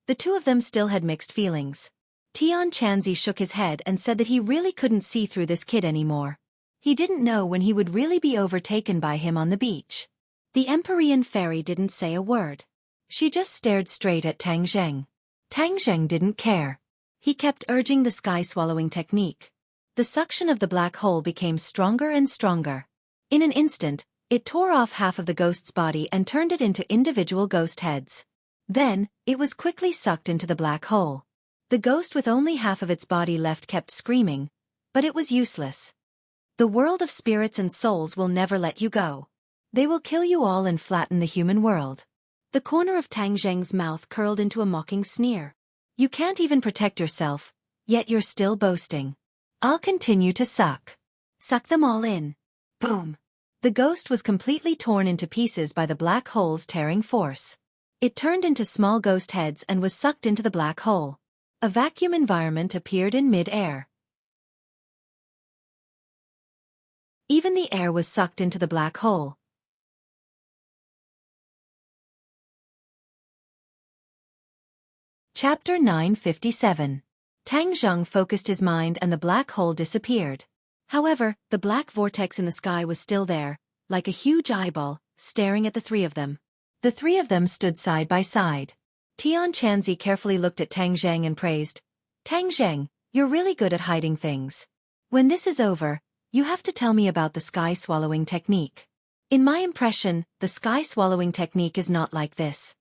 [SPEAKER 1] the two of them still had mixed feelings. Tian Chanzi shook his head and said that he really couldn't see through this kid anymore. He didn't know when he would really be overtaken by him on the beach. The Empyrean Fairy didn't say a word. She just stared straight at Tang Zheng. Tang Zheng didn't care. He kept urging the sky-swallowing technique. The suction of the black hole became stronger and stronger. In an instant, it tore off half of the ghost's body and turned it into individual ghost heads. Then, it was quickly sucked into the black hole. The ghost with only half of its body left kept screaming, but it was useless. The world of spirits and souls will never let you go. They will kill you all and flatten the human world. The corner of Tang Zheng's mouth curled into a mocking sneer. You can't even protect yourself, yet you're still boasting. I'll continue to suck. Suck them all in. Boom. The ghost was completely torn into pieces by the black hole's tearing force. It turned into small ghost heads and was sucked into the black hole. A vacuum environment appeared in mid-air. Even the air was sucked into the black hole. Chapter 957. Tang Zheng focused his mind and the black hole disappeared. However, the black vortex in the sky was still there, like a huge eyeball, staring at the three of them. The three of them stood side by side. Tian Chanzi carefully looked at Tang Zheng and praised, "Tang Zheng, you're really good at hiding things. When this is over, You have to tell me about the sky-swallowing technique. In my impression, the sky-swallowing technique is not like this.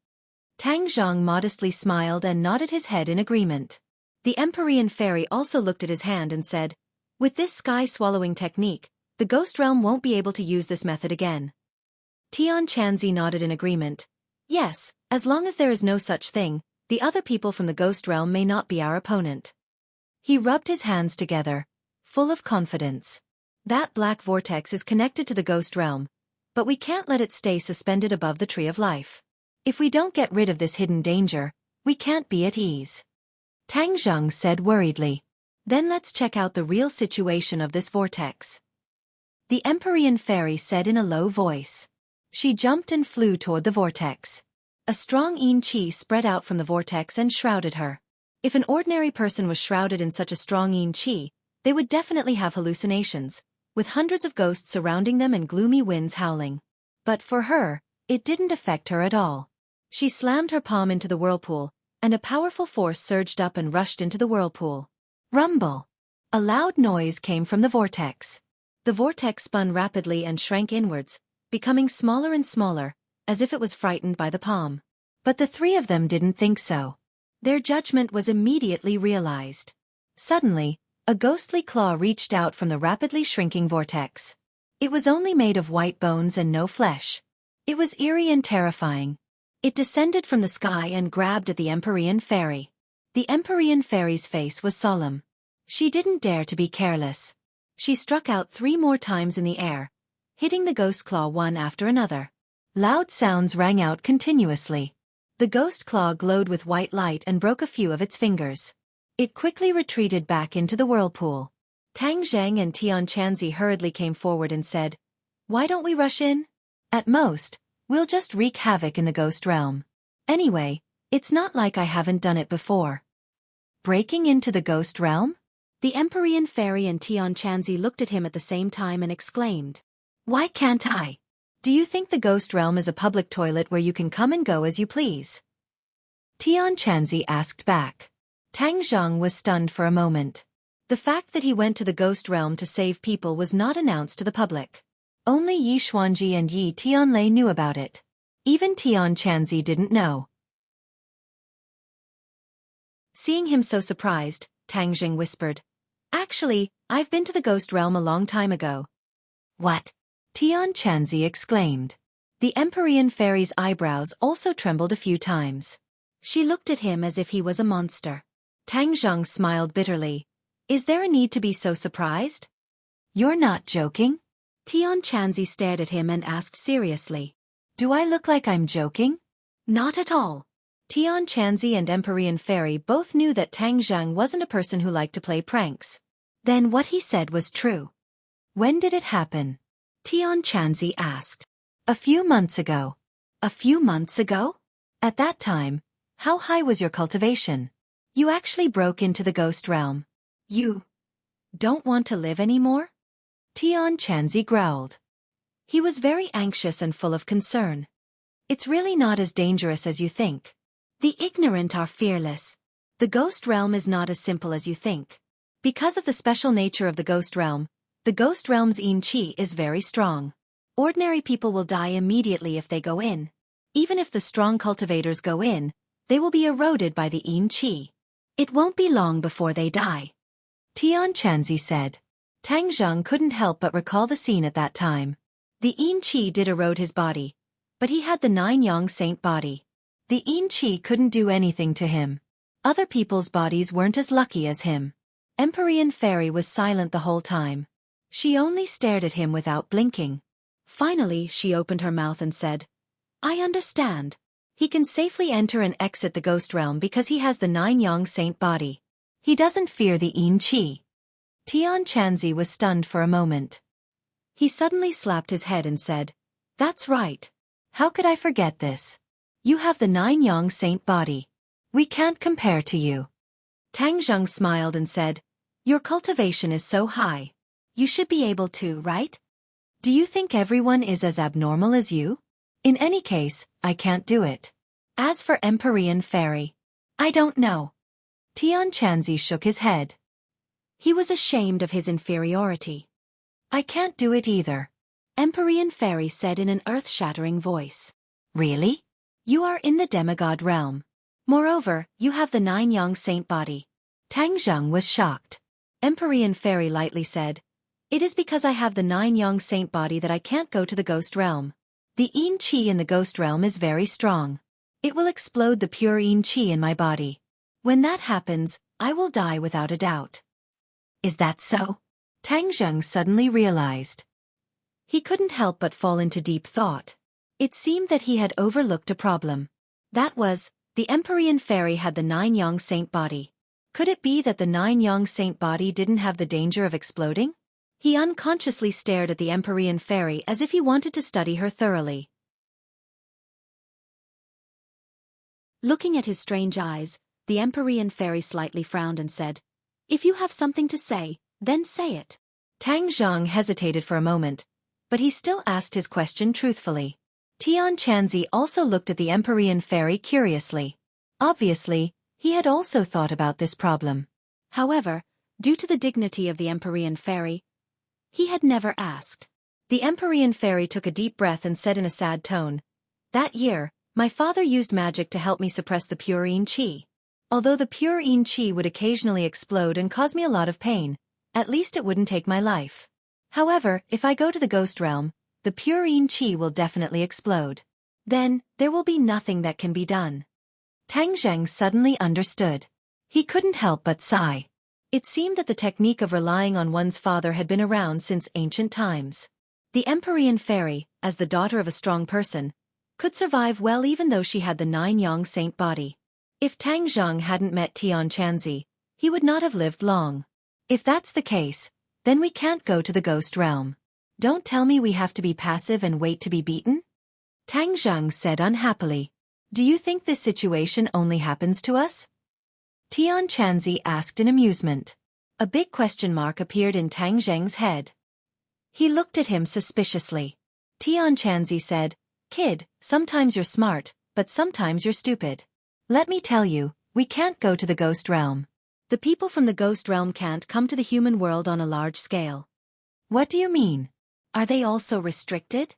[SPEAKER 1] Tang Zhang modestly smiled and nodded his head in agreement. The Empyrean fairy also looked at his hand and said, with this sky-swallowing technique, the ghost realm won't be able to use this method again. Tian Chanzi nodded in agreement. Yes, as long as there is no such thing, the other people from the ghost realm may not be our opponent. He rubbed his hands together, full of confidence. That black vortex is connected to the ghost realm, but we can't let it stay suspended above the tree of life. If we don't get rid of this hidden danger, we can't be at ease. Tang Zhang said worriedly. Then let's check out the real situation of this vortex. The Empyrean fairy said in a low voice. She jumped and flew toward the vortex. A strong yin qi spread out from the vortex and shrouded her. If an ordinary person was shrouded in such a strong yin qi, they would definitely have hallucinations, with hundreds of ghosts surrounding them and gloomy winds howling. But for her, it didn't affect her at all. She slammed her palm into the whirlpool, and a powerful force surged up and rushed into the whirlpool. Rumble! A loud noise came from the vortex. The vortex spun rapidly and shrank inwards, becoming smaller and smaller, as if it was frightened by the palm. But the three of them didn't think so. Their judgment was immediately realized. Suddenly, a ghostly claw reached out from the rapidly shrinking vortex. It was only made of white bones and no flesh. It was eerie and terrifying. It descended from the sky and grabbed at the Empyrean fairy. The Empyrean fairy's face was solemn. She didn't dare to be careless. She struck out 3 more times in the air, hitting the ghost claw one after another. Loud sounds rang out continuously. The ghost claw glowed with white light and broke a few of its fingers. It quickly retreated back into the whirlpool. Tang Zhang and Tian Chanzi hurriedly came forward and said, "Why don't we rush in? At most, we'll just wreak havoc in the ghost realm. Anyway, it's not like I haven't done it before." Breaking into the ghost realm? The Empyrean fairy and Tian Chanzi looked at him at the same time and exclaimed, "Why can't I? Do you think the ghost realm is a public toilet where you can come and go as you please?" Tian Chanzi asked back. Tang Zhang was stunned for a moment. The fact that he went to the ghost realm to save people was not announced to the public. Only Yi Xuanji and Yi Tianlei knew about it. Even Tian Chanzi didn't know. Seeing him so surprised, Tang Zhang whispered, "Actually, I've been to the ghost realm a long time ago." "What?" Tian Chanzi exclaimed. The Empyrean fairy's eyebrows also trembled a few times. She looked at him as if he was a monster. Tang Zhang smiled bitterly. "Is there a need to be so surprised?" "You're not joking?" Tian Chanzi stared at him and asked seriously. "Do I look like I'm joking?" "Not at all." Tian Chanzi and Empyrean fairy both knew that Tang Zhang wasn't a person who liked to play pranks. Then what he said was true. "When did it happen?" Tian Chanzi asked. "A few months ago." "A few months ago? At that time, how high was your cultivation? You actually broke into the ghost realm. You don't want to live anymore?" Tian Chanzi growled. He was very anxious and full of concern. "It's really not as dangerous as you think. The ignorant are fearless. The ghost realm is not as simple as you think. Because of the special nature of the ghost realm's yin qi is very strong. Ordinary people will die immediately if they go in. Even if the strong cultivators go in, they will be eroded by the yin qi. It won't be long before they die." Tian Chanzi said. Tang Zhang couldn't help but recall the scene at that time. The yin qi did erode his body, but he had the 9 yang saint body. The yin qi couldn't do anything to him. Other people's bodies weren't as lucky as him. Empyrean fairy was silent the whole time. She only stared at him without blinking. Finally, she opened her mouth and said, "I understand. He can safely enter and exit the ghost realm because he has the 9 yang saint body. He doesn't fear the yin qi." Tian Chanzi was stunned for a moment. He suddenly slapped his head and said, "That's right. How could I forget this? You have the 9 yang saint body. We can't compare to you." Tang Zhang smiled and said, "Your cultivation is so high. You should be able to, right? Do you think everyone is as abnormal as you? In any case, I can't do it. As for Empyrean fairy, I don't know." Tian Chanzi shook his head. He was ashamed of his inferiority. I can't do it either. Empyrean Fairy said in an earth-shattering voice. Really? You are in the demigod realm. Moreover, you have the 9 yang saint body. Tang Zheng was shocked. Empyrean Fairy lightly said, It is because I have the 9 yang saint body that I can't go to the ghost realm. The yin qi in the ghost realm is very strong. It will explode the pure yin qi in my body. When that happens, I will die without a doubt. Is that so? Tang Zheng suddenly realized. He couldn't help but fall into deep thought. It seemed that he had overlooked a problem. That was, the Empyrean Fairy had the 9 yang saint body. Could it be that the 9 yang saint body didn't have the danger of exploding? He unconsciously stared at the Empyrean Fairy as if he wanted to study her thoroughly. Looking at his strange eyes, the Empyrean Fairy slightly frowned and said, If you have something to say, then say it. Tang Zheng hesitated for a moment, but he still asked his question truthfully. Tian Chanzi also looked at the Empyrean Fairy curiously. Obviously, he had also thought about this problem. However, due to the dignity of the Empyrean Fairy, he had never asked. The Empyrean Fairy took a deep breath and said in a sad tone, That year, my father used magic to help me suppress the pure yin qi. Although the pure yin qi would occasionally explode and cause me a lot of pain, at least it wouldn't take my life. However, if I go to the ghost realm, the pure yin qi will definitely explode. Then, there will be nothing that can be done. Tang Zheng suddenly understood. He couldn't help but sigh. It seemed that the technique of relying on one's father had been around since ancient times. The Empyrean Fairy, as the daughter of a strong person, could survive well even though she had the 9 yang saint body. If Tang Zheng hadn't met Tian Chanzi, he would not have lived long. If that's the case, then we can't go to the ghost realm. Don't tell me we have to be passive and wait to be beaten? Tang Zheng said unhappily. Do you think this situation only happens to us? Tian Chanzi asked in amusement. A big question mark appeared in Tang Zheng's head. He looked at him suspiciously. Tian Chanzi said, Kid, sometimes you're smart, but sometimes you're stupid. Let me tell you, we can't go to the ghost realm. The people from the ghost realm can't come to the human world on a large scale. What do you mean? Are they also restricted?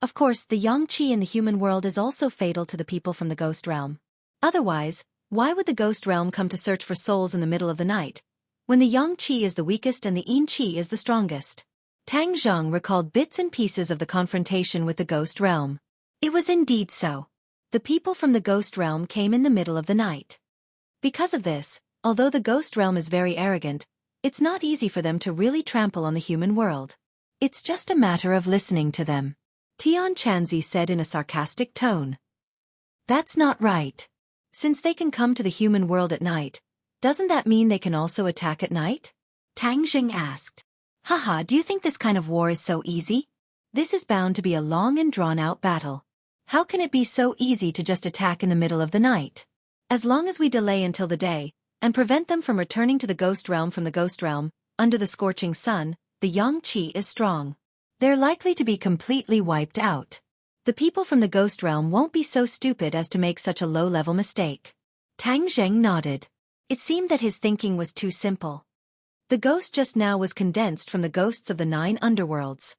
[SPEAKER 1] Of course, the yang qi in the human world is also fatal to the people from the ghost realm. Otherwise, why would the ghost realm come to search for souls in the middle of the night, when the yang qi is the weakest and the yin qi is the strongest? Tang Zheng recalled bits and pieces of the confrontation with the ghost realm. It was indeed so. The people from the ghost realm came in the middle of the night. Because of this, although the ghost realm is very arrogant, it's not easy for them to really trample on the human world. It's just a matter of listening to them. Tian Chanzi said in a sarcastic tone. That's not right. Since they can come to the human world at night, doesn't that mean they can also attack at night? Tang Zheng asked. Haha, do you think this kind of war is so easy? This is bound to be a long and drawn-out battle. How can it be so easy to just attack in the middle of the night? As long as we delay until the day, and prevent them from returning to the ghost realm from the ghost realm, under the scorching sun, the yang qi is strong. They're likely to be completely wiped out. The people from the ghost realm won't be so stupid as to make such a low-level mistake. Tang Zheng nodded. It seemed that his thinking was too simple. The ghost just now was condensed from the ghosts of the 9 underworlds.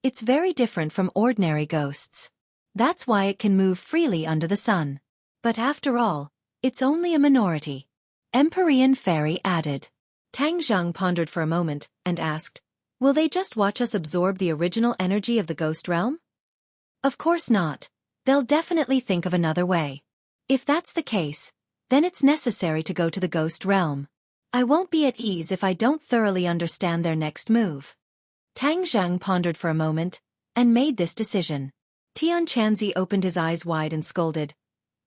[SPEAKER 1] It's very different from ordinary ghosts. That's why it can move freely under the sun. But after all, it's only a minority. Empyrean Fairy added. Tang Zheng pondered for a moment, and asked, Will they just watch us absorb the original energy of the ghost realm? Of course not. They'll definitely think of another way. If that's the case, then it's necessary to go to the ghost realm. I won't be at ease if I don't thoroughly understand their next move. Tang Zheng pondered for a moment, and made this decision. Tian Chanzi opened his eyes wide and scolded.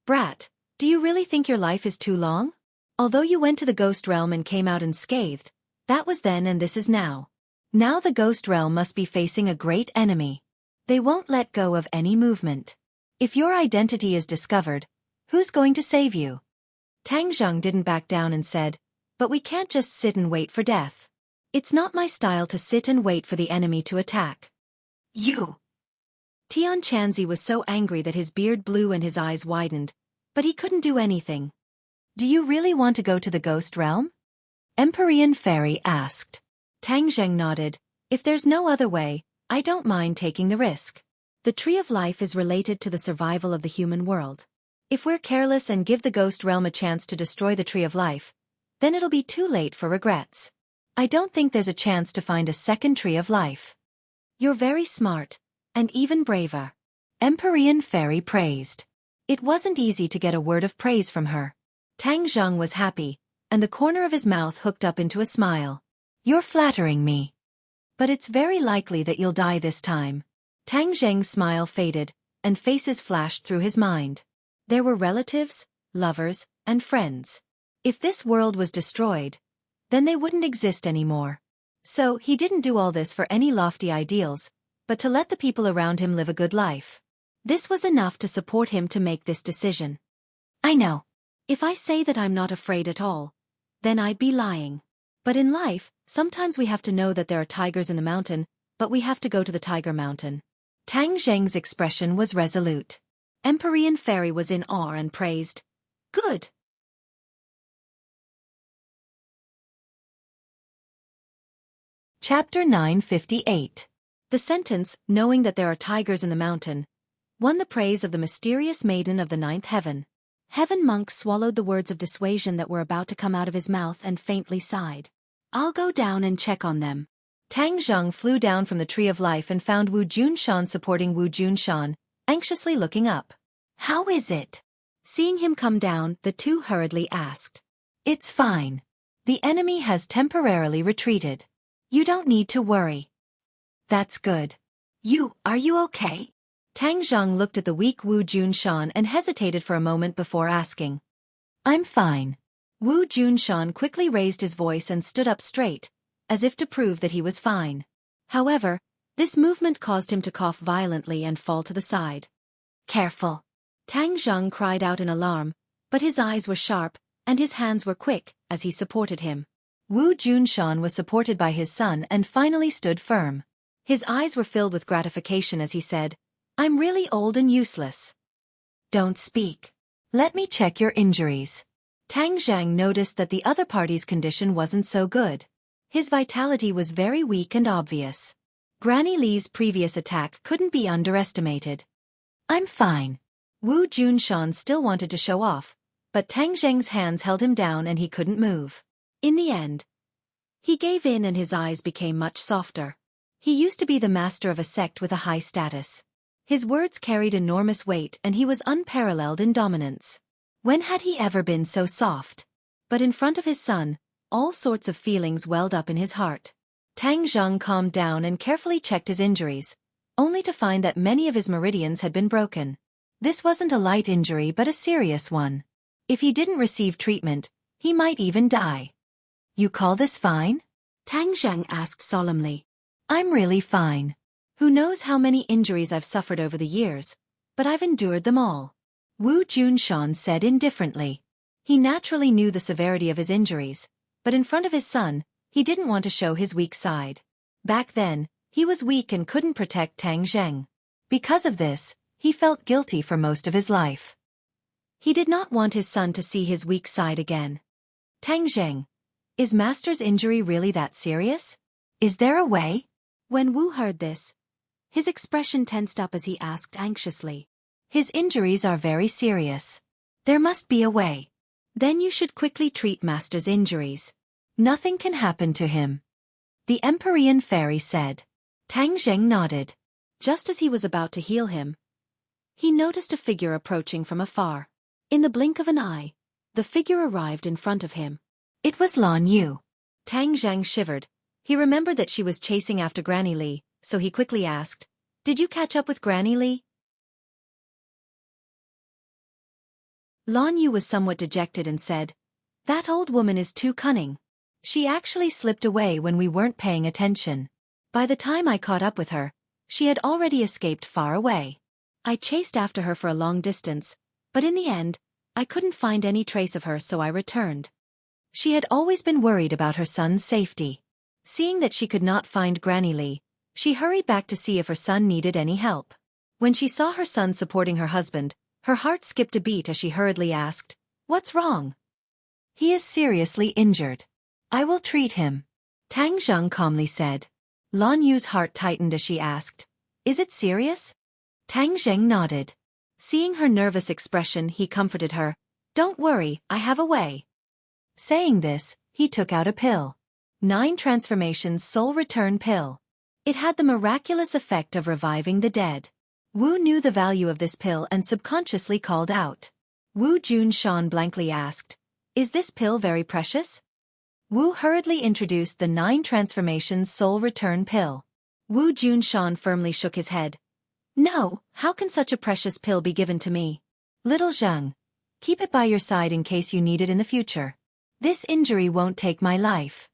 [SPEAKER 1] Brat, do you really think your life is too long? Although you went to the ghost realm and came out unscathed, that was then and this is now. Now the ghost realm must be facing a great enemy. They won't let go of any movement. If your identity is discovered, who's going to save you? Tang Zheng didn't back down and said, But we can't just sit and wait for death. It's not my style to sit and wait for the enemy to attack. You! Tian Chanzi was so angry that his beard blew and his eyes widened, but he couldn't do anything. Do you really want to go to the ghost realm? Empyrean Fairy asked. Tang Zheng nodded. If there's no other way, I don't mind taking the risk. The Tree of Life is related to the survival of the human world. If we're careless and give the Ghost Realm a chance to destroy the Tree of Life, then it'll be too late for regrets. I don't think there's a chance to find a second Tree of Life. You're very smart, and even braver. Empyrean Fairy praised. It wasn't easy to get a word of praise from her. Tang Zheng was happy, and the corner of his mouth hooked up into a smile. You're flattering me. But it's very likely that you'll die this time. Tang Zheng's smile faded, and faces flashed through his mind. There were relatives, lovers, and friends. If this world was destroyed, then they wouldn't exist anymore. So he didn't do all this for any lofty ideals, but to let the people around him live a good life. This was enough to support him to make this decision. I know. If I say that I'm not afraid at all, then I'd be lying. But in life, sometimes we have to know that there are tigers in the mountain, but we have to go to the Tiger Mountain. Tang Zheng's expression was resolute. Empyrean Fairy was in awe and praised. Good. Chapter 958. The sentence, knowing that there are tigers in the mountain, won the praise of the mysterious maiden of the ninth heaven. Heaven Monk swallowed the words of dissuasion that were about to come out of his mouth and faintly sighed. I'll go down and check on them. Tang Zheng flew down from the Tree of Life and found Wu Junshan supporting Wu Junshan, anxiously looking up. How is it? Seeing him come down, the two hurriedly asked. It's fine. The enemy has temporarily retreated. You don't need to worry. That's good. Are you okay? Tang Zheng looked at the weak Wu Junshan and hesitated for a moment before asking. I'm fine. Wu Junshan quickly raised his voice and stood up straight, as if to prove that he was fine. However, this movement caused him to cough violently and fall to the side. Careful! Tang Zheng cried out in alarm, but his eyes were sharp, and his hands were quick, as he supported him. Wu Junshan was supported by his son and finally stood firm. His eyes were filled with gratification as he said, I'm really old and useless. Don't speak. Let me check your injuries. Tang Zheng noticed that the other party's condition wasn't so good. His vitality was very weak and obvious. Granny Li's previous attack couldn't be underestimated. I'm fine. Wu Junshan still wanted to show off, but Tang Zheng's hands held him down and he couldn't move. In the end, he gave in and his eyes became much softer. He used to be the master of a sect with a high status. His words carried enormous weight and he was unparalleled in dominance. When had he ever been so soft? But in front of his son, all sorts of feelings welled up in his heart. Tang Zheng calmed down and carefully checked his injuries, only to find that many of his meridians had been broken. This wasn't a light injury but a serious one. If he didn't receive treatment, he might even die. You call this fine? Tang Zheng asked solemnly. I'm really fine. Who knows how many injuries I've suffered over the years, but I've endured them all. Wu Junshan said indifferently. He naturally knew the severity of his injuries, but in front of his son, he didn't want to show his weak side. Back then, he was weak and couldn't protect Tang Zheng. Because of this, he felt guilty for most of his life. He did not want his son to see his weak side again. Tang Zheng, is Master's injury really that serious? Is there a way? When Wu heard this, his expression tensed up as he asked anxiously. His injuries are very serious. There must be a way. Then you should quickly treat Master's injuries. Nothing can happen to him. The Empyrean Fairy said. Tang Zheng nodded. Just as he was about to heal him, he noticed a figure approaching from afar. In the blink of an eye, the figure arrived in front of him. It was Lan Yu. Tang Zheng shivered. He remembered that she was chasing after Granny Li, so he quickly asked, Did you catch up with Granny Li? Lan Yu was somewhat dejected and said, That old woman is too cunning. She actually slipped away when we weren't paying attention. By the time I caught up with her, she had already escaped far away. I chased after her for a long distance, but in the end, I couldn't find any trace of her, so I returned. She had always been worried about her son's safety. Seeing that she could not find Granny Li, she hurried back to see if her son needed any help. When she saw her son supporting her husband, her heart skipped a beat as she hurriedly asked, What's wrong? He is seriously injured. I will treat him. Tang Zheng calmly said. Lan Yu's heart tightened as she asked, Is it serious? Tang Zheng nodded. Seeing her nervous expression, he comforted her. Don't worry, I have a way. Saying this, he took out a pill. 9 Transformations Soul Return Pill. It had the miraculous effect of reviving the dead. Wu knew the value of this pill and subconsciously called out. Wu Junshan blankly asked, Is this pill very precious? Wu hurriedly introduced the 9 Transformations Soul Return Pill. Wu Junshan firmly shook his head. No, how can such a precious pill be given to me? Little Zheng, keep it by your side in case you need it in the future. This injury won't take my life.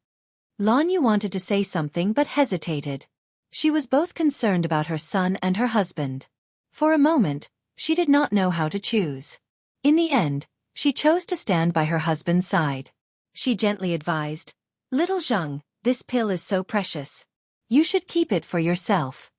[SPEAKER 1] Lan Yu wanted to say something but hesitated. She was both concerned about her son and her husband. For a moment, she did not know how to choose. In the end, she chose to stand by her husband's side. She gently advised, Little Zheng, this pill is so precious. You should keep it for yourself.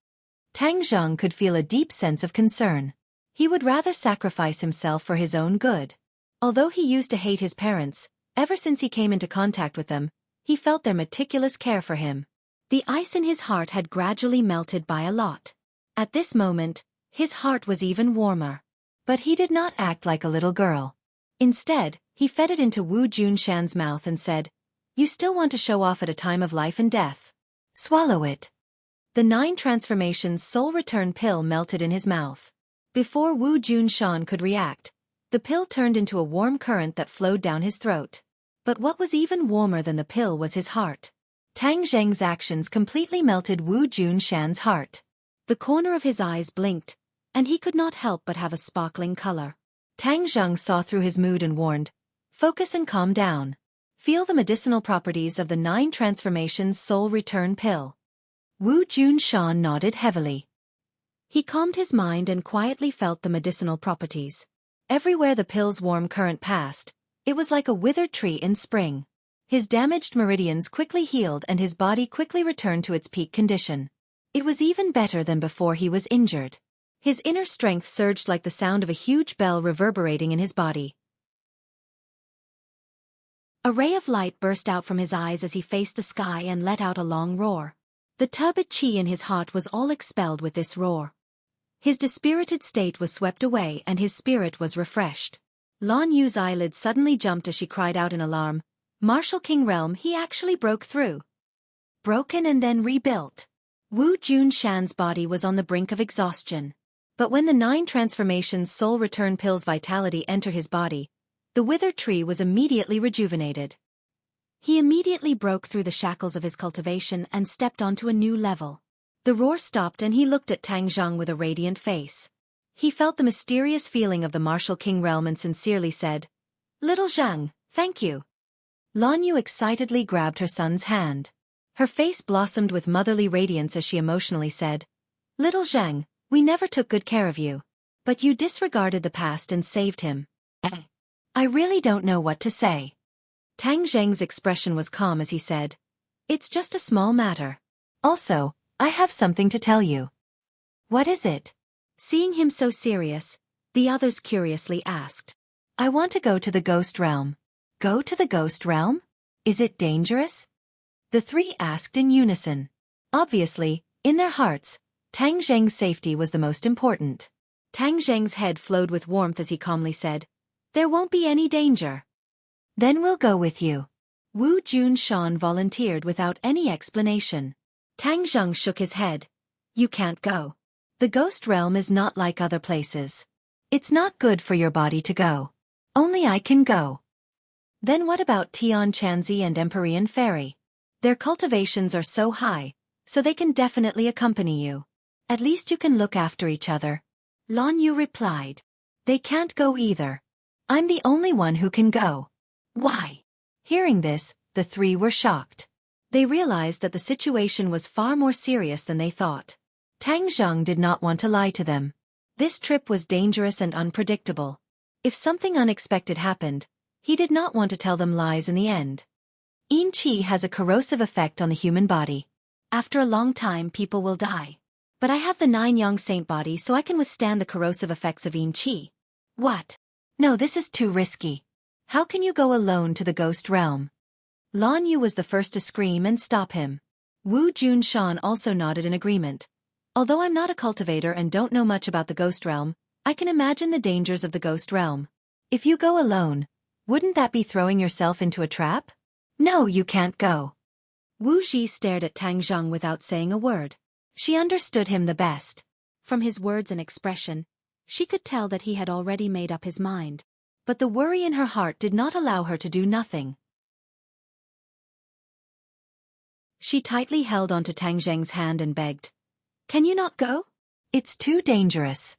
[SPEAKER 1] Tang Zheng could feel a deep sense of concern. He would rather sacrifice himself for his own good. Although he used to hate his parents, ever since he came into contact with them, he felt their meticulous care for him. The ice in his heart had gradually melted by a lot. At this moment, his heart was even warmer. But he did not act like a little girl. Instead, he fed it into Wu Junshan's mouth and said, You still want to show off at a time of life and death. Swallow it. The 9 Transformations Soul Return Pill melted in his mouth. Before Wu Junshan could react, the pill turned into a warm current that flowed down his throat. But what was even warmer than the pill was his heart. Tang Zheng's actions completely melted Wu Junshan's heart. The corner of his eyes blinked, and he could not help but have a sparkling color. Tang Zheng saw through his mood and warned, Focus and calm down. Feel the medicinal properties of the 9 Transformations Soul Return Pill. Wu Junshan nodded heavily. He calmed his mind and quietly felt the medicinal properties. Everywhere the pill's warm current passed, it was like a withered tree in spring. His damaged meridians quickly healed and his body quickly returned to its peak condition. It was even better than before he was injured. His inner strength surged like the sound of a huge bell reverberating in his body. A ray of light burst out from his eyes as he faced the sky and let out a long roar. The turbid qi in his heart was all expelled with this roar. His dispirited state was swept away and his spirit was refreshed. Lan Yu's eyelids suddenly jumped as she cried out in alarm, Martial King Realm, he actually broke through. Broken and then rebuilt. Wu Junshan's body was on the brink of exhaustion. But when the 9 Transformations Soul Return Pill's vitality entered his body, the withered tree was immediately rejuvenated. He immediately broke through the shackles of his cultivation and stepped onto a new level. The roar stopped and he looked at Tang Zheng with a radiant face. He felt the mysterious feeling of the Martial King Realm and sincerely said, Little Zheng, thank you. Lan Yu excitedly grabbed her son's hand. Her face blossomed with motherly radiance as she emotionally said, Little Zheng, we never took good care of you. But you disregarded the past and saved him. I really don't know what to say. Tang Zheng's expression was calm as he said, It's just a small matter. Also, I have something to tell you. What is it? Seeing him so serious, the others curiously asked. I want to go to the ghost realm. Go to the ghost realm? Is it dangerous? The 3 asked in unison. Obviously, in their hearts, Tang Zheng's safety was the most important. Tang Zheng's head flowed with warmth as he calmly said, There won't be any danger. Then we'll go with you. Wu Junshan volunteered without any explanation. Tang Zheng shook his head. You can't go. The ghost realm is not like other places. It's not good for your body to go. Only I can go. Then what about Tian Chanzi and Empyrean Fairy? Their cultivations are so high, so they can definitely accompany you. At least you can look after each other. Lan Yu replied. They can't go either. I'm the only one who can go. Why? Hearing this, the 3 were shocked. They realized that the situation was far more serious than they thought. Tang Zheng did not want to lie to them. This trip was dangerous and unpredictable. If something unexpected happened, he did not want to tell them lies in the end. Yin Qi has a corrosive effect on the human body. After a long time people will die. But I have the 9 Yang Saint body so I can withstand the corrosive effects of Yin Qi. What? No, this is too risky. How can you go alone to the ghost realm? Lan Yu was the first to scream and stop him. Wu Junshan also nodded in agreement. Although I'm not a cultivator and don't know much about the ghost realm, I can imagine the dangers of the ghost realm. If you go alone, wouldn't that be throwing yourself into a trap? No, you can't go. Wu Ji stared at Tang Zhang without saying a word. She understood him the best. From his words and expression, she could tell that he had already made up his mind. But the worry in her heart did not allow her to do nothing. She tightly held onto Tang Zheng's hand and begged, "Can you not go? It's too dangerous."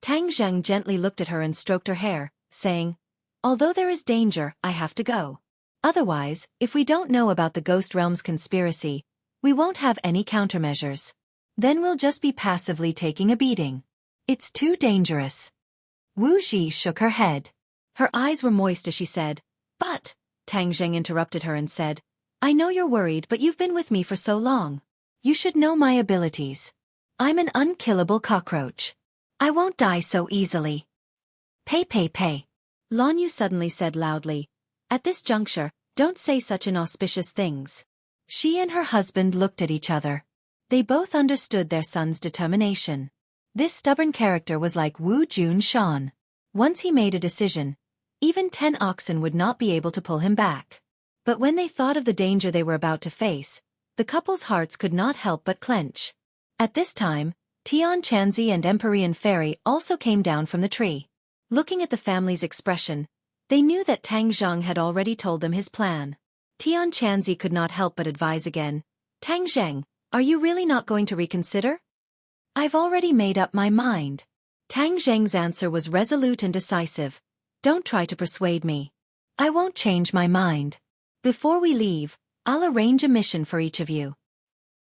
[SPEAKER 1] Tang Zheng gently looked at her and stroked her hair, saying, "Although there is danger, I have to go. Otherwise, if we don't know about the Ghost Realm's conspiracy, we won't have any countermeasures. Then we'll just be passively taking a beating. It's too dangerous." Wu Ji shook her head. Her eyes were moist as she said, "But," Tang Zheng interrupted her and said, "I know you're worried, but you've been with me for so long. You should know my abilities. I'm an unkillable cockroach. I won't die so easily." Pay. Lan Yu suddenly said loudly, "At this juncture, don't say such inauspicious things." She and her husband looked at each other. They both understood their son's determination. This stubborn character was like Wu Junshan. Once he made a decision, even 10 oxen would not be able to pull him back. But when they thought of the danger they were about to face, the couple's hearts could not help but clench. At this time, Tian Chanzi and Empyrean Fairy also came down from the tree. Looking at the family's expression, they knew that Tang Zhang had already told them his plan. Tian Chanzi could not help but advise again, "Tang Zheng, are you really not going to reconsider?" "I've already made up my mind." Tang Zheng's answer was resolute and decisive. "Don't try to persuade me. I won't change my mind. Before we leave, I'll arrange a mission for each of you."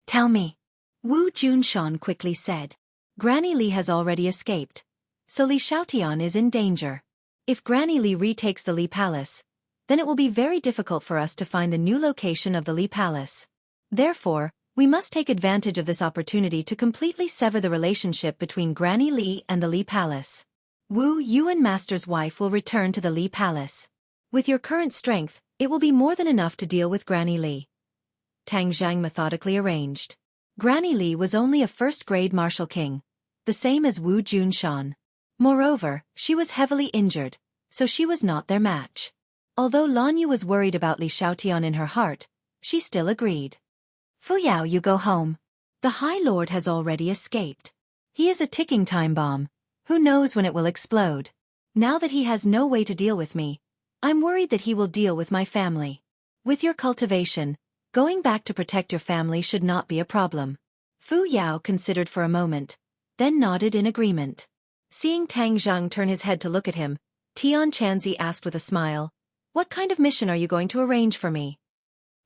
[SPEAKER 1] "Tell me." Wu Junshan quickly said. "Granny Li has already escaped, so Li Xiaotian is in danger. If Granny Li retakes the Li Palace, then it will be very difficult for us to find the new location of the Li Palace. Therefore, we must take advantage of this opportunity to completely sever the relationship between Granny Li and the Li Palace. Wu Yuan Master's wife will return to the Li Palace. With your current strength, it will be more than enough to deal with Granny Li." Tang Zhang methodically arranged. Granny Li was only a first-grade martial king, the same as Wu Junshan. Moreover, she was heavily injured, so she was not their match. Although Lan Yu was worried about Li Xiaotian in her heart, she still agreed. "Fu Yao, you go home. The High Lord has already escaped. He is a ticking time bomb. Who knows when it will explode? Now that he has no way to deal with me, I'm worried that he will deal with my family. With your cultivation, going back to protect your family should not be a problem." Fu Yao considered for a moment, then nodded in agreement. Seeing Tang Zhang turn his head to look at him, Tian Chanzi asked with a smile, "What kind of mission are you going to arrange for me?"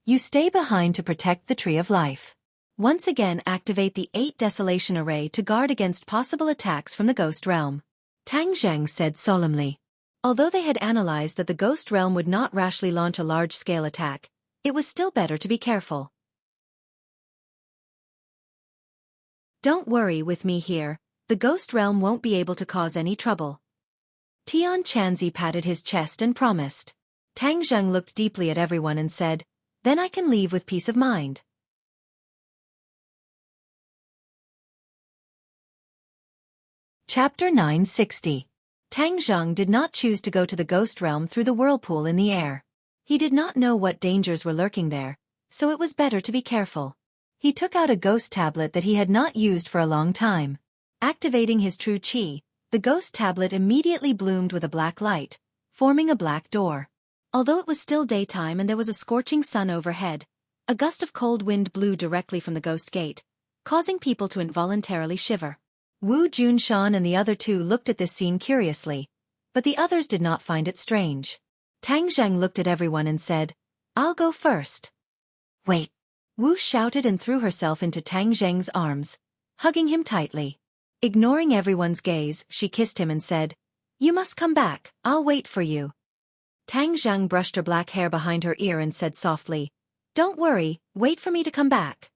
[SPEAKER 1] "You stay behind to protect the Tree of Life. Once again activate the 8 Desolation Array to guard against possible attacks from the Ghost Realm," Tang Zheng said solemnly. Although they had analyzed that the Ghost Realm would not rashly launch a large-scale attack, it was still better to be careful. "Don't worry with me here, the Ghost Realm won't be able to cause any trouble." Tian Chanzi patted his chest and promised. Tang Zheng looked deeply at everyone and said, "Then I can leave with peace of mind." Chapter 960. Tang Zheng did not choose to go to the Ghost Realm through the whirlpool in the air. He did not know what dangers were lurking there, so it was better to be careful. He took out a ghost tablet that he had not used for a long time. Activating his true qi, the ghost tablet immediately bloomed with a black light, forming a black door. Although it was still daytime and there was a scorching sun overhead, a gust of cold wind blew directly from the ghost gate, causing people to involuntarily shiver. Wu Junshan and the other 2 looked at this scene curiously, but the others did not find it strange. Tang Zheng looked at everyone and said, "I'll go first." "Wait!" Wu shouted and threw herself into Tang Zheng's arms, hugging him tightly. Ignoring everyone's gaze, she kissed him and said, "You must come back, I'll wait for you." Tang Zheng brushed her black hair behind her ear and said softly, "Don't worry, wait for me to come back."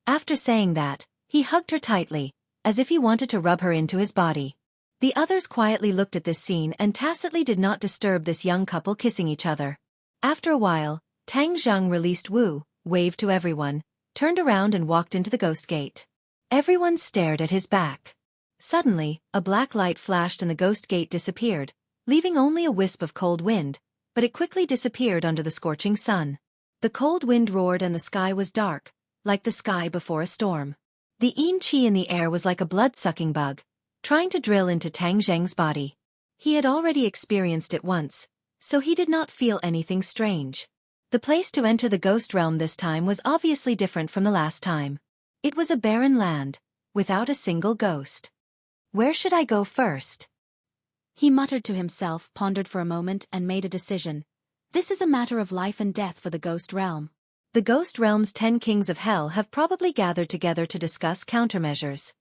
[SPEAKER 1] After saying that, he hugged her tightly, as if he wanted to rub her into his body. The others quietly looked at this scene and tacitly did not disturb this young couple kissing each other. After a while, Tang Zhang released Wu, waved to everyone, turned around and walked into the ghost gate. Everyone stared at his back. Suddenly, a black light flashed and the ghost gate disappeared, leaving only a wisp of cold wind, but it quickly disappeared under the scorching sun. The cold wind roared and the sky was dark, like the sky before a storm. The yin qi in the air was like a blood-sucking bug, trying to drill into Tang Zheng's body. He had already experienced it once, so he did not feel anything strange. The place to enter the ghost realm this time was obviously different from the last time. It was a barren land, without a single ghost. Where should I go first? He muttered to himself, pondered for a moment, and made a decision. This is a matter of life and death for the ghost realm. The ghost realm's 10 kings of hell have probably gathered together to discuss countermeasures.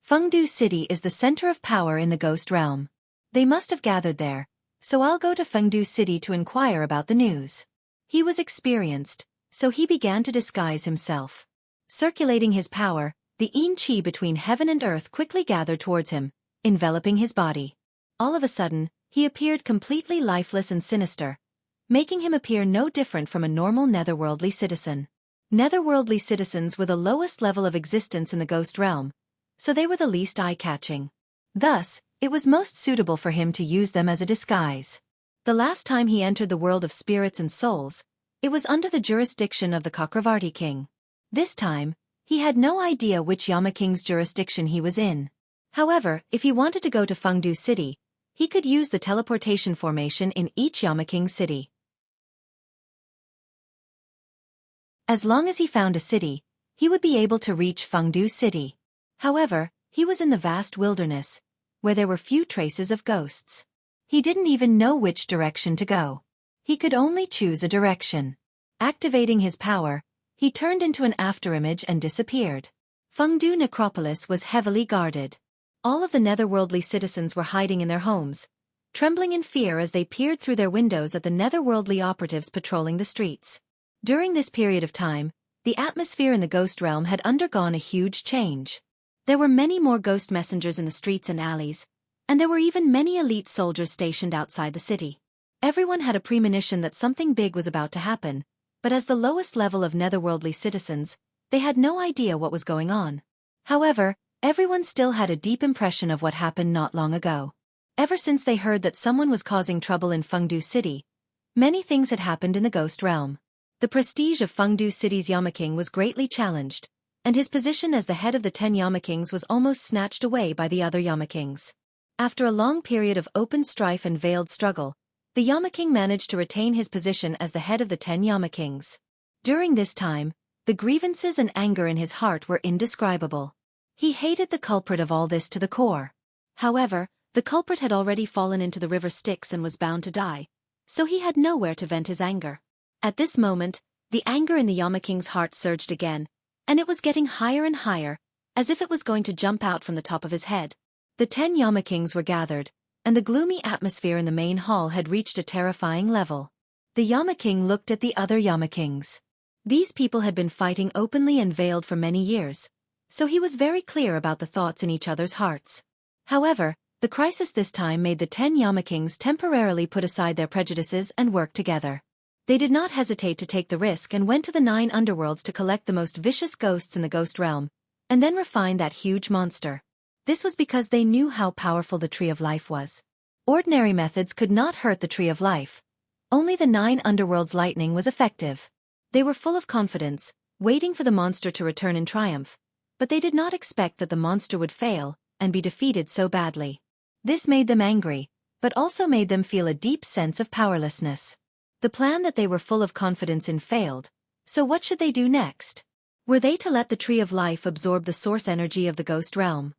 [SPEAKER 1] Fengdu City is the center of power in the ghost realm. They must have gathered there, so I'll go to Fengdu City to inquire about the news. He was experienced, so he began to disguise himself. Circulating his power, the yin qi between heaven and earth quickly gathered towards him, enveloping his body. All of a sudden, he appeared completely lifeless and sinister, making him appear no different from a normal netherworldly citizen. Netherworldly citizens were the lowest level of existence in the ghost realm, so they were the least eye-catching. Thus, it was most suitable for him to use them as a disguise. The last time he entered the world of spirits and souls, it was under the jurisdiction of the Chakravarti king. This time, he had no idea which Yama king's jurisdiction he was in. However, if he wanted to go to Fengdu City, he could use the teleportation formation in each Yama king city. As long as he found a city, he would be able to reach Fengdu City. However, he was in the vast wilderness, where there were few traces of ghosts. He didn't even know which direction to go. He could only choose a direction. Activating his power, he turned into an afterimage and disappeared. Fengdu Necropolis was heavily guarded. All of the netherworldly citizens were hiding in their homes, trembling in fear as they peered through their windows at the netherworldly operatives patrolling the streets. During this period of time, the atmosphere in the ghost realm had undergone a huge change. There were many more ghost messengers in the streets and alleys, and there were even many elite soldiers stationed outside the city. Everyone had a premonition that something big was about to happen, but as the lowest level of netherworldly citizens, they had no idea what was going on. However, everyone still had a deep impression of what happened not long ago. Ever since they heard that someone was causing trouble in Fengdu City, many things had happened in the ghost realm. The prestige of Fengdu City's Yama King was greatly challenged, and his position as the head of the 10 Yama Kings was almost snatched away by the other Yama Kings. After a long period of open strife and veiled struggle, the Yama King managed to retain his position as the head of the 10 Yama Kings. During this time, the grievances and anger in his heart were indescribable. He hated the culprit of all this to the core. However, the culprit had already fallen into the river Styx and was bound to die, so he had nowhere to vent his anger. At this moment, the anger in the Yama King's heart surged again, and it was getting higher and higher, as if it was going to jump out from the top of his head. The 10 Yama Kings were gathered, and the gloomy atmosphere in the main hall had reached a terrifying level. The Yama King looked at the other Yama Kings. These people had been fighting openly and veiled for many years, so he was very clear about the thoughts in each other's hearts. However, the crisis this time made the 10 Yama Kings temporarily put aside their prejudices and work together. They did not hesitate to take the risk and went to the 9 underworlds to collect the most vicious ghosts in the ghost realm, and then refine that huge monster. This was because they knew how powerful the Tree of Life was. Ordinary methods could not hurt the Tree of Life. Only the 9 underworlds' lightning was effective. They were full of confidence, waiting for the monster to return in triumph, but they did not expect that the monster would fail and be defeated so badly. This made them angry, but also made them feel a deep sense of powerlessness. The plan that they were full of confidence in failed, so what should they do next? Were they to let the Tree of Life absorb the source energy of the ghost realm?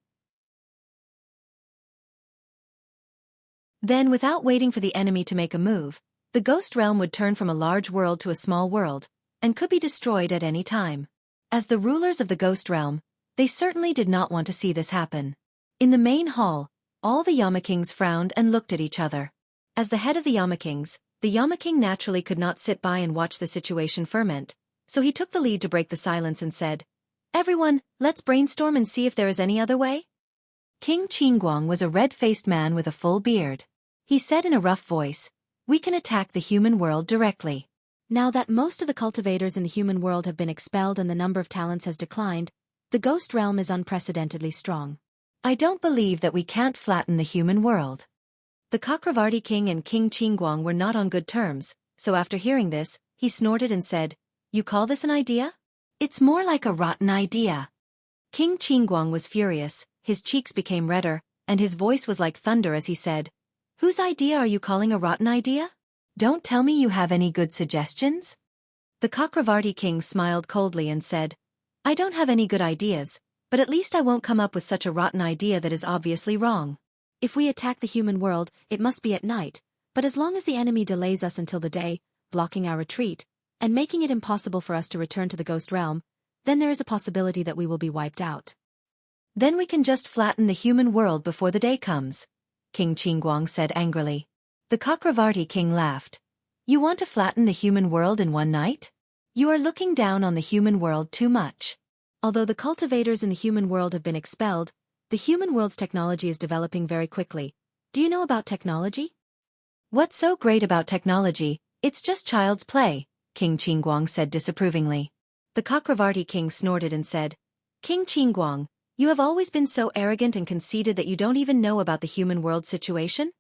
[SPEAKER 1] Then, without waiting for the enemy to make a move, the ghost realm would turn from a large world to a small world, and could be destroyed at any time. As the rulers of the ghost realm, they certainly did not want to see this happen. In the main hall, all the Yama Kings frowned and looked at each other. As the head of the Yama Kings, the Yama King naturally could not sit by and watch the situation ferment, so he took the lead to break the silence and said, "Everyone, let's brainstorm and see if there is any other way." King Qingguang was a red-faced man with a full beard. He said in a rough voice, "We can attack the human world directly.
[SPEAKER 2] Now that most of the cultivators in the human world have been expelled and the number of talents has declined, the ghost realm is unprecedentedly strong.
[SPEAKER 1] I don't believe that we can't flatten the human world. The Chakravarti king and King Qingguang were not on good terms, so after hearing this, he snorted and said, "You call this an idea? It's more like a rotten idea." King Qingguang was furious, his cheeks became redder, and his voice was like thunder as he said, "Whose idea are you calling a rotten idea? Don't tell me you have any good suggestions?" The Chakravarti king smiled coldly and said, "I don't have any good ideas, but at least I won't come up with such a rotten idea that is obviously wrong.
[SPEAKER 2] If we attack the human world, it must be at night, but as long as the enemy delays us until the day, blocking our retreat, and making it impossible for us to return to the ghost realm, then there is a possibility that we will be wiped out."
[SPEAKER 1] "Then we can just flatten the human world before the day comes," King Qingguang said angrily. The Chakravarti king laughed. "You want to flatten the human world in one night? You are looking down on the human world too much."
[SPEAKER 2] Although the cultivators in the human world have been expelled, the human world's technology is developing very quickly. Do you know about technology?
[SPEAKER 1] "What's so great about technology? It's just child's play," King Qingguang said disapprovingly. The Chakravarti king snorted and said, "King Qingguang, you have always been so arrogant and conceited that you don't even know about the human world situation?"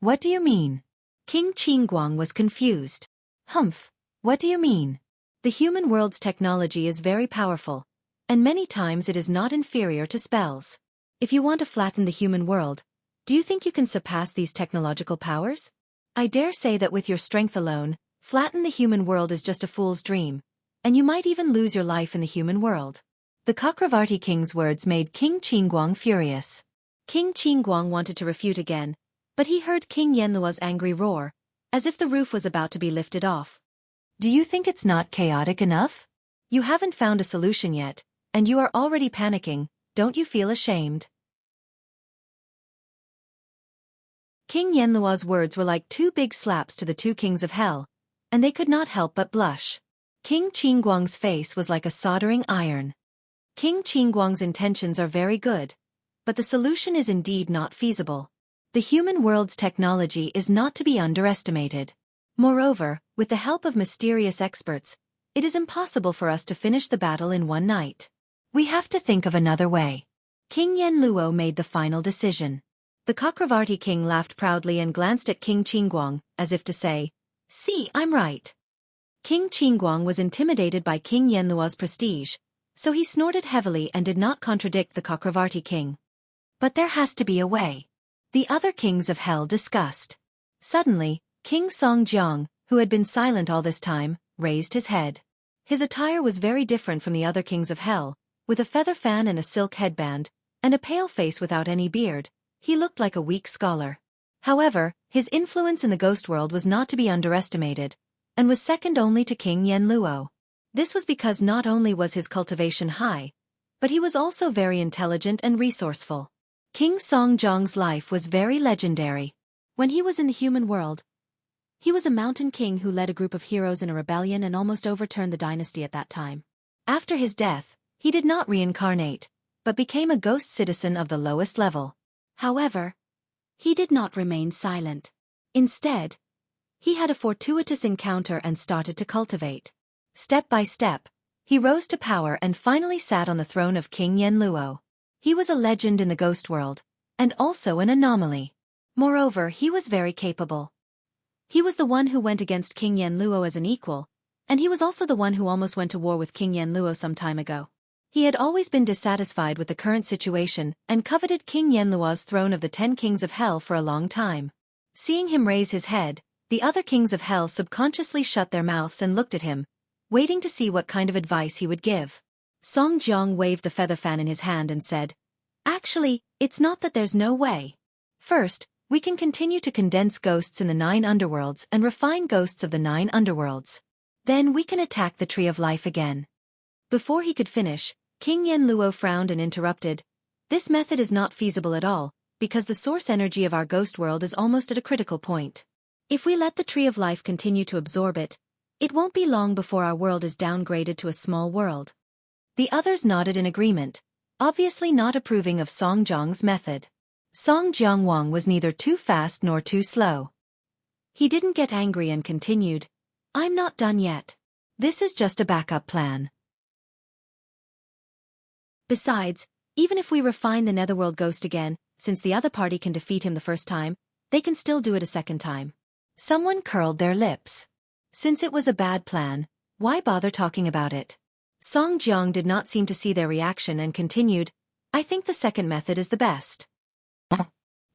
[SPEAKER 1] "What do you mean?" King Qingguang was confused. "Humph, what do you mean?" "The human world's technology is very powerful, and many times it is not inferior to spells. If you want to flatten the human world, do you think you can surpass these technological powers? I dare say that with your strength alone, flatten the human world is just a fool's dream, and you might even lose your life in the human world." The Chakravarti king's words made King Qingguang furious. King Qingguang wanted to refute again, but he heard King Yanluo's angry roar, as if the roof was about to be lifted off. "Do you think it's not chaotic enough? You haven't found a solution yet, and you are already panicking. Don't you feel ashamed?" King Yanluo's words were like two big slaps to the two kings of hell, and they could not help but blush. King Qingguang's face was like a soldering iron. King Qingguang's intentions are very good, but the solution is indeed not feasible. The human world's technology is not to be underestimated. Moreover, with the help of mysterious experts, it is impossible for us to finish the battle in one night. We have to think of another way. King Yanluo made the final decision. The Chakravarti king laughed proudly and glanced at King Qingguang, as if to say, "See, I'm right." King Qingguang was intimidated by King Yanluo's prestige, so he snorted heavily and did not contradict the Chakravarti king. "But there has to be a way." The other kings of hell discussed. Suddenly, King Songjiang, who had been silent all this time, raised his head. His attire was very different from the other kings of hell, with a feather fan and a silk headband, and a pale face without any beard. He looked like a weak scholar. However, his influence in the ghost world was not to be underestimated, and was second only to King Yanluo. This was because not only was his cultivation high, but he was also very intelligent and resourceful. King Songjiang's life was very legendary.
[SPEAKER 2] When he was in the human world, he was a mountain king who led a group of heroes in a rebellion and almost overturned the dynasty at that time.
[SPEAKER 1] After his death, he did not reincarnate, but became a ghost citizen of the lowest level.
[SPEAKER 2] However, he did not remain silent. Instead, he had a fortuitous encounter and started to cultivate.
[SPEAKER 1] Step by step, he rose to power and finally sat on the throne of King Yanluo. He was a legend in the ghost world, and also an anomaly. Moreover, he was very capable.
[SPEAKER 2] He was the one who went against King Yanluo as an equal, and he was also the one who almost went to war with King Yanluo some time ago.
[SPEAKER 1] He had always been dissatisfied with the current situation and coveted King Yanluo's throne of the 10 kings of hell for a long time. Seeing him raise his head, the other kings of hell subconsciously shut their mouths and looked at him, waiting to see what kind of advice he would give. Songjiang waved the feather fan in his hand and said, "Actually, it's not that there's no way. First, we can continue to condense ghosts in the 9 underworlds and refine ghosts of the 9 underworlds. Then we can attack the Tree of Life again." Before he could finish, King Yanluo frowned and interrupted, "This method is not feasible at all, because the source energy of our ghost world is almost at a critical point. If we let the Tree of Life continue to absorb it, it won't be long before our world is downgraded to a small world." The others nodded in agreement, obviously not approving of Songjiang's method. Songjiang was neither too fast nor too slow. He didn't get angry and continued, I'm not done yet. This is just a backup plan.
[SPEAKER 2] Besides, even if we refine the Netherworld Ghost again, since the other party can defeat him the first time, they can still do it a second time.
[SPEAKER 1] Someone curled their lips. Since it was a bad plan, why bother talking about it? Song Jiang did not seem to see their reaction and continued, I think the second method is the best.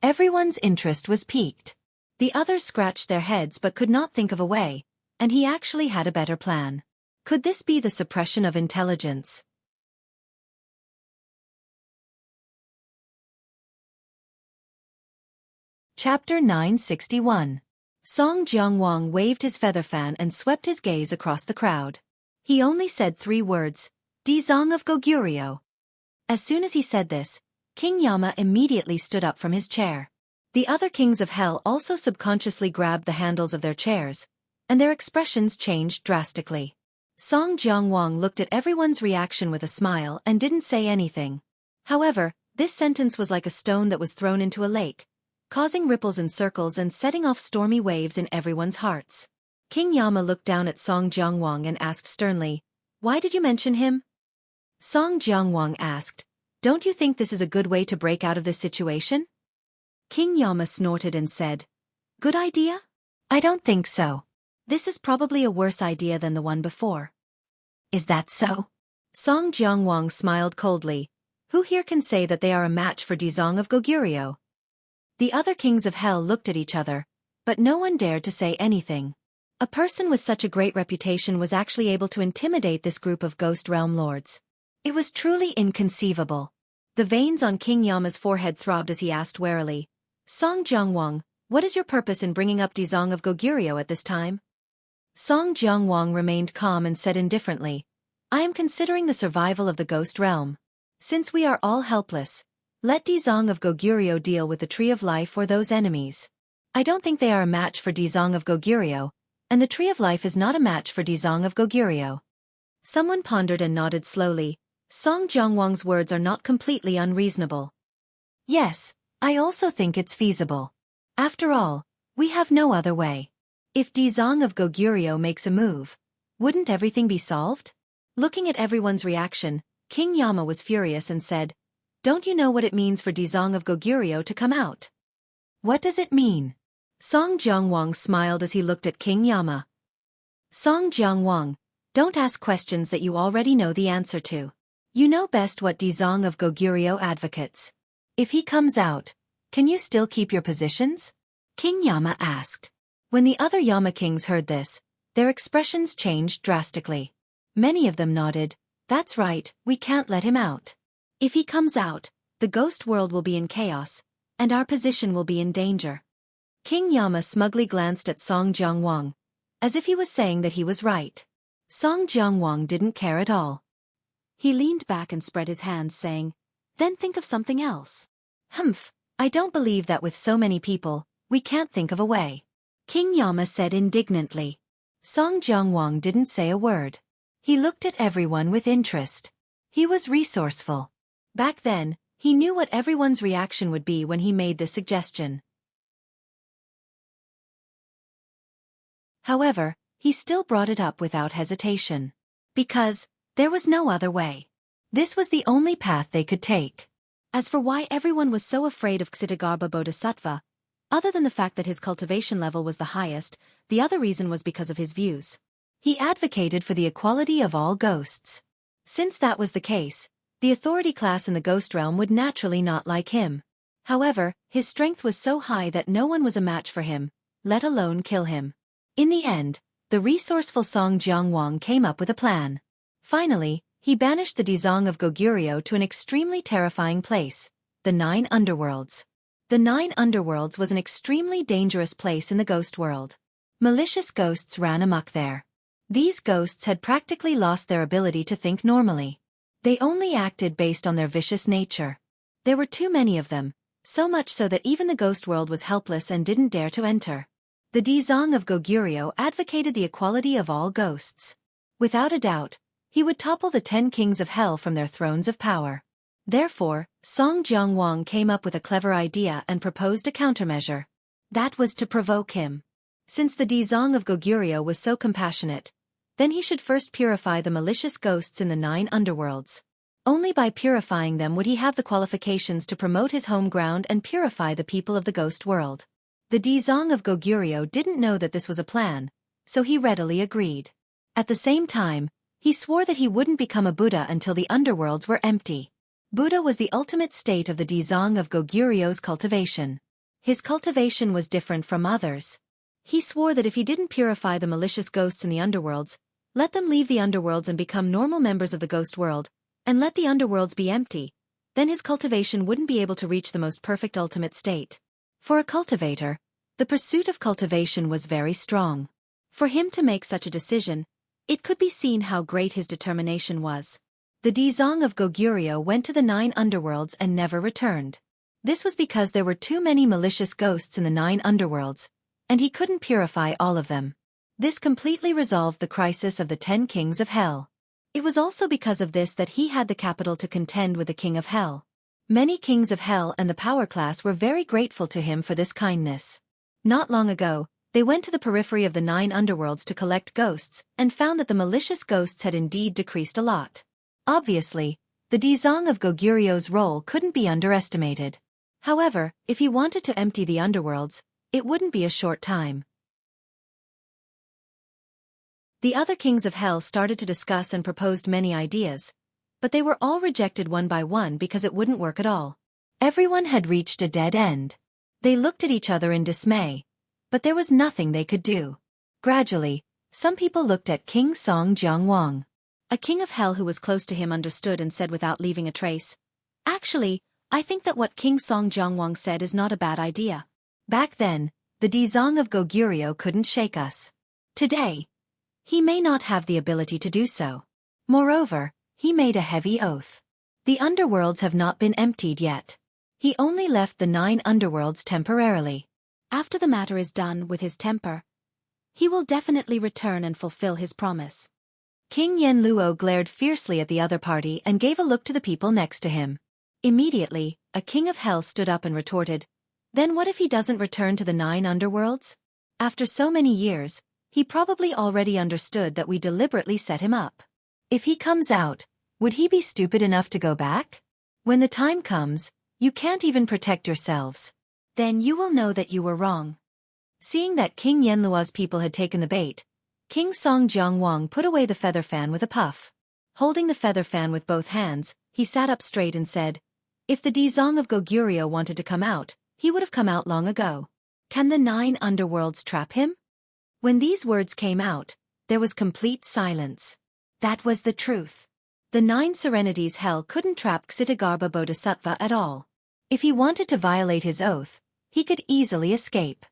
[SPEAKER 1] Everyone's interest was piqued. The others scratched their heads but could not think of a way, and he actually had a better plan. Could this be the suppression of intelligence? Chapter 961. Song Jiangwang waved his feather fan and swept his gaze across the crowd. He only said 3 words, Dizong of Goguryeo. As soon as he said this, King Yama immediately stood up from his chair. The other kings of hell also subconsciously grabbed the handles of their chairs, and their expressions changed drastically. Song Jiangwang looked at everyone's reaction with a smile and didn't say anything. However, this sentence was like a stone that was thrown into a lake, causing ripples in circles and setting off stormy waves in everyone's hearts. King Yama looked down at Song Jiangwang and asked sternly, Why did you mention him? Song Jiangwang asked, Don't you think this is a good way to break out of this situation? King Yama snorted and said, Good idea? I don't think so. This is probably a worse idea than the one before. Is that so? Song Jiangwang smiled coldly. Who here can say that they are a match for Dizong of Goguryeo? The other kings of hell looked at each other, but no one dared to say anything. A person with such a great reputation was actually able to intimidate this group of Ghost Realm lords. It was truly inconceivable. The veins on King Yama's forehead throbbed as he asked warily, Song Jiangwang, what is your purpose in bringing up Dizong of Goguryeo at this time? Song Jiangwang remained calm and said indifferently, I am considering the survival of the Ghost Realm. Since we are all helpless, let Dizong of Goguryeo deal with the Tree of Life or those enemies. I don't think they are a match for Dizong of Goguryeo, and the Tree of Life is not a match for Dizong of Goguryeo. Someone pondered and nodded slowly. Song Jiangwang's words are not completely unreasonable. Yes, I also think it's feasible. After all, we have no other way. If Dizong of Goguryeo makes a move, wouldn't everything be solved? Looking at everyone's reaction, King Yama was furious and said, Don't you know what it means for Dizong of Goguryeo to come out? What does it mean? Song Jiangwang smiled as he looked at King Yama. Song Jiangwang, don't ask questions that you already know the answer to. You know best what Dizong of Goguryeo advocates. If he comes out, can you still keep your positions? King Yama asked. When the other Yama kings heard this, their expressions changed drastically. Many of them nodded, That's right, we can't let him out. If he comes out, the ghost world will be in chaos, and our position will be in danger. King Yama smugly glanced at Song Jiangwang, as if he was saying that he was right. Song Jiangwang didn't care at all. He leaned back and spread his hands, saying, Then think of something else. Humph, I don't believe that with so many people, we can't think of a way. King Yama said indignantly. Song Jiangwang didn't say a word. He looked at everyone with interest. He was resourceful. Back then, he knew what everyone's reaction would be when he made this suggestion. However, he still brought it up without hesitation. Because there was no other way. This was the only path they could take. As for why everyone was so afraid of Ksitagarbha Bodhisattva, other than the fact that his cultivation level was the highest, the other reason was because of his views. He advocated for the equality of all ghosts. Since that was the case, the authority class in the ghost realm would naturally not like him. However, his strength was so high that no one was a match for him, let alone kill him. In the end, the resourceful Song Jiangwang came up with a plan. Finally, he banished the Dizong of Goguryeo to an extremely terrifying place, the 9 Underworlds. The 9 Underworlds was an extremely dangerous place in the ghost world. Malicious ghosts ran amok there. These ghosts had practically lost their ability to think normally. They only acted based on their vicious nature. There were too many of them, so much so that even the ghost world was helpless and didn't dare to enter. The Dizong of Goguryeo advocated the equality of all ghosts. Without a doubt, he would topple the 10 kings of hell from their thrones of power. Therefore, Song Jiangwang came up with a clever idea and proposed a countermeasure. That was to provoke him. Since the Dizong of Goguryeo was so compassionate, then he should first purify the malicious ghosts in the 9 underworlds. Only by purifying them would he have the qualifications to promote his home ground and purify the people of the ghost world. The Dizong of Goguryeo didn't know that this was a plan, so he readily agreed. At the same time, he swore that he wouldn't become a Buddha until the underworlds were empty. Buddha was the ultimate state of the Dizong of Goguryeo's cultivation. His cultivation was different from others. He swore that if he didn't purify the malicious ghosts in the underworlds, let them leave the underworlds and become normal members of the ghost world, and let the underworlds be empty, then his cultivation wouldn't be able to reach the most perfect ultimate state. For a cultivator, the pursuit of cultivation was very strong. For him to make such a decision, it could be seen how great his determination was. The Dizong of Goguryeo went to the 9 underworlds and never returned. This was because there were too many malicious ghosts in the 9 underworlds, and he couldn't purify all of them. This completely resolved the crisis of the 10 kings of hell. It was also because of this that he had the capital to contend with the king of hell. Many kings of hell and the power class were very grateful to him for this kindness. Not long ago, they went to the periphery of the 9 underworlds to collect ghosts and found that the malicious ghosts had indeed decreased a lot. Obviously, the Dizong of Goguryeo's role couldn't be underestimated. However, if he wanted to empty the underworlds, it wouldn't be a short time. The other kings of hell started to discuss and proposed many ideas, but they were all rejected one by one because it wouldn't work at all. Everyone had reached a dead end. They looked at each other in dismay, but there was nothing they could do. Gradually, some people looked at King Song Jiangwang. A king of hell who was close to him understood and said without leaving a trace, "Actually, I think that what King Song Jiangwang said is not a bad idea. Back then, the Dizong of Goguryeo couldn't shake us. Today, he may not have the ability to do so. Moreover, he made a heavy oath. The underworlds have not been emptied yet. He only left the 9 underworlds temporarily. After the matter is done with his temper, he will definitely return and fulfill his promise." King Yen Luo glared fiercely at the other party and gave a look to the people next to him. Immediately, a king of hell stood up and retorted, "Then what if he doesn't return to the 9 underworlds? After so many years, he probably already understood that we deliberately set him up. If he comes out, would he be stupid enough to go back? When the time comes, you can't even protect yourselves. Then you will know that you were wrong." Seeing that King Yenluo's people had taken the bait, King Song Jiangwang put away the feather fan with a puff. Holding the feather fan with both hands, he sat up straight and said, "If the Dizong of Goguryeo wanted to come out, he would have come out long ago. Can the 9 underworlds trap him?" When these words came out, there was complete silence. That was the truth. The 9 Serenities hell couldn't trap Ksitagarbha Bodhisattva at all. If he wanted to violate his oath, he could easily escape.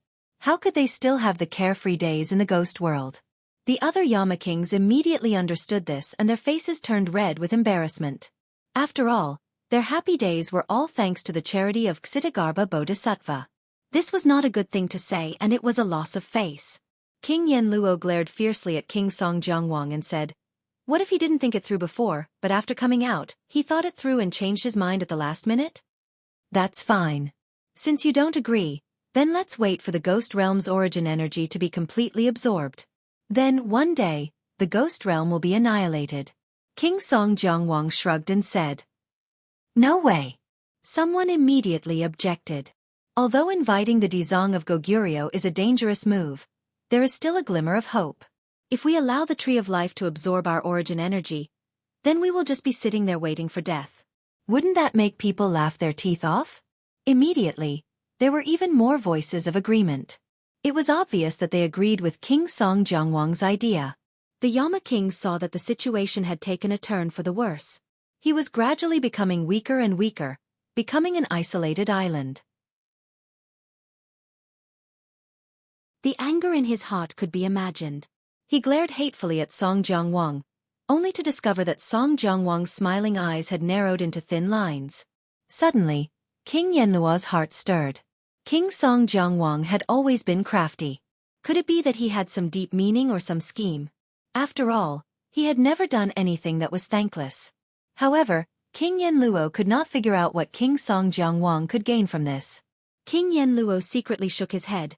[SPEAKER 1] How could they still have the carefree days in the ghost world? The other Yama kings immediately understood this and their faces turned red with embarrassment. After all, their happy days were all thanks to the charity of Ksitagarbha Bodhisattva. This was not a good thing to say and it was a loss of face. King Yen Luo glared fiercely at King Song Jiangwang and said, "What if he didn't think it through before, but after coming out, he thought it through and changed his mind at the last minute? That's fine. Since you don't agree, then let's wait for the ghost realm's origin energy to be completely absorbed. Then, one day, the ghost realm will be annihilated." King Song Jiangwang shrugged and said, "No way." Someone immediately objected. Although inviting the Dizong of Goguryeo is a dangerous move, there is still a glimmer of hope. If we allow the Tree of Life to absorb our origin energy, then we will just be sitting there waiting for death. Wouldn't that make people laugh their teeth off? Immediately, there were even more voices of agreement. It was obvious that they agreed with King Song Jiangwang's idea. The Yama king saw that the situation had taken a turn for the worse. He was gradually becoming weaker and weaker, becoming an isolated island. The anger in his heart could be imagined. He glared hatefully at Song Jiangwang, only to discover that Song Jiangwang's smiling eyes had narrowed into thin lines. Suddenly, King Yenluo's heart stirred. King Song Jiangwang had always been crafty. Could it be that he had some deep meaning or some scheme? After all, he had never done anything that was thankless. However, King Yenluo could not figure out what King Song Jiangwang could gain from this. King Yenluo secretly shook his head,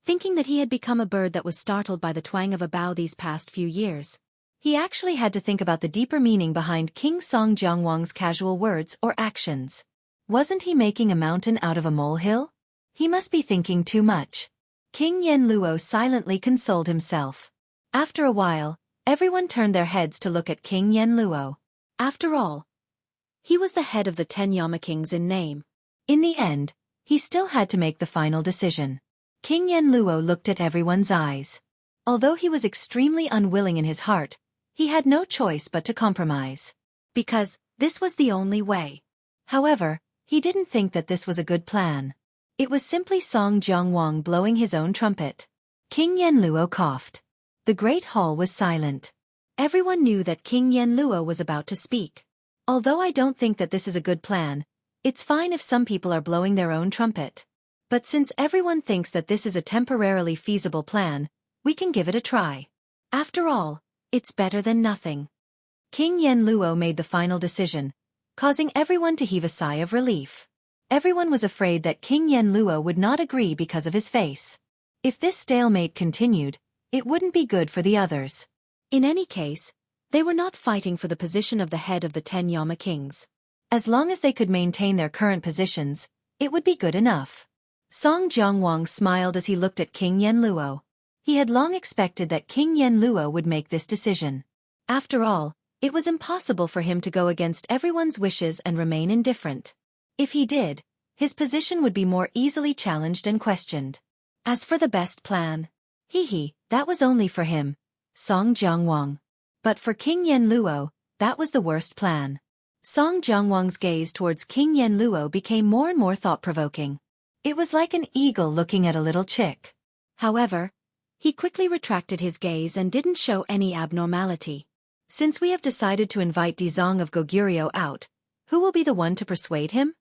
[SPEAKER 2] thinking that he had become a bird that was startled by the twang of a bough these past few years.
[SPEAKER 1] He actually had to think about the deeper meaning behind King Song Jiangwang's casual words or actions. Wasn't he making a mountain out of a molehill? He must be thinking too much. King Yenluo silently consoled himself. After a while, everyone turned their heads to look at King Yenluo.
[SPEAKER 2] After all, he was the head of the 10 Yama kings in name.
[SPEAKER 1] In the end, he still had to make the final decision. King Yenluo looked at everyone's eyes. Although he was extremely unwilling in his heart, he had no choice but to compromise.
[SPEAKER 2] Because this was the only way.
[SPEAKER 1] However, he didn't think that this was a good plan. It was simply Song Jiangwang blowing his own trumpet. King Yenluo coughed. The great hall was silent.
[SPEAKER 2] Everyone knew that King Yenluo was about to speak.
[SPEAKER 1] Although I don't think that this is a good plan, it's fine if some people are blowing their own trumpet. But since everyone thinks that this is a temporarily feasible plan, we can give it a try. After all, it's better than nothing. King Yenluo made the final decision, causing everyone to heave a sigh of relief. Everyone was afraid that King Yenluo would not agree because of his face. If this stalemate continued, it wouldn't be good for the others.
[SPEAKER 2] In any case, they were not fighting for the position of the head of the 10 Yama kings.
[SPEAKER 1] As long as they could maintain their current positions, it would be good enough. Song Jiangwang smiled as he looked at King Yenluo. He had long expected that King Yenluo would make this decision. After all, it was impossible for him to go against everyone's wishes and remain indifferent. If he did, his position would be more easily challenged and questioned. As for the best plan, that was only for him, Song Jiangwang. But for King Yenluo, that was the worst plan. Song Jiangwang's gaze towards King Yenluo became more and more thought-provoking. It was like an eagle looking at a little chick.
[SPEAKER 2] However, he quickly retracted his gaze and didn't show any abnormality.
[SPEAKER 1] Since we have decided to invite Dizong of Goguryeo out, who will be the one to persuade him?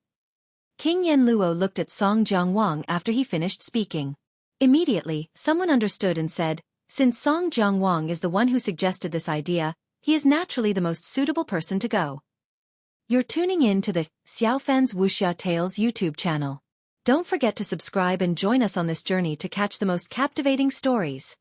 [SPEAKER 1] King Yenluo looked at Song Jiangwang after he finished speaking. Immediately, someone understood and said, since Song Jiangwang is the one who suggested this idea, he is naturally the most suitable person to go. You're tuning in to the Xiaofan's Wuxia Tales YouTube channel. Don't forget to subscribe and join us on this journey to catch the most captivating stories.